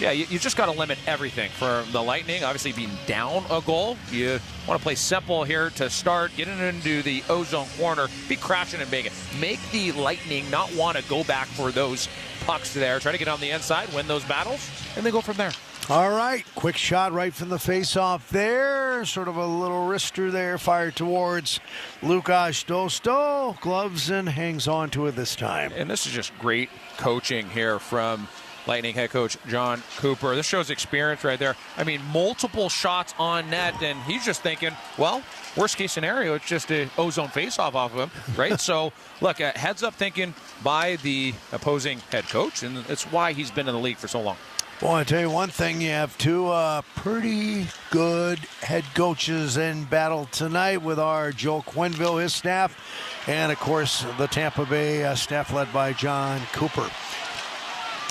Yeah, you just got to limit everything. For the Lightning, obviously being down a goal, you want to play simple here to start, getting into the ozone corner, be crashing and banging. Make the Lightning not want to go back for those pucks there. Try to get on the inside, win those battles, and then go from there. All right, quick shot right from the face-off there. Sort of a little wrister there, fired towards Lukas Dostal. Gloves and hangs on to it this time. And this is just great coaching here from Lightning head coach John Cooper. This shows experience right there. I mean, multiple shots on net, and he's just thinking, well, worst case scenario, it's just an ozone face-off off of him, right? So, look, heads up thinking by the opposing head coach, and it's why he's been in the league for so long. Well, I tell you one thing, you have two pretty good head coaches in battle tonight with our Joe Quenneville, his staff, and, of course, the Tampa Bay staff led by John Cooper.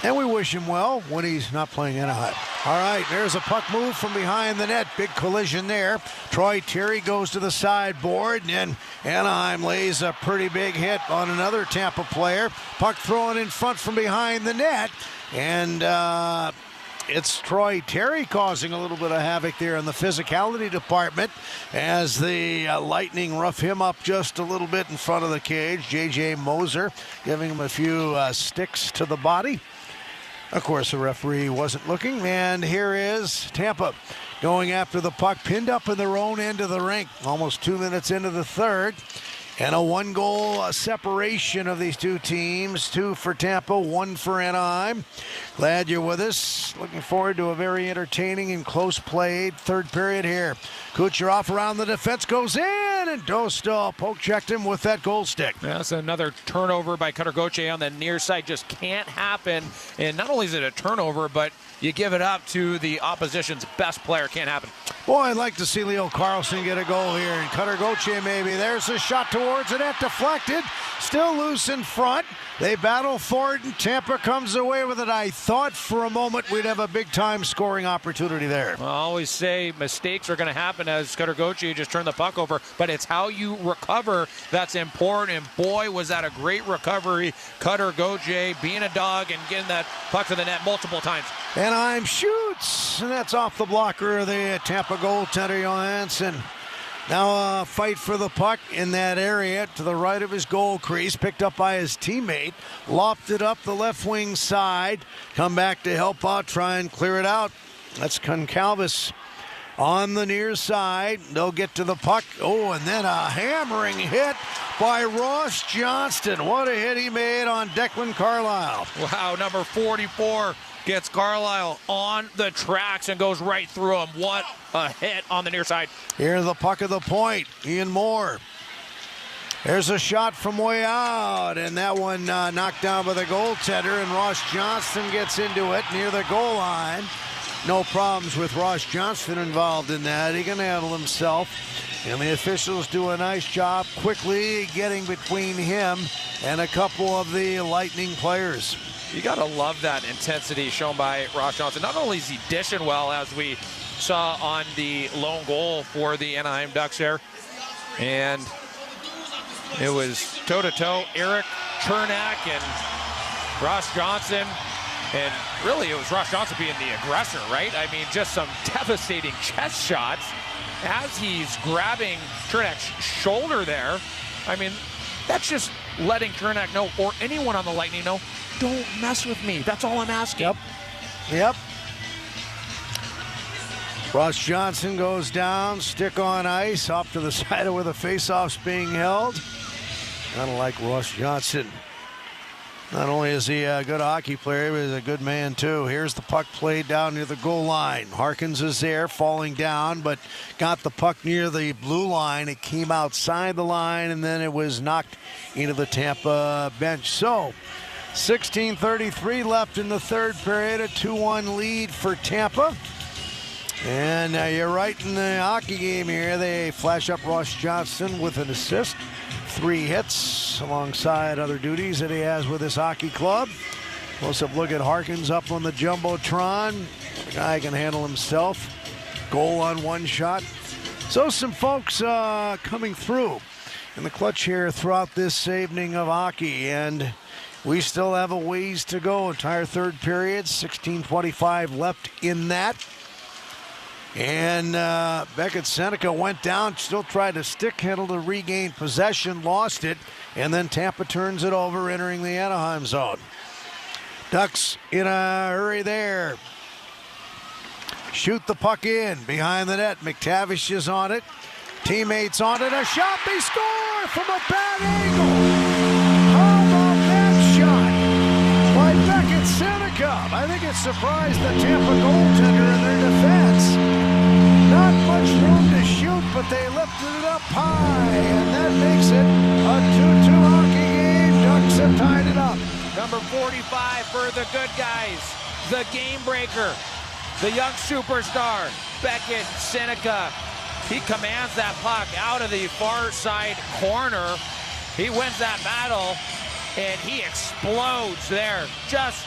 And we wish him well when he's not playing Anaheim. All right, there's a puck move from behind the net. Big collision there. Troy Terry goes to the sideboard, and Anaheim lays a pretty big hit on another Tampa player. Puck thrown in front from behind the net. And it's Troy Terry causing a little bit of havoc there in the physicality department as the Lightning rough him up just a little bit in front of the cage. J.J. Moser giving him a few sticks to the body. Of course, the referee wasn't looking, and here is Tampa going after the puck, pinned up in their own end of the rink, almost 2 minutes into the third. And a one-goal separation of these two teams, 2 for Tampa, 1 for Anaheim. Glad you're with us. Looking forward to a very entertaining and close-played third period here. Kucherov around the defense goes in, and Dostal poke-checked him with that goal stick. That's another turnover by Cutter Gauthier on the near side. Just can't happen. And not only is it a turnover, but you give it up to the opposition's best player. Can't happen. Boy, I'd like to see Leo Carlson get a goal here. And Cutter Gauthier maybe. There's a shot towards the net, deflected. Still loose in front. They battle for it, and Tampa comes away with it. I thought for a moment we'd have a big-time scoring opportunity there. I always say mistakes are going to happen as Cutter Gauthier just turned the puck over, but it's how you recover that's important. And boy, was that a great recovery. Cutter Gauthier being a dog and getting that puck to the net multiple times. Anaheim shoots, and that's off the blocker of the Tampa goaltender Johansson. Now a fight for the puck in that area to the right of his goal crease, picked up by his teammate, lofted up the left wing side, come back to help out, try and clear it out. That's Concalves on the near side. They'll get to the puck. Oh, and then a hammering hit by Ross Johnston. What a hit he made on Declan Carlisle. Wow, number 44 gets Carlisle on the tracks and goes right through him. What a hit on the near side. Here's the puck of the point. Ian Moore. There's a shot from way out, and that one knocked down by the goaltender, and Ross Johnston gets into it near the goal line. No problems with Ross Johnston involved in that. He can handle himself. And the officials do a nice job quickly getting between him and a couple of the Lightning players. You got to love that intensity shown by Ross Johnston. Not only is he dishing well, as we saw on the lone goal for the Anaheim Ducks there, and it was toe-to-toe, Eric Chernak and Ross Johnston. And really, it was Ross Johnston being the aggressor, right? I mean, just some devastating chest shots as he's grabbing Chernak's shoulder there. I mean, that's just letting Chernak know, or anyone on the Lightning know, don't mess with me. That's all I'm asking. Yep. Ross Johnston goes down, stick on ice, off to the side of where the faceoff's being held. I don't like Ross Johnston. Not only is he a good hockey player, but he's a good man too. Here's the puck played down near the goal line. Harkins is there, falling down, but got the puck near the blue line. It came outside the line, and then it was knocked into the Tampa bench. So, 16:33 left in the third period, a 2-1 lead for Tampa. And you're right, in the hockey game here, they flash up Ross Johnston with an assist. 3 hits alongside other duties that he has with his hockey club. Close-up look at Harkins up on the Jumbotron. The guy can handle himself. Goal on one shot. So some folks coming through in the clutch here throughout this evening of hockey. And We still have a ways to go. Entire third period, 16:25 left in that. And Beckett Seneca went down, still tried to stick handle to regain possession, lost it, and then Tampa turns it over, entering the Anaheim zone. Ducks in a hurry there. Shoot the puck in behind the net. McTavish is on it. Teammates on it. A shot. They score from a bad angle. How about that shot by Beckett Seneca? I think it surprised the Tampa goaltender in their defense. Not much room to shoot, but they lifted it up high, and that makes it a 2-2 hockey game. Ducks have tied it up. Number 45 for the good guys, the game breaker, the young superstar, Beckett Seneca. He commands that puck out of the far side corner. He wins that battle, and he explodes there just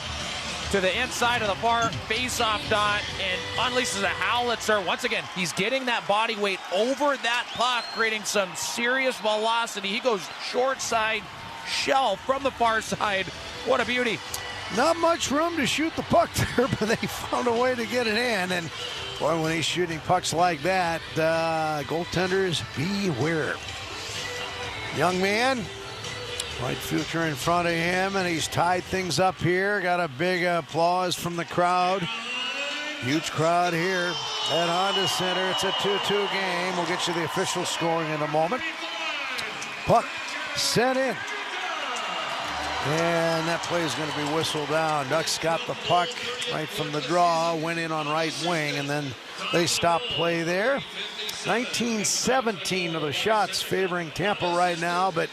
to the inside of the far face-off dot and unleashes a howitzer. Once again, he's getting that body weight over that puck, creating some serious velocity. He goes short side shell from the far side. What a beauty. Not much room to shoot the puck there, but they found a way to get it in. And boy, when he's shooting pucks like that, goaltenders beware. Young man, bright future in front of him, and he's tied things up here. Got a big applause from the crowd. Huge crowd here at Honda Center. It's a 2-2 game. We'll get you the official scoring in a moment. Puck sent in. And that play is going to be whistled down. Ducks got the puck right from the draw, went in on right wing, and then they stopped play there. 19-17 of the shots favoring Tampa right now, but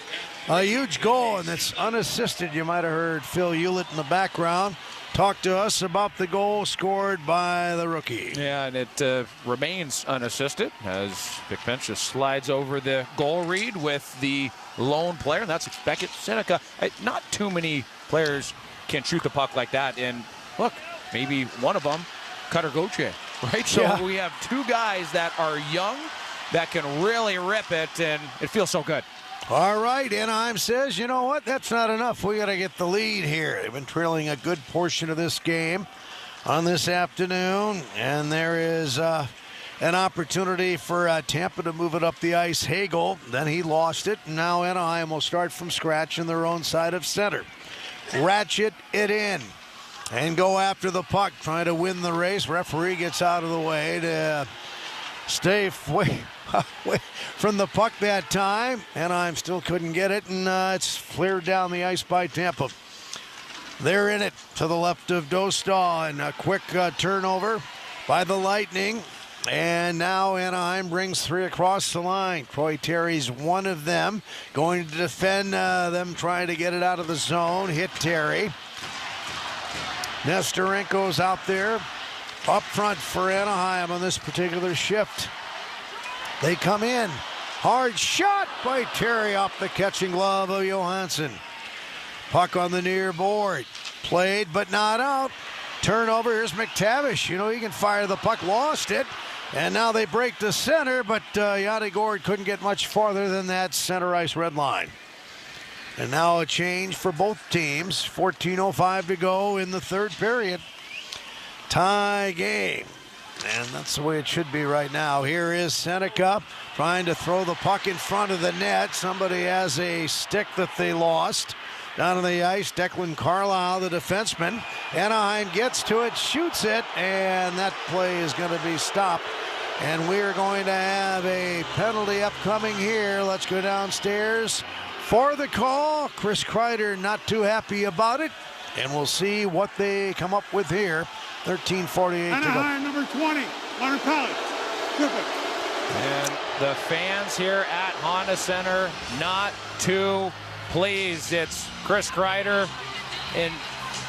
a huge goal, and it's unassisted. You might have heard Phil Hewlett in the background talk to us about the goal scored by the rookie. Yeah, and it remains unassisted as Beckett just slides over the goal read with the lone player, and that's Beckett Seneca. Not too many players can shoot the puck like that, and look, maybe one of them, Cutter Gauthier, right? So yeah. We have two guys that are young that can really rip it, and it feels so good. All right, Anaheim says, you know what, that's not enough. We got to get the lead here. They've been trailing a good portion of this game on this afternoon, and there is an opportunity for Tampa to move it up the ice. Hagel, then he lost it, and now Anaheim will start from scratch in their own side of center. Ratchet it in and go after the puck, trying to win the race. Referee gets out of the way to stay away from the puck that time. Anaheim still couldn't get it, and it's flared down the ice by Tampa. They're in it to the left of Dostal, and a quick turnover by the Lightning. And now Anaheim brings three across the line. Troy Terry's one of them, going to defend them, trying to get it out of the zone. Hit Terry. Nestorenko's out there up front for Anaheim on this particular shift. They come in. Hard shot by Terry off the catching glove of Johansson. Puck on the near board. Played but not out. Turnover. Here's McTavish. You know, he can fire the puck. Lost it. And now they break the center, but Yanni Gord couldn't get much farther than that center ice red line. And now a change for both teams. 14:05 to go in the third period. Tie game. And that's the way it should be right now. Here is Seneca trying to throw the puck in front of the net. Somebody has a stick that they lost. Down on the ice, Declan Carlisle, the defenseman. Anaheim gets to it, shoots it, and that play is going to be stopped. And we're going to have a penalty upcoming here. Let's go downstairs for the call. Chris Kreider not too happy about it. And we'll see what they come up with here. 13:48 to go. Anaheim, number 20, Hunter College. And the fans here at Honda Center not too pleased. It's Chris Kreider, and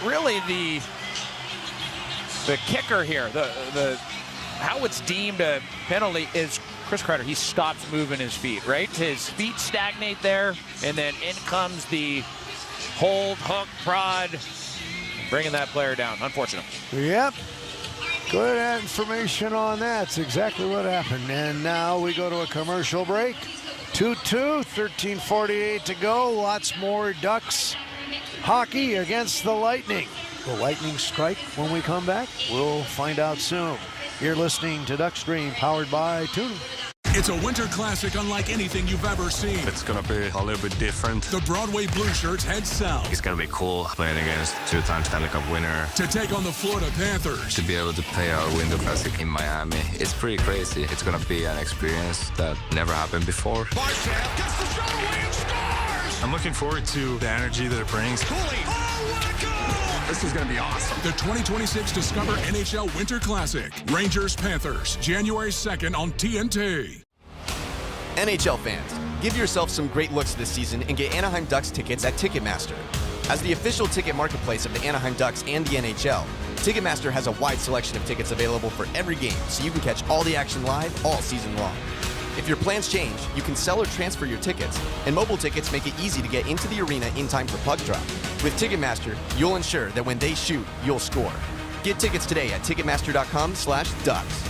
really the kicker here, the how it's deemed a penalty is Chris Kreider. He stops moving his feet, right? His feet stagnate there, and then in comes the hold, hook, prod, bringing that player down. Unfortunate. Yep. Good information on that. That's exactly what happened. And now we go to a commercial break. 2-2, 13:48 to go. Lots more Ducks hockey against the Lightning. Will Lightning strike when we come back? We'll find out soon. You're listening to Duckstream, powered by Tuna. It's a winter classic unlike anything you've ever seen. It's going to be a little bit different. The Broadway Blue Shirts head south. It's going to be cool playing against two-time Stanley Cup winner. To take on the Florida Panthers. To be able to play our Winter Classic in Miami, it's pretty crazy. It's going to be an experience that never happened before. Marchand gets the shot away and scores! I'm looking forward to the energy that it brings. This is going to be awesome. The 2026 Discover NHL Winter Classic. Rangers-Panthers, January 2nd on TNT. NHL fans, give yourself some great looks this season and get Anaheim Ducks tickets at Ticketmaster. As the official ticket marketplace of the Anaheim Ducks and the NHL, Ticketmaster has a wide selection of tickets available for every game, so you can catch all the action live all season long. If your plans change, you can sell or transfer your tickets, and mobile tickets make it easy to get into the arena in time for puck drop. With Ticketmaster, you'll ensure that when they shoot, you'll score. Get tickets today at Ticketmaster.com/Ducks.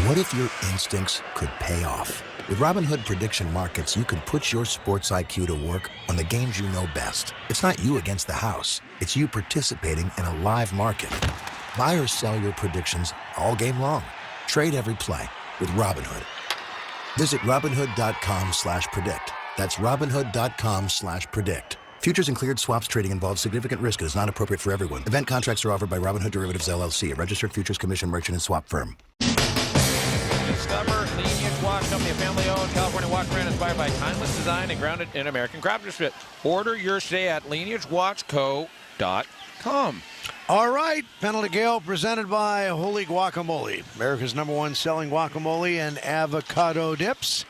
What if your instincts could pay off? With Robinhood Prediction Markets, you can put your sports IQ to work on the games you know best. It's not you against the house. It's you participating in a live market. Buy or sell your predictions all game long. Trade every play with Robinhood. Visit Robinhood.com/predict. That's Robinhood.com/predict. Futures and cleared swaps trading involves significant risk and is not appropriate for everyone. Event contracts are offered by Robinhood Derivatives LLC, a registered futures commission merchant and swap firm. Discover Lineage Watch Company, a family-owned California watch brand inspired by timeless design and grounded in American craftsmanship. Order yours today at lineagewatchco.com. All right, Penalty Gale presented by Holy Guacamole, America's #1 selling guacamole and avocado dips.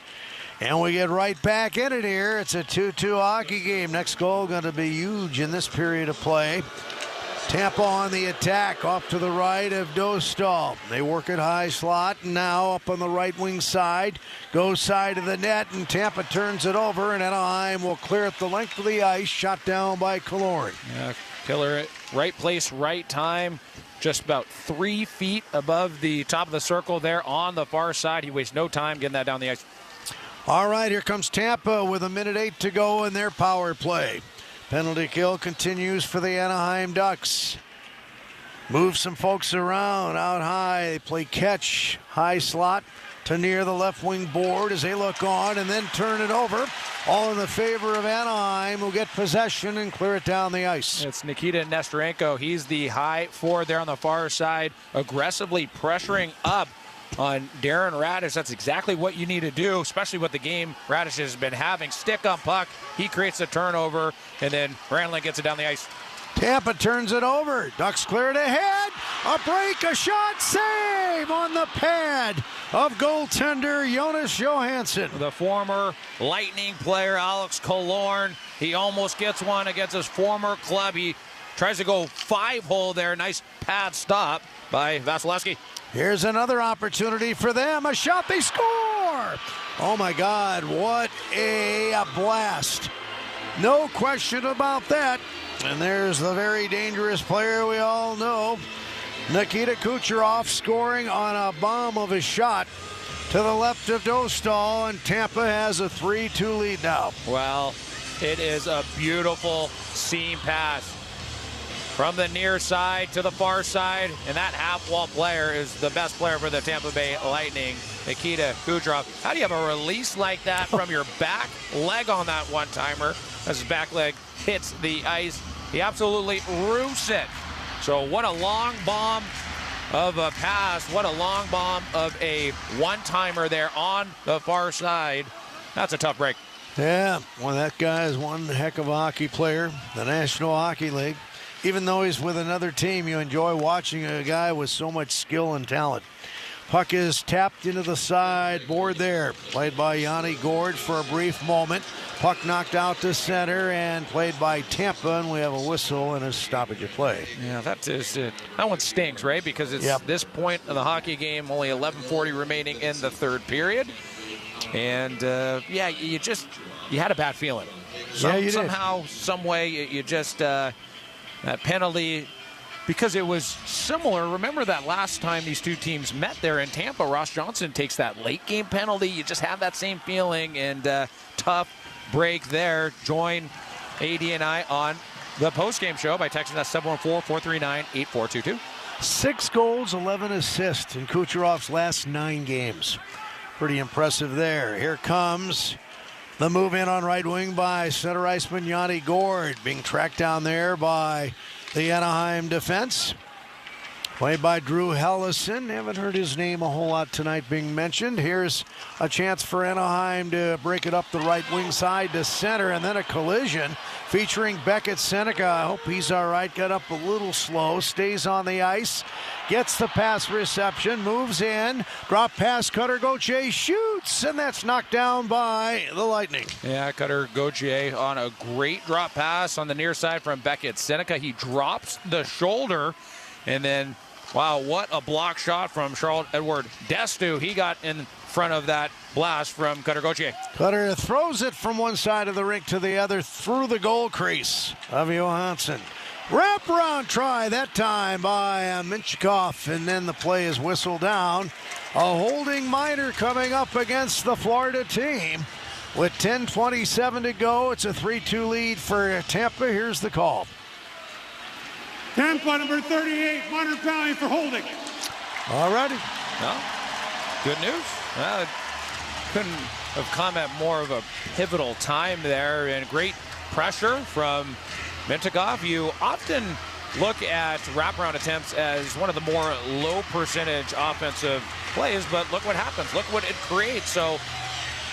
And we get right back in it here. It's a 2-2 hockey game. Next goal going to be huge in this period of play. Tampa on the attack, off to the right of Dostal. They work it high slot, and now up on the right wing side. Goes side of the net, and Tampa turns it over, and Anaheim will clear it the length of the ice, shot down by Killorn. Yeah, Killer, right place, right time. Just about 3 feet above the top of the circle there on the far side. He wastes no time getting that down the ice. All right, here comes Tampa with 1:08 to go in their power play. Penalty kill continues for the Anaheim Ducks. Move some folks around out high. They play catch, high slot to near the left wing board as they look on and then turn it over. All in the favor of Anaheim, who get possession and clear it down the ice. It's Nikita Nesterenko. He's the high forward there on the far side, aggressively pressuring up on Darren Radish. That's exactly what you need to do, especially with the game Radish has been having. Stick on puck. He creates a turnover, and then Ranlund gets it down the ice. Tampa turns it over. Ducks clear it ahead. A break, a shot, save on the pad of goaltender Jonas Johansson. The former Lightning player, Alex Killorn. He almost gets one against his former club. He tries to go 5-hole there. Nice pad stop by Vasilevsky. Here's another opportunity for them. A shot, they score! Oh my God, what a blast. No question about that. And there's the very dangerous player we all know, Nikita Kucherov, scoring on a bomb of a shot to the left of Dostal, and Tampa has a 3-2 lead now. Well, it is a beautiful seam pass from the near side to the far side, and that half-wall player is the best player for the Tampa Bay Lightning, Nikita Kucherov. How do you have a release like that from your back leg on that one-timer as his back leg hits the ice? He absolutely roofs it. So what a long bomb of a pass. What a long bomb of a one-timer there on the far side. That's a tough break. Yeah, well, that guy is one heck of a hockey player, the National Hockey League. Even though he's with another team, you enjoy watching a guy with so much skill and talent. Puck is tapped into the side board there. Played by Yanni Gord for a brief moment. Puck knocked out to center and played by Tampa, and we have a whistle and a stoppage of play. Yeah, that one stings, right? Because it's this point of the hockey game, only 11:40 remaining in the third period. And, yeah, you had a bad feeling. Somehow, some way, you just, that penalty, because it was similar. Remember that last time these two teams met there in Tampa, Ross Johnson takes that late game penalty. You just have that same feeling, and tough break there. Join AD and I on the postgame show by texting us 714-439-8422. 6 goals, 11 assists in Kucherov's last 9 games. Pretty impressive there. Here comes the move in on right wing by center iceman Yanni Gourde, being tracked down there by the Anaheim defense. Played by Drew Hellison. Haven't heard his name a whole lot tonight being mentioned. Here's a chance for Anaheim to break it up the right wing side to center, and then a collision featuring Beckett Seneca. I hope he's all right. Got up a little slow, stays on the ice, gets the pass reception, moves in, drop pass, Cutter Gauthier shoots, and that's knocked down by the Lightning. Yeah, Cutter Gauthier on a great drop pass on the near side from Beckett Seneca. He drops the shoulder, and then wow, what a block shot from Charles-Edouard Destu. He got in front of that blast from Cutter Gauthier. Cutter throws it from one side of the rink to the other through the goal crease of Johansson. Wraparound try that time by Minchikov, and then the play is whistled down. A holding minor coming up against the Florida team. With 10:27 to go, it's a 3-2 lead for Tampa. Here's the call. Tampa, number 38, minor penalty for holding. All righty. Well, good news. Well, couldn't have come at more of a pivotal time there, and great pressure from Minchikov. You often look at wraparound attempts as one of the more low percentage offensive plays, but look what happens. Look what it creates. So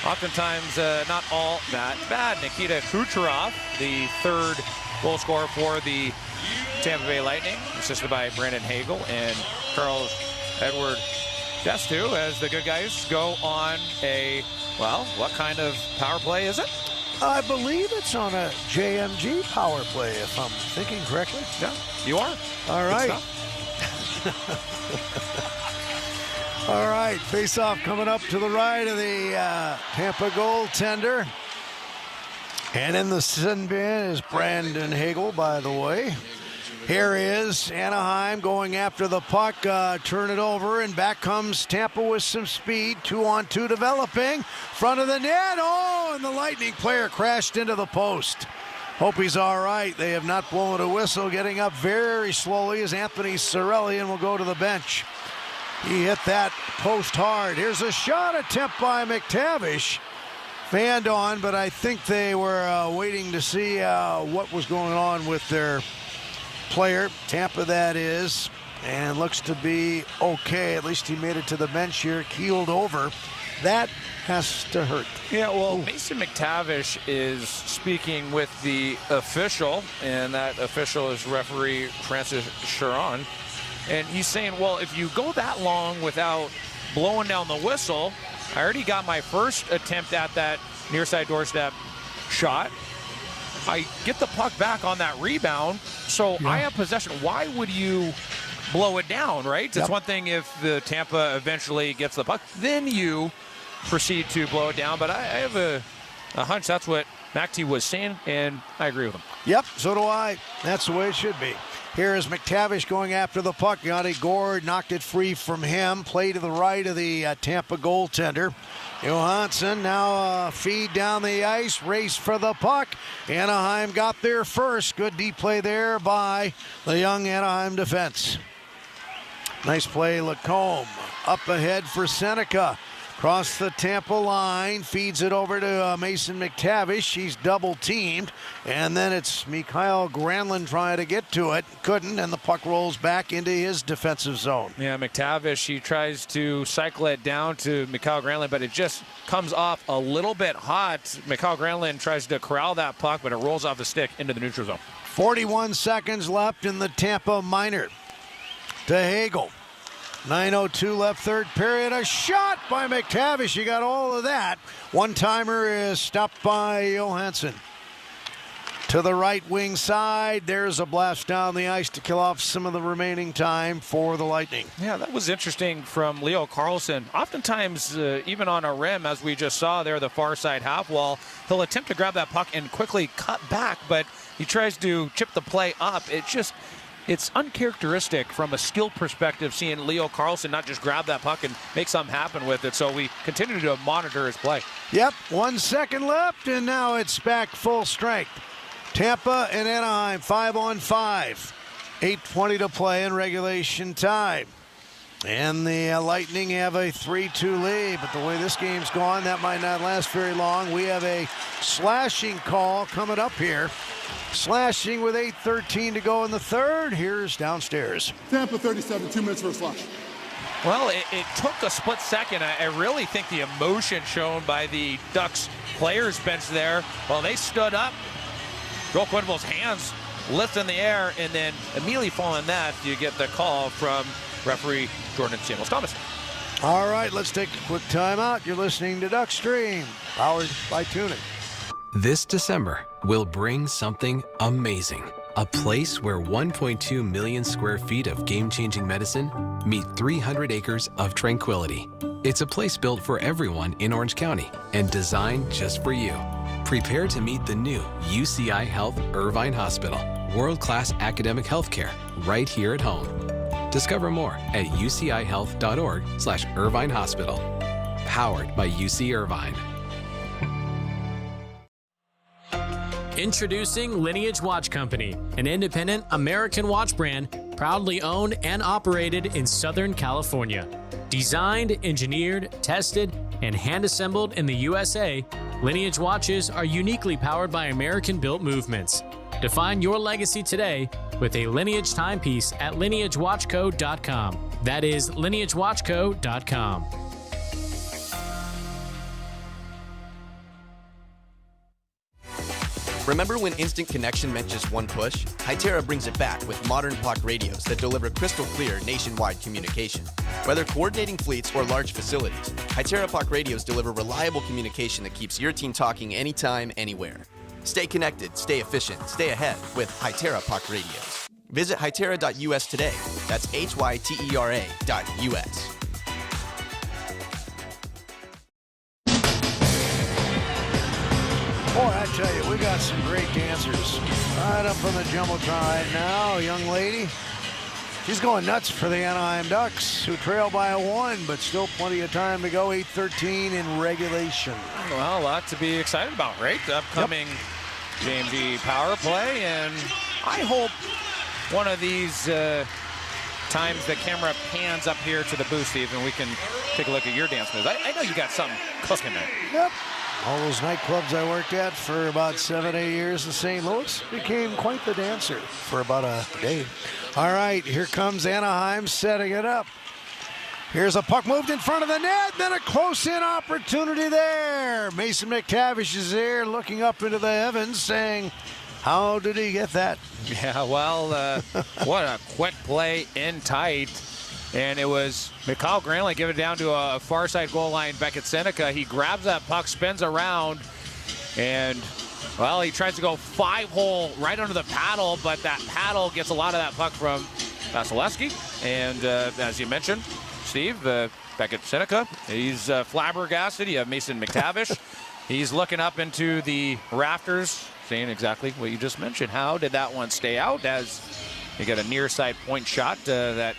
oftentimes not all that bad. Nikita Kucherov, the third goal scorer for the Tampa Bay Lightning, assisted by Brandon Hagel and Charles-Edouard Destu, as the good guys go on a, well, what kind of power play is it? I believe it's on a JMG power play, if I'm thinking correctly. Yeah, you are. All right. All right, face-off coming up to the right of the Tampa goaltender. And in the sin bin is Brandon Hagel, by the way. Here is Anaheim going after the puck, turn it over, and back comes Tampa with some speed. 2-on-2 developing, front of the net. Oh, and the Lightning player crashed into the post. Hope he's all right. They have not blown a whistle. Getting up very slowly is Anthony Cirelli, and will go to the bench. He hit that post hard. Here's a shot attempt by McTavish. Fanned on, but I think they were waiting to see what was going on with their player, Tampa that is, and looks to be okay. At least he made it to the bench here, keeled over. That has to hurt. Yeah, well, Mason McTavish is speaking with the official, and that official is referee Francis Chiron, and he's saying, well, if you go that long without blowing down the whistle, I already got my first attempt at that near side doorstep shot. I get the puck back on that rebound, so I have possession. Why would you blow it down, right? It's one thing if the Tampa eventually gets the puck, then you proceed to blow it down. But I have a hunch that's what McT was saying, and I agree with him. Yep, so do I. That's the way it should be. Here is McTavish going after the puck. Yanni Gourde knocked it free from him. Play to the right of the Tampa goaltender. Johansson now feed down the ice, race for the puck. Anaheim got there first. Good deep play there by the young Anaheim defense. Nice play, Lacombe. Up ahead for Seneca. Across the Tampa line, feeds it over to Mason McTavish. He's double teamed, and then it's Mikael Granlund trying to get to it. Couldn't, and the puck rolls back into his defensive zone. Yeah, McTavish, he tries to cycle it down to Mikael Granlund, but it just comes off a little bit hot. Mikael Granlund tries to corral that puck, but it rolls off the stick into the neutral zone. 41 seconds left in the Tampa minor. To Hagel. 9:02 left, third period. A shot by McTavish. You got all of that. One-timer is stopped by Johansson. To the right wing side, there's a blast down the ice to kill off some of the remaining time for the Lightning. Yeah, that was interesting from Leo Carlsson. Oftentimes, even on a rim, as we just saw there, the far side half wall, he'll attempt to grab that puck and quickly cut back, but he tries to chip the play up. It just it's uncharacteristic from a skill perspective seeing Leo Carlsson not just grab that puck and make something happen with it. So we continue to monitor his play. Yep, 1 second left, and now it's back full strength. Tampa and Anaheim 5-on-5. 8:20 to play in regulation time. And the Lightning have a 3-2 lead, but the way this game's gone, that might not last very long. We have a slashing call coming up here. Slashing with 8:13 to go in the third. Here's downstairs. Tampa 37, 2 minutes for a slash. Well, it took a split second. I really think the emotion shown by the Ducks players bench there, well, they stood up. Joel Quenneville's hands lift in the air, and then immediately following that, you get the call from referee Jordan Samuels-Thomas. All right, let's take a quick timeout. You're listening to Duck Stream, powered by Tuning. This December will bring something amazing. A place where 1.2 million square feet of game-changing medicine meet 300 acres of tranquility. It's a place built for everyone in Orange County and designed just for you. Prepare to meet the new UCI Health Irvine Hospital. World-class academic healthcare right here at home. Discover more at ucihealth.org/Irvine Hospital. Powered by UC Irvine. Introducing Lineage Watch Company, an independent American watch brand proudly owned and operated in Southern California. Designed, engineered, tested, and hand-assembled in the USA, Lineage watches are uniquely powered by American-built movements. Define your legacy today with a Lineage timepiece at lineagewatchco.com. That is lineagewatchco.com. Remember when instant connection meant just one push? Hytera brings it back with modern puck radios that deliver crystal clear nationwide communication. Whether coordinating fleets or large facilities, Hytera puck radios deliver reliable communication that keeps your team talking anytime, anywhere. Stay connected, stay efficient, stay ahead with Hytera puck radios. Visit hytera.us today. That's hytera.us. Boy, I tell you, we got some great dancers right up on the Jumbotron right now. A young lady, she's going nuts for the Anaheim Ducks, who trail by 1, but still plenty of time to go. 8:13 in regulation. Well, a lot to be excited about, right? The upcoming JMG power play, and I hope one of these times the camera pans up here to the booth, Steve, and we can take a look at your dance moves. I know you got something cooking there. Yep. All those nightclubs I worked at for about 7, 8 years in St. Louis became quite the dancer for about a day. All right, here comes Anaheim setting it up. Here's a puck moved in front of the net, then a close-in opportunity there. Mason McTavish is there looking up into the heavens saying, how did he get that? Yeah, well, what a quick play in tight. And it was Mikhail Granlund giving it down to a far side goal line. Beckett Seneca, he grabs that puck, spins around, and, well, he tries to go 5-hole right under the paddle, but that paddle gets a lot of that puck from Vasilevsky. And as you mentioned, Steve, Beckett Seneca, he's flabbergasted. You have Mason McTavish. He's looking up into the rafters, saying exactly what you just mentioned. How did that one stay out? As you get a near side point shot that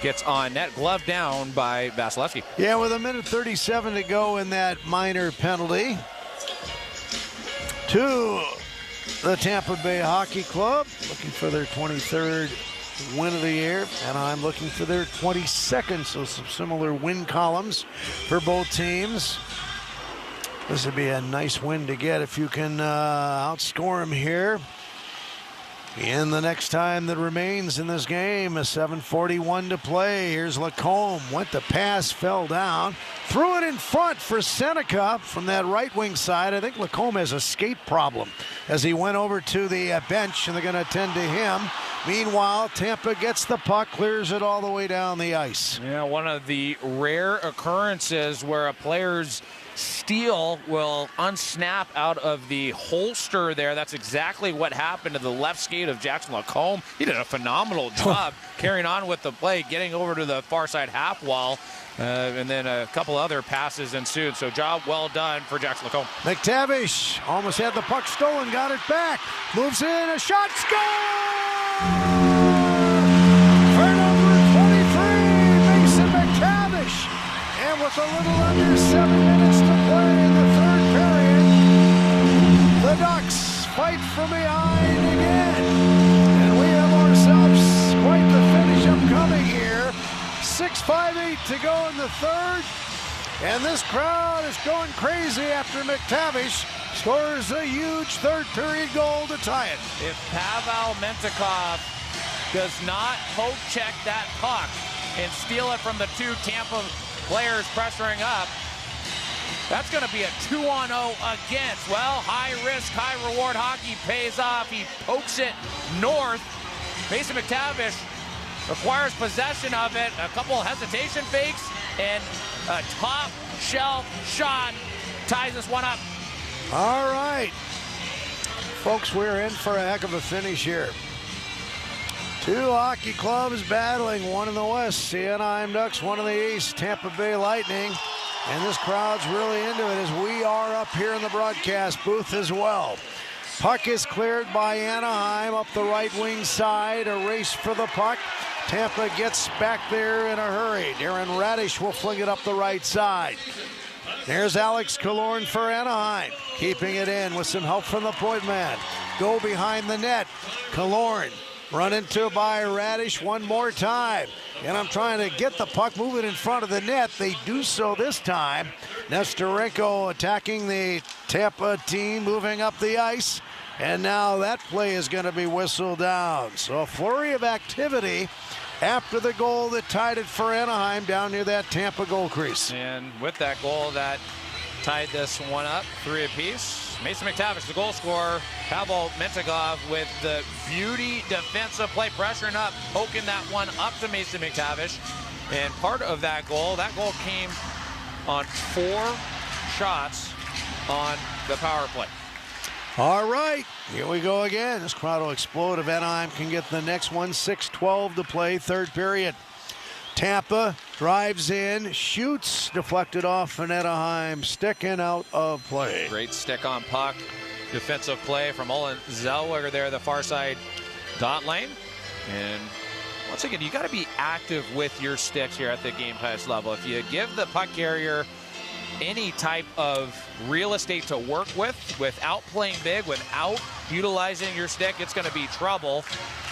gets on net, glove down by Vasilevsky. Yeah, with 1:37 to go in that minor penalty to the Tampa Bay Hockey Club, looking for their 23rd win of the year, and I'm looking for their 22nd, so some similar win columns for both teams. This would be a nice win to get if you can outscore them here. In the next time that remains in this game, a 7:41 to play. Here's Lacombe. Went the pass, fell down. Threw it in front for Seneca from that right wing side. I think Lacombe has a skate problem as he went over to the bench, and they're going to attend to him. Meanwhile, Tampa gets the puck, clears it all the way down the ice. Yeah, one of the rare occurrences where a player's steel will unsnap out of the holster there. That's exactly what happened to the left skate of Jackson Lacombe. He did a phenomenal job carrying on with the play, getting over to the far side half wall, and then a couple other passes ensued. So job well done for Jackson Lacombe. McTavish almost had the puck stolen, got it back. Moves in, a shot, score! with a little under 7 minutes to play in the third period. The Ducks fight from behind again. And we have ourselves quite the finish upcoming here. 6:58 to go in the third. And this crowd is going crazy after McTavish scores a huge third period goal to tie it. If Pavel Mentikov does not poke check that puck and steal it from the two Tampa players pressuring up, that's going to be a 2-on-0 against. Well, high risk, high reward hockey pays off. He pokes it north. Mason McTavish acquires possession of it. A couple hesitation fakes and a top shelf shot ties this one up. All right. Folks, we're in for a heck of a finish here. Two hockey clubs battling, one in the west, the Anaheim Ducks, one in the east, Tampa Bay Lightning. And this crowd's really into it as we are up here in the broadcast booth as well. Puck is cleared by Anaheim up the right wing side. A race for the puck. Tampa gets back there in a hurry. Darren Radish will fling it up the right side. There's Alex Killorn for Anaheim, keeping it in with some help from the point man. Go behind the net. Killorn run into by Radish one more time. And I'm trying to get the puck moving in front of the net. They do so this time. Nesterenko attacking the Tampa team, moving up the ice. And now that play is going to be whistled down. So a flurry of activity after the goal that tied it for Anaheim down near that Tampa goal crease. And with that goal that tied this one up, 3 apiece. Mason McTavish, the goal scorer. Pavel Mentikov with the beauty defensive play, pressuring up, poking that one up to Mason McTavish. And part of that goal came on 4 shots on the power play. All right, here we go again. This crowd will explode if Anaheim can get the next one. 6:12 to play, third period. Tampa drives in, shoots, deflected off an Anaheim stick and out of play. Great stick on puck. Defensive play from Olin Zellweger there, the far side dot lane. And once again, you got to be active with your sticks here at the game highest level. If you give the puck carrier any type of real estate to work with, without playing big, without utilizing your stick, it's going to be trouble.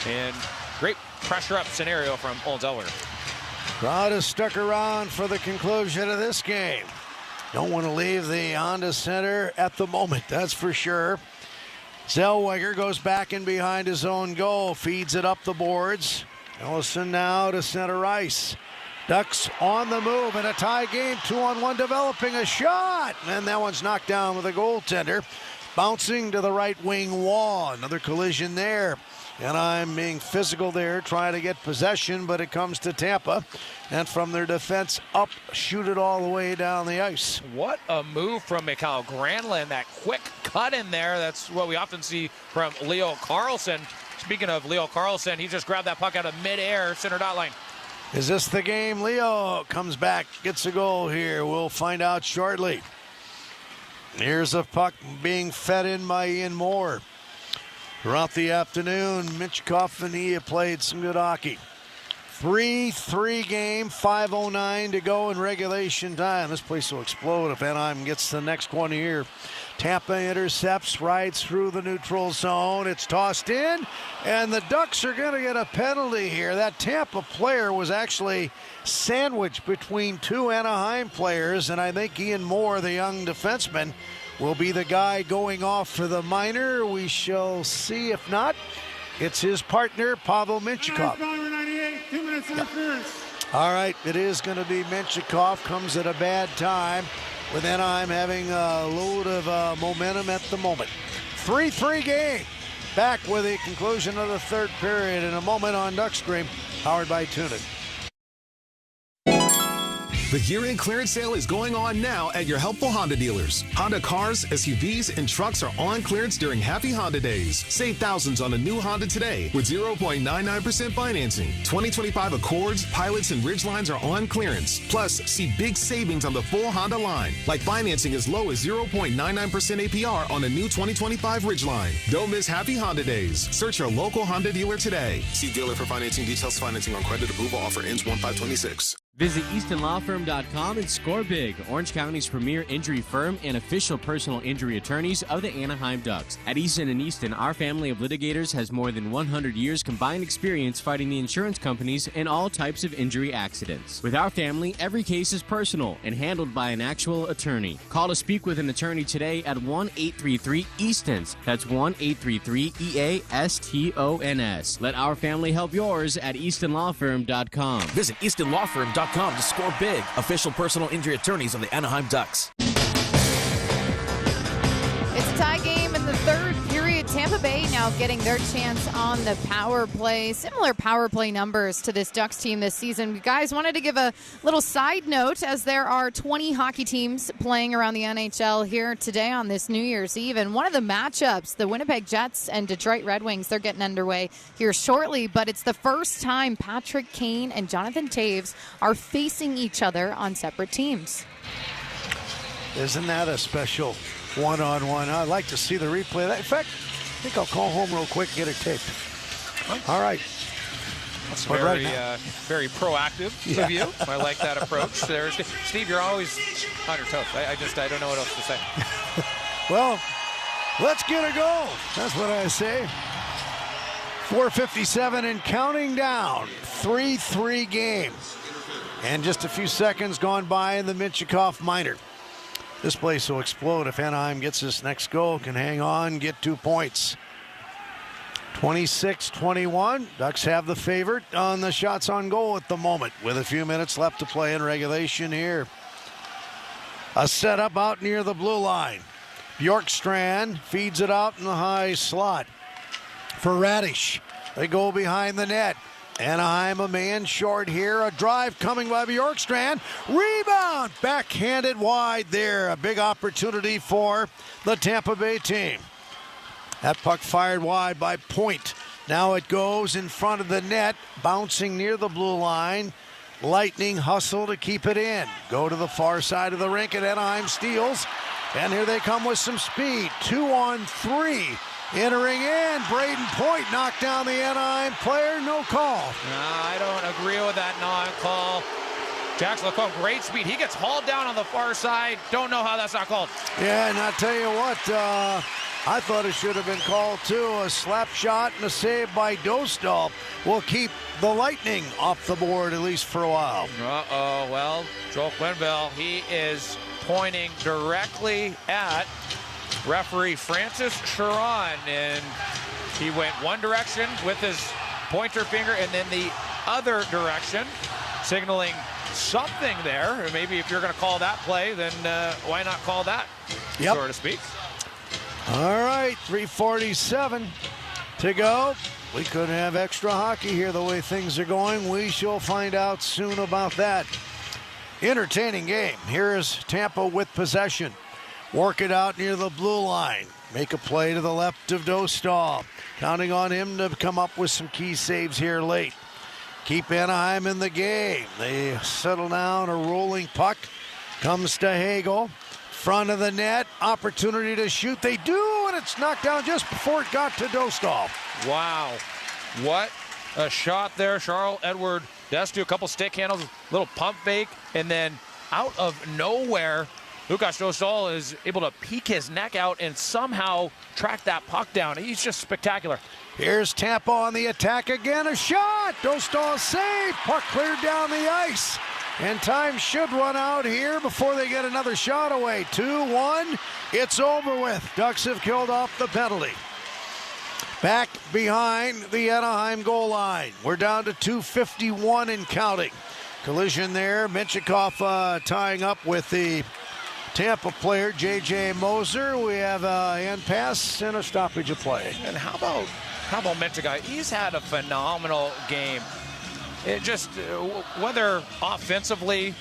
And great pressure up scenario from Olin Zellweger. Crowd is stuck around for the conclusion of this game. Don't want to leave the Honda Center at the moment, that's for sure. Zellweger goes back in behind his own goal, feeds it up the boards. Ellison now to center ice. Ducks on the move in a tie game, 2-on-1 developing a shot. And that one's knocked down with a goaltender. Bouncing to the right wing wall, another collision there. And I'm being physical there, trying to get possession, but it comes to Tampa. And from their defense up, shoot it all the way down the ice. What a move from Mikael Granlund, that quick cut in there. That's what we often see from Leo Carlsson. Speaking of Leo Carlsson, he just grabbed that puck out of midair, center dot line. Is this the game? Leo comes back, gets a goal here. We'll find out shortly. Here's a puck being fed in by Ian Moore. Throughout the afternoon, Minchkov and he have played some good hockey. 3-3 game, 5:09 to go in regulation time. This place will explode if Anaheim gets the next one here. Tampa intercepts, rides through the neutral zone. It's tossed in, and the Ducks are going to get a penalty here. That Tampa player was actually sandwiched between 2 Anaheim players, and I think Ian Moore, the young defenseman, will be the guy going off for the minor. We shall see. If not, it's his partner, Pavel Minchkov. 2 minutes interference. All right, it is going to be Minchkov. Comes at a bad time, with Anaheim having a load of momentum at the moment. 3-3 game. Back with the conclusion of the third period in a moment on Duckstream, powered by TuneIn. The year-end clearance sale is going on now at your helpful Honda dealers. Honda cars, SUVs, and trucks are on clearance during Happy Honda Days. Save thousands on a new Honda today with 0.99% financing. 2025 Accords, Pilots, and Ridgelines are on clearance. Plus, see big savings on the full Honda line, like financing as low as 0.99% APR on a new 2025 Ridgeline. Don't miss Happy Honda Days. Search your local Honda dealer today. See dealer for financing details. Financing on credit approval. Offer ends 1/5/26. Visit EastonLawFirm.com and score big. Orange County's premier injury firm and official personal injury attorneys of the Anaheim Ducks. At Easton & Easton, our family of litigators has more than 100 years combined experience fighting the insurance companies in all types of injury accidents. With our family, every case is personal and handled by an actual attorney. Call to speak with an attorney today at 1-833-EASTONS. That's 1-833-EASTONS. Let our family help yours at EastonLawFirm.com. Visit EastonLawFirm.com to score big. Official personal injury attorneys of the Anaheim Ducks. It's a tie game in the third period. Tampa Bay now getting their chance on the power play. Similar power play numbers to this Ducks team this season. Guys, wanted to give a little side note as there are 20 hockey teams playing around the NHL here today on this New Year's Eve. And one of the matchups, the Winnipeg Jets and Detroit Red Wings, they're getting underway here shortly. But it's the first time Patrick Kane and Jonathan Toews are facing each other on separate teams. Isn't that a special one-on-one? I'd like to see the replay of that. In fact, I think I'll call home real quick and get it taped. All right. That's very, very proactive of you. I like that approach. There's Steve, you're always on your toes. I don't know what else to say. Well, let's get a go. That's what I say. 4:57 and counting down. 3-3 game. And just a few seconds gone by in the Minchikov Minor. This place will explode if Anaheim gets this next goal, can hang on, get 2 points. 26-21. Ducks have the favorite on the shots on goal at the moment with a few minutes left to play in regulation here. A setup out near the blue line. Bjorkstrand feeds it out in the high slot for Radish. They go behind the net. Anaheim a man short here. A drive coming by Bjorkstrand. Rebound. Backhanded wide there. A big opportunity for the Tampa Bay team. That puck fired wide by Point. Now it goes in front of the net. Bouncing near the blue line. Lightning hustle to keep it in. Go to the far side of the rink and Anaheim steals. And here they come with some speed. 2-on-3. Entering in, Braden Point knocked down the Anaheim player, no call. I don't agree with that non-call. Jackson Lacombe, great speed. He gets hauled down on the far side. Don't know how that's not called. Yeah, and I'll tell you what, I thought it should have been called too. A slap shot and a save by Dostal will keep the Lightning off the board, at least for a while. Uh-oh, well, Joel Quenneville, he is pointing directly at referee Francis Chiron, and he went one direction with his pointer finger and then the other direction, signaling something there. Maybe if you're going to call that play, then why not call that, so to speak? All right, 3:47 to go. We couldn't have extra hockey here the way things are going. We shall find out soon about that. Entertaining game. Here is Tampa with possession. Work it out near the blue line. Make a play to the left of Dostal. Counting on him to come up with some key saves here late. Keep Anaheim in the game. They settle down. A rolling puck comes to Hagel. Front of the net. Opportunity to shoot. They do, and it's knocked down just before it got to Dostal. Wow. What a shot there. Charles-Edouard Destu, a couple stick handles, little pump fake, and then out of nowhere, Lukas Dostal is able to peek his neck out and somehow track that puck down. He's just spectacular. Here's Tampa on the attack again. A shot. Dostal saved. Puck cleared down the ice. And time should run out here before they get another shot away. 2-1. It's over with. Ducks have killed off the penalty. Back behind the Anaheim goal line. We're down to 2:51 and counting. Collision there. Minchikov tying up with the Tampa player, J.J. Moser. We have a hand pass and a stoppage of play. And how about Minchikov? He's had a phenomenal game. It just, whether offensively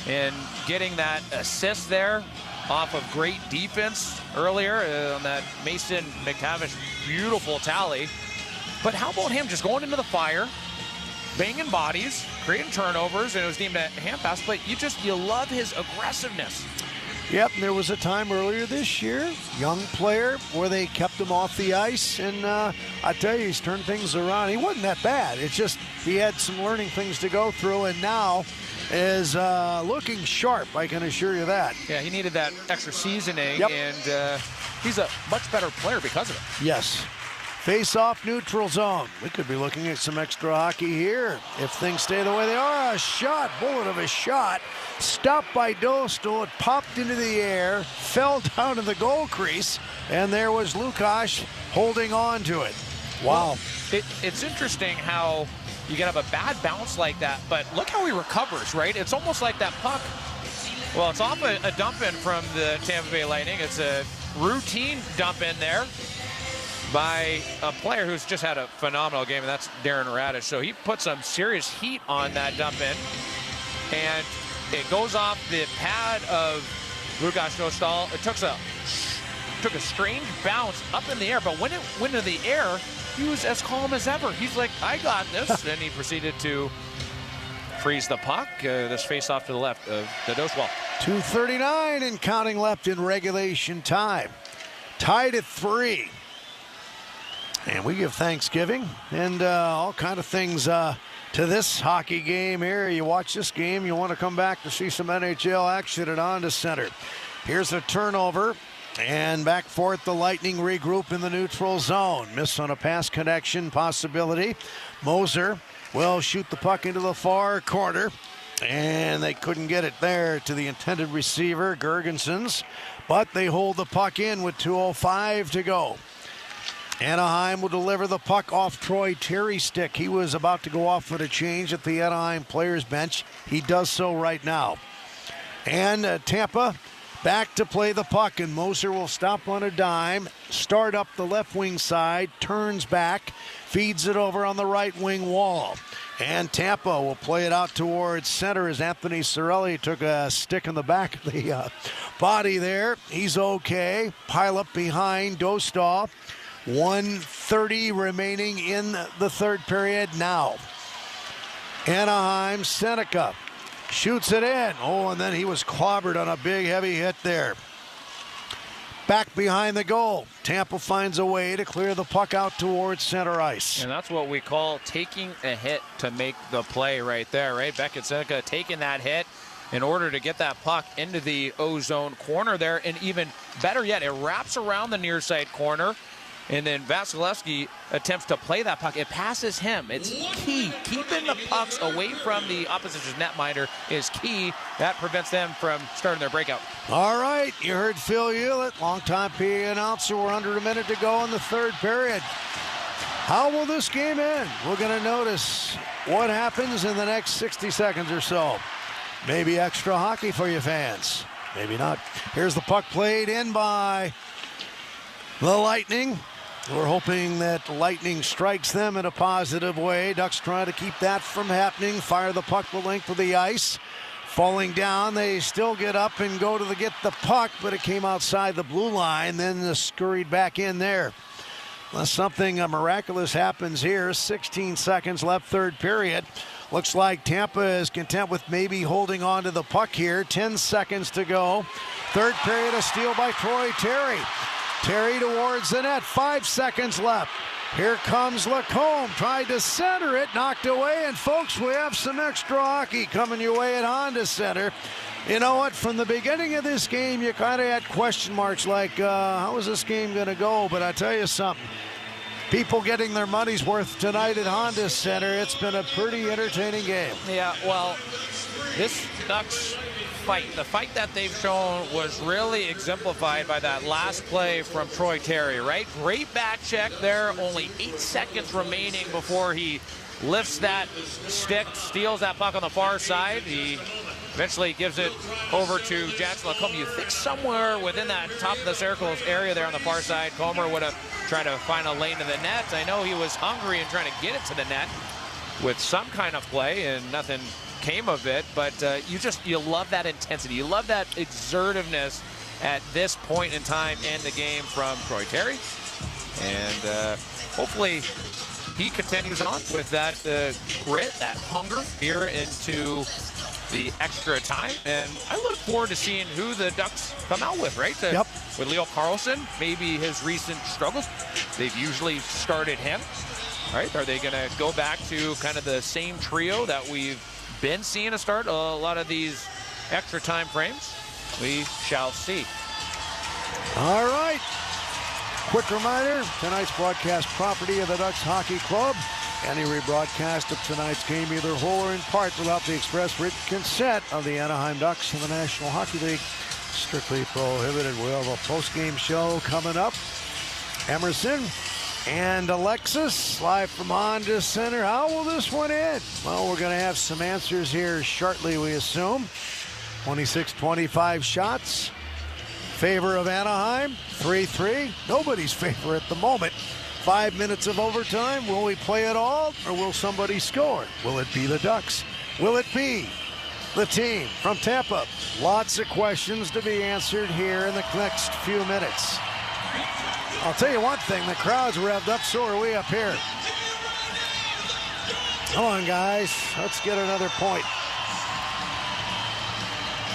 and getting that assist there off of great defense earlier on that Mason McTavish beautiful tally. But how about him just going into the fire, banging bodies, creating turnovers, and it was deemed a hand pass, but you love his aggressiveness. Yep, and there was a time earlier this year, young player, where they kept him off the ice, and I tell you, he's turned things around. He wasn't that bad. It's just he had some learning things to go through, and now is looking sharp, I can assure you that. Yeah, he needed that extra seasoning, Yep. and he's a much better player because of it. Yes. Face-off neutral zone. We could be looking at some extra hockey here if things stay the way they are. A shot, bullet of a shot, stopped by Dosto. It popped into the air, fell down to the goal crease, and there was Lukáš holding on to it. Wow. It's interesting how you can have a bad bounce like that, but look how he recovers, right? It's almost like that puck. Well, it's off a dump in from the Tampa Bay Lightning. It's a routine dump in there by a player who's just had a phenomenal game, and that's Darren Radish. So he put some serious heat on that dump in, and it goes off the pad of Lukáš Dostal. It took a strange bounce up in the air, but when it went into the air, he was as calm as ever. He's like, I got this, and he proceeded to freeze the puck. This face off to the left of the Dostal. 2:39 and counting left in regulation time. Tied at 3. And we give Thanksgiving and all kind of things to this hockey game here. You watch this game, you want to come back to see some NHL action at Honda Center. Here's a turnover, and back for it, the Lightning regroup in the neutral zone. Miss on a pass connection possibility. Moser will shoot the puck into the far corner, and they couldn't get it there to the intended receiver, Gergensons, but they hold the puck in with 2:05 to go. Anaheim will deliver the puck off Troy Terry's stick. He was about to go off with a change at the Anaheim players bench. He does so right now. And Tampa back to play the puck, and Moser will stop on a dime, start up the left wing side, turns back, feeds it over on the right wing wall. And Tampa will play it out towards center as Anthony Cirelli took a stick in the back of the body there. He's okay. Pile up behind Dostal. 1:30 remaining in the third period now. Anaheim, Seneca shoots it in. Oh, and then he was clobbered on a big, heavy hit there. Back behind the goal. Tampa finds a way to clear the puck out towards center ice. And that's what we call taking a hit to make the play right there, right? Beckett Seneca taking that hit in order to get that puck into the O-zone corner there. And even better yet, it wraps around the near side corner. And then Vasilevsky attempts to play that puck. It passes him. It's key. Keeping the pucks away from the opposition's netminder is key. That prevents them from starting their breakout. All right, you heard Phil Hewlett, longtime PA announcer. We're under a minute to go in the third period. How will this game end? We're going to notice what happens in the next 60 seconds or so. Maybe extra hockey for you fans. Maybe not. Here's the puck played in by the Lightning. We're hoping that Lightning strikes them in a positive way. Ducks trying to keep that from happening. Fire the puck the length of the ice. Falling down, they still get up and go to get the puck, but it came outside the blue line, then scurried back in there. Unless something miraculous happens here. 16 seconds left, third period. Looks like Tampa is content with maybe holding on to the puck here. 10 seconds to go. Third period, a steal by Troy Terry. Terry towards the net, 5 seconds left. Here comes Lacombe, tried to center it, knocked away, and folks, we have some extra hockey coming your way at Honda Center. You know what, from the beginning of this game, you kind of had question marks like, how is this game going to go? But I tell you something, people getting their money's worth tonight at Honda Center. It's been a pretty entertaining game. Yeah, well, this Ducks fight, the fight that they've shown was really exemplified by that last play from Troy Terry, right? Great back check there, only 8 seconds remaining before he lifts that stick, steals that puck on the far side. He eventually gives it over to Jackson Lacombe. You think somewhere within that top of the circles area there on the far side, Comer would have tried to find a lane to the net. I know he was hungry and trying to get it to the net with some kind of play, and nothing came of it, but you love that intensity. You love that exertiveness at this point in time in the game from Troy Terry. And hopefully he continues on with that grit, that hunger here into the extra time. And I look forward to seeing who the Ducks come out with, right? Yep. With Leo Carlsson, maybe his recent struggles. They've usually started him, right? Are they going to go back to kind of the same trio that we've been seeing a start a lot of these extra time frames? We shall see. All right. Quick reminder, tonight's broadcast property of the Ducks Hockey Club. Any rebroadcast of tonight's game, either whole or in part, without the express written consent of the Anaheim Ducks and the National Hockey League, strictly prohibited. We'll have a post-game show coming up. Emerson and Alexis, live from Honda Center. How will this one end? Well, we're going to have some answers here shortly, we assume. 26-25 shots. Favor of Anaheim, 3-3. Nobody's favor at the moment. 5 minutes of overtime. Will we play it all, or will somebody score? Will it be the Ducks? Will it be the team from Tampa? Lots of questions to be answered here in the next few minutes. I'll tell you one thing, the crowd's revved up, so are we up here. Come on, guys. Let's get another point.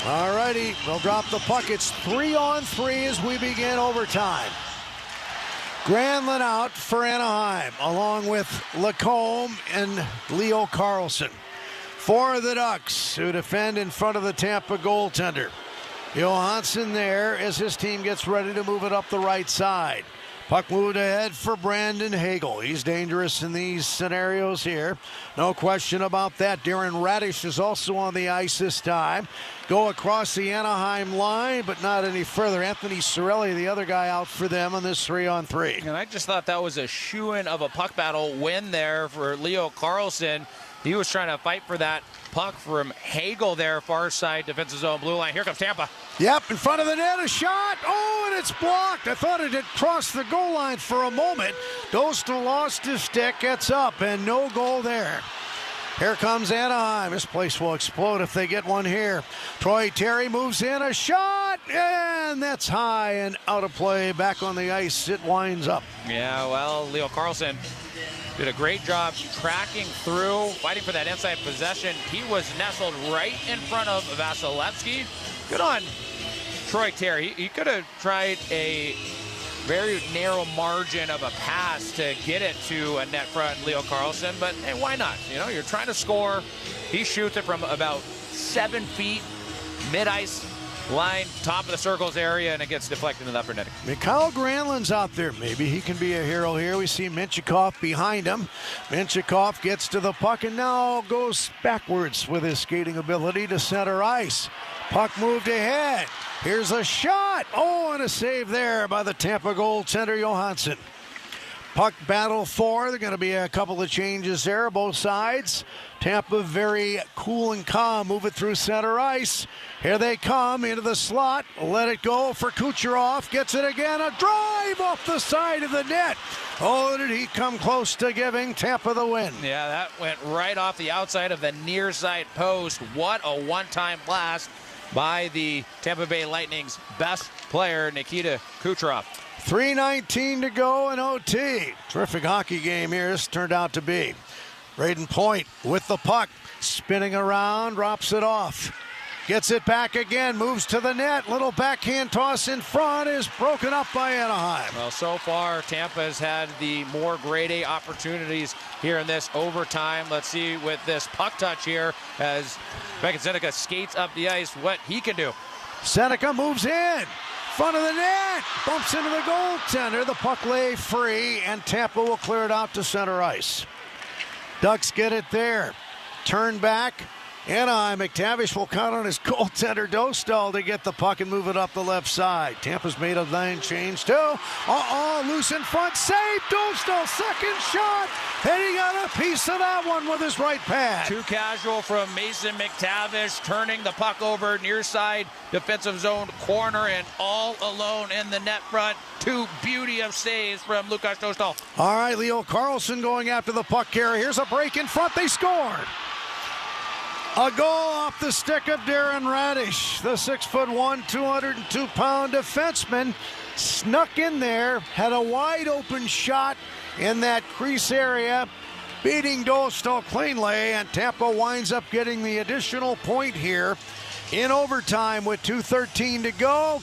All righty, they'll drop the puck. It's 3-on-3 as we begin overtime. Granlund out for Anaheim, along with Lacombe and Leo Carlsson. For the Ducks, who defend in front of the Tampa goaltender. Johansson there as his team gets ready to move it up the right side. Puck moved ahead for Brandon Hagel. He's dangerous in these scenarios here. No question about that. Darren Radish is also on the ice this time. Go across the Anaheim line, but not any further. Anthony Cirelli, the other guy, out for them on this 3-on-3. And I just thought that was a shoo-in of a puck battle win there for Leo Carlsson. He was trying to fight for that puck from Hagel there, far side defensive zone, blue line. Here comes Tampa. Yep, in front of the net, a shot. Oh, and it's blocked. I thought it had crossed the goal line for a moment. Dostal lost his stick, gets up, and no goal there. Here comes Anaheim. This place will explode if they get one here. Troy Terry moves in, a shot, and that's high and out of play. Back on the ice, it winds up. Yeah, well, Leo Carlsson did a great job tracking through, fighting for that inside possession. He was nestled right in front of Vasilevsky. Good on Troy Terry. He could have tried a very narrow margin of a pass to get it to a net front Leo Carlsson, but hey, why not? You know, you're trying to score. He shoots it from about 7 feet, mid-ice line, top of the circles area, and it gets deflected in the upper netting. Mikhail Granlund's out there. Maybe he can be a hero here. We see Minchikov behind him. Minchikov gets to the puck and now goes backwards with his skating ability to center ice. Puck moved ahead. Here's a shot. Oh, and a save there by the Tampa goaltender Johansson. Puck battle 4. There are going to be a couple of changes there, both sides. Tampa very cool and calm. Move it through center ice. Here they come into the slot. Let it go for Kucherov. Gets it again. A drive off the side of the net. Oh, did he come close to giving Tampa the win. Yeah, that went right off the outside of the near side post. What a one-time blast by the Tampa Bay Lightning's best player, Nikita Kucherov. 3:19 to go in OT. Terrific hockey game here this turned out to be. Braden Point with the puck, spinning around, drops it off. Gets it back again, moves to the net. Little backhand toss in front is broken up by Anaheim. Well, so far, Tampa has had the more grade A opportunities here in this overtime. Let's see with this puck touch here as Beckett Seneca skates up the ice what he can do. Seneca moves in. Front of the net, bumps into the goaltender. The puck lay free, and Tampa will clear it out to center ice. Ducks get it there. Turn back. Anaheim, McTavish will count on his goaltender Dostal to get the puck and move it up the left side. Tampa's made a line change too. Loose in front, save Dostal, second shot, and he got a piece of that one with his right pad. Too casual from Mason McTavish, turning the puck over near side defensive zone corner and all alone in the net front. Two beauty of saves from Lukas Dostal. All right, Leo Carlsson going after the puck carrier. Here's a break in front, they scored. A goal off the stick of Darren Radish. The 6'1", 202-pound defenseman snuck in there, had a wide open shot in that crease area, beating Dostal cleanly, and Tampa winds up getting the additional point here in overtime with 2:13 to go.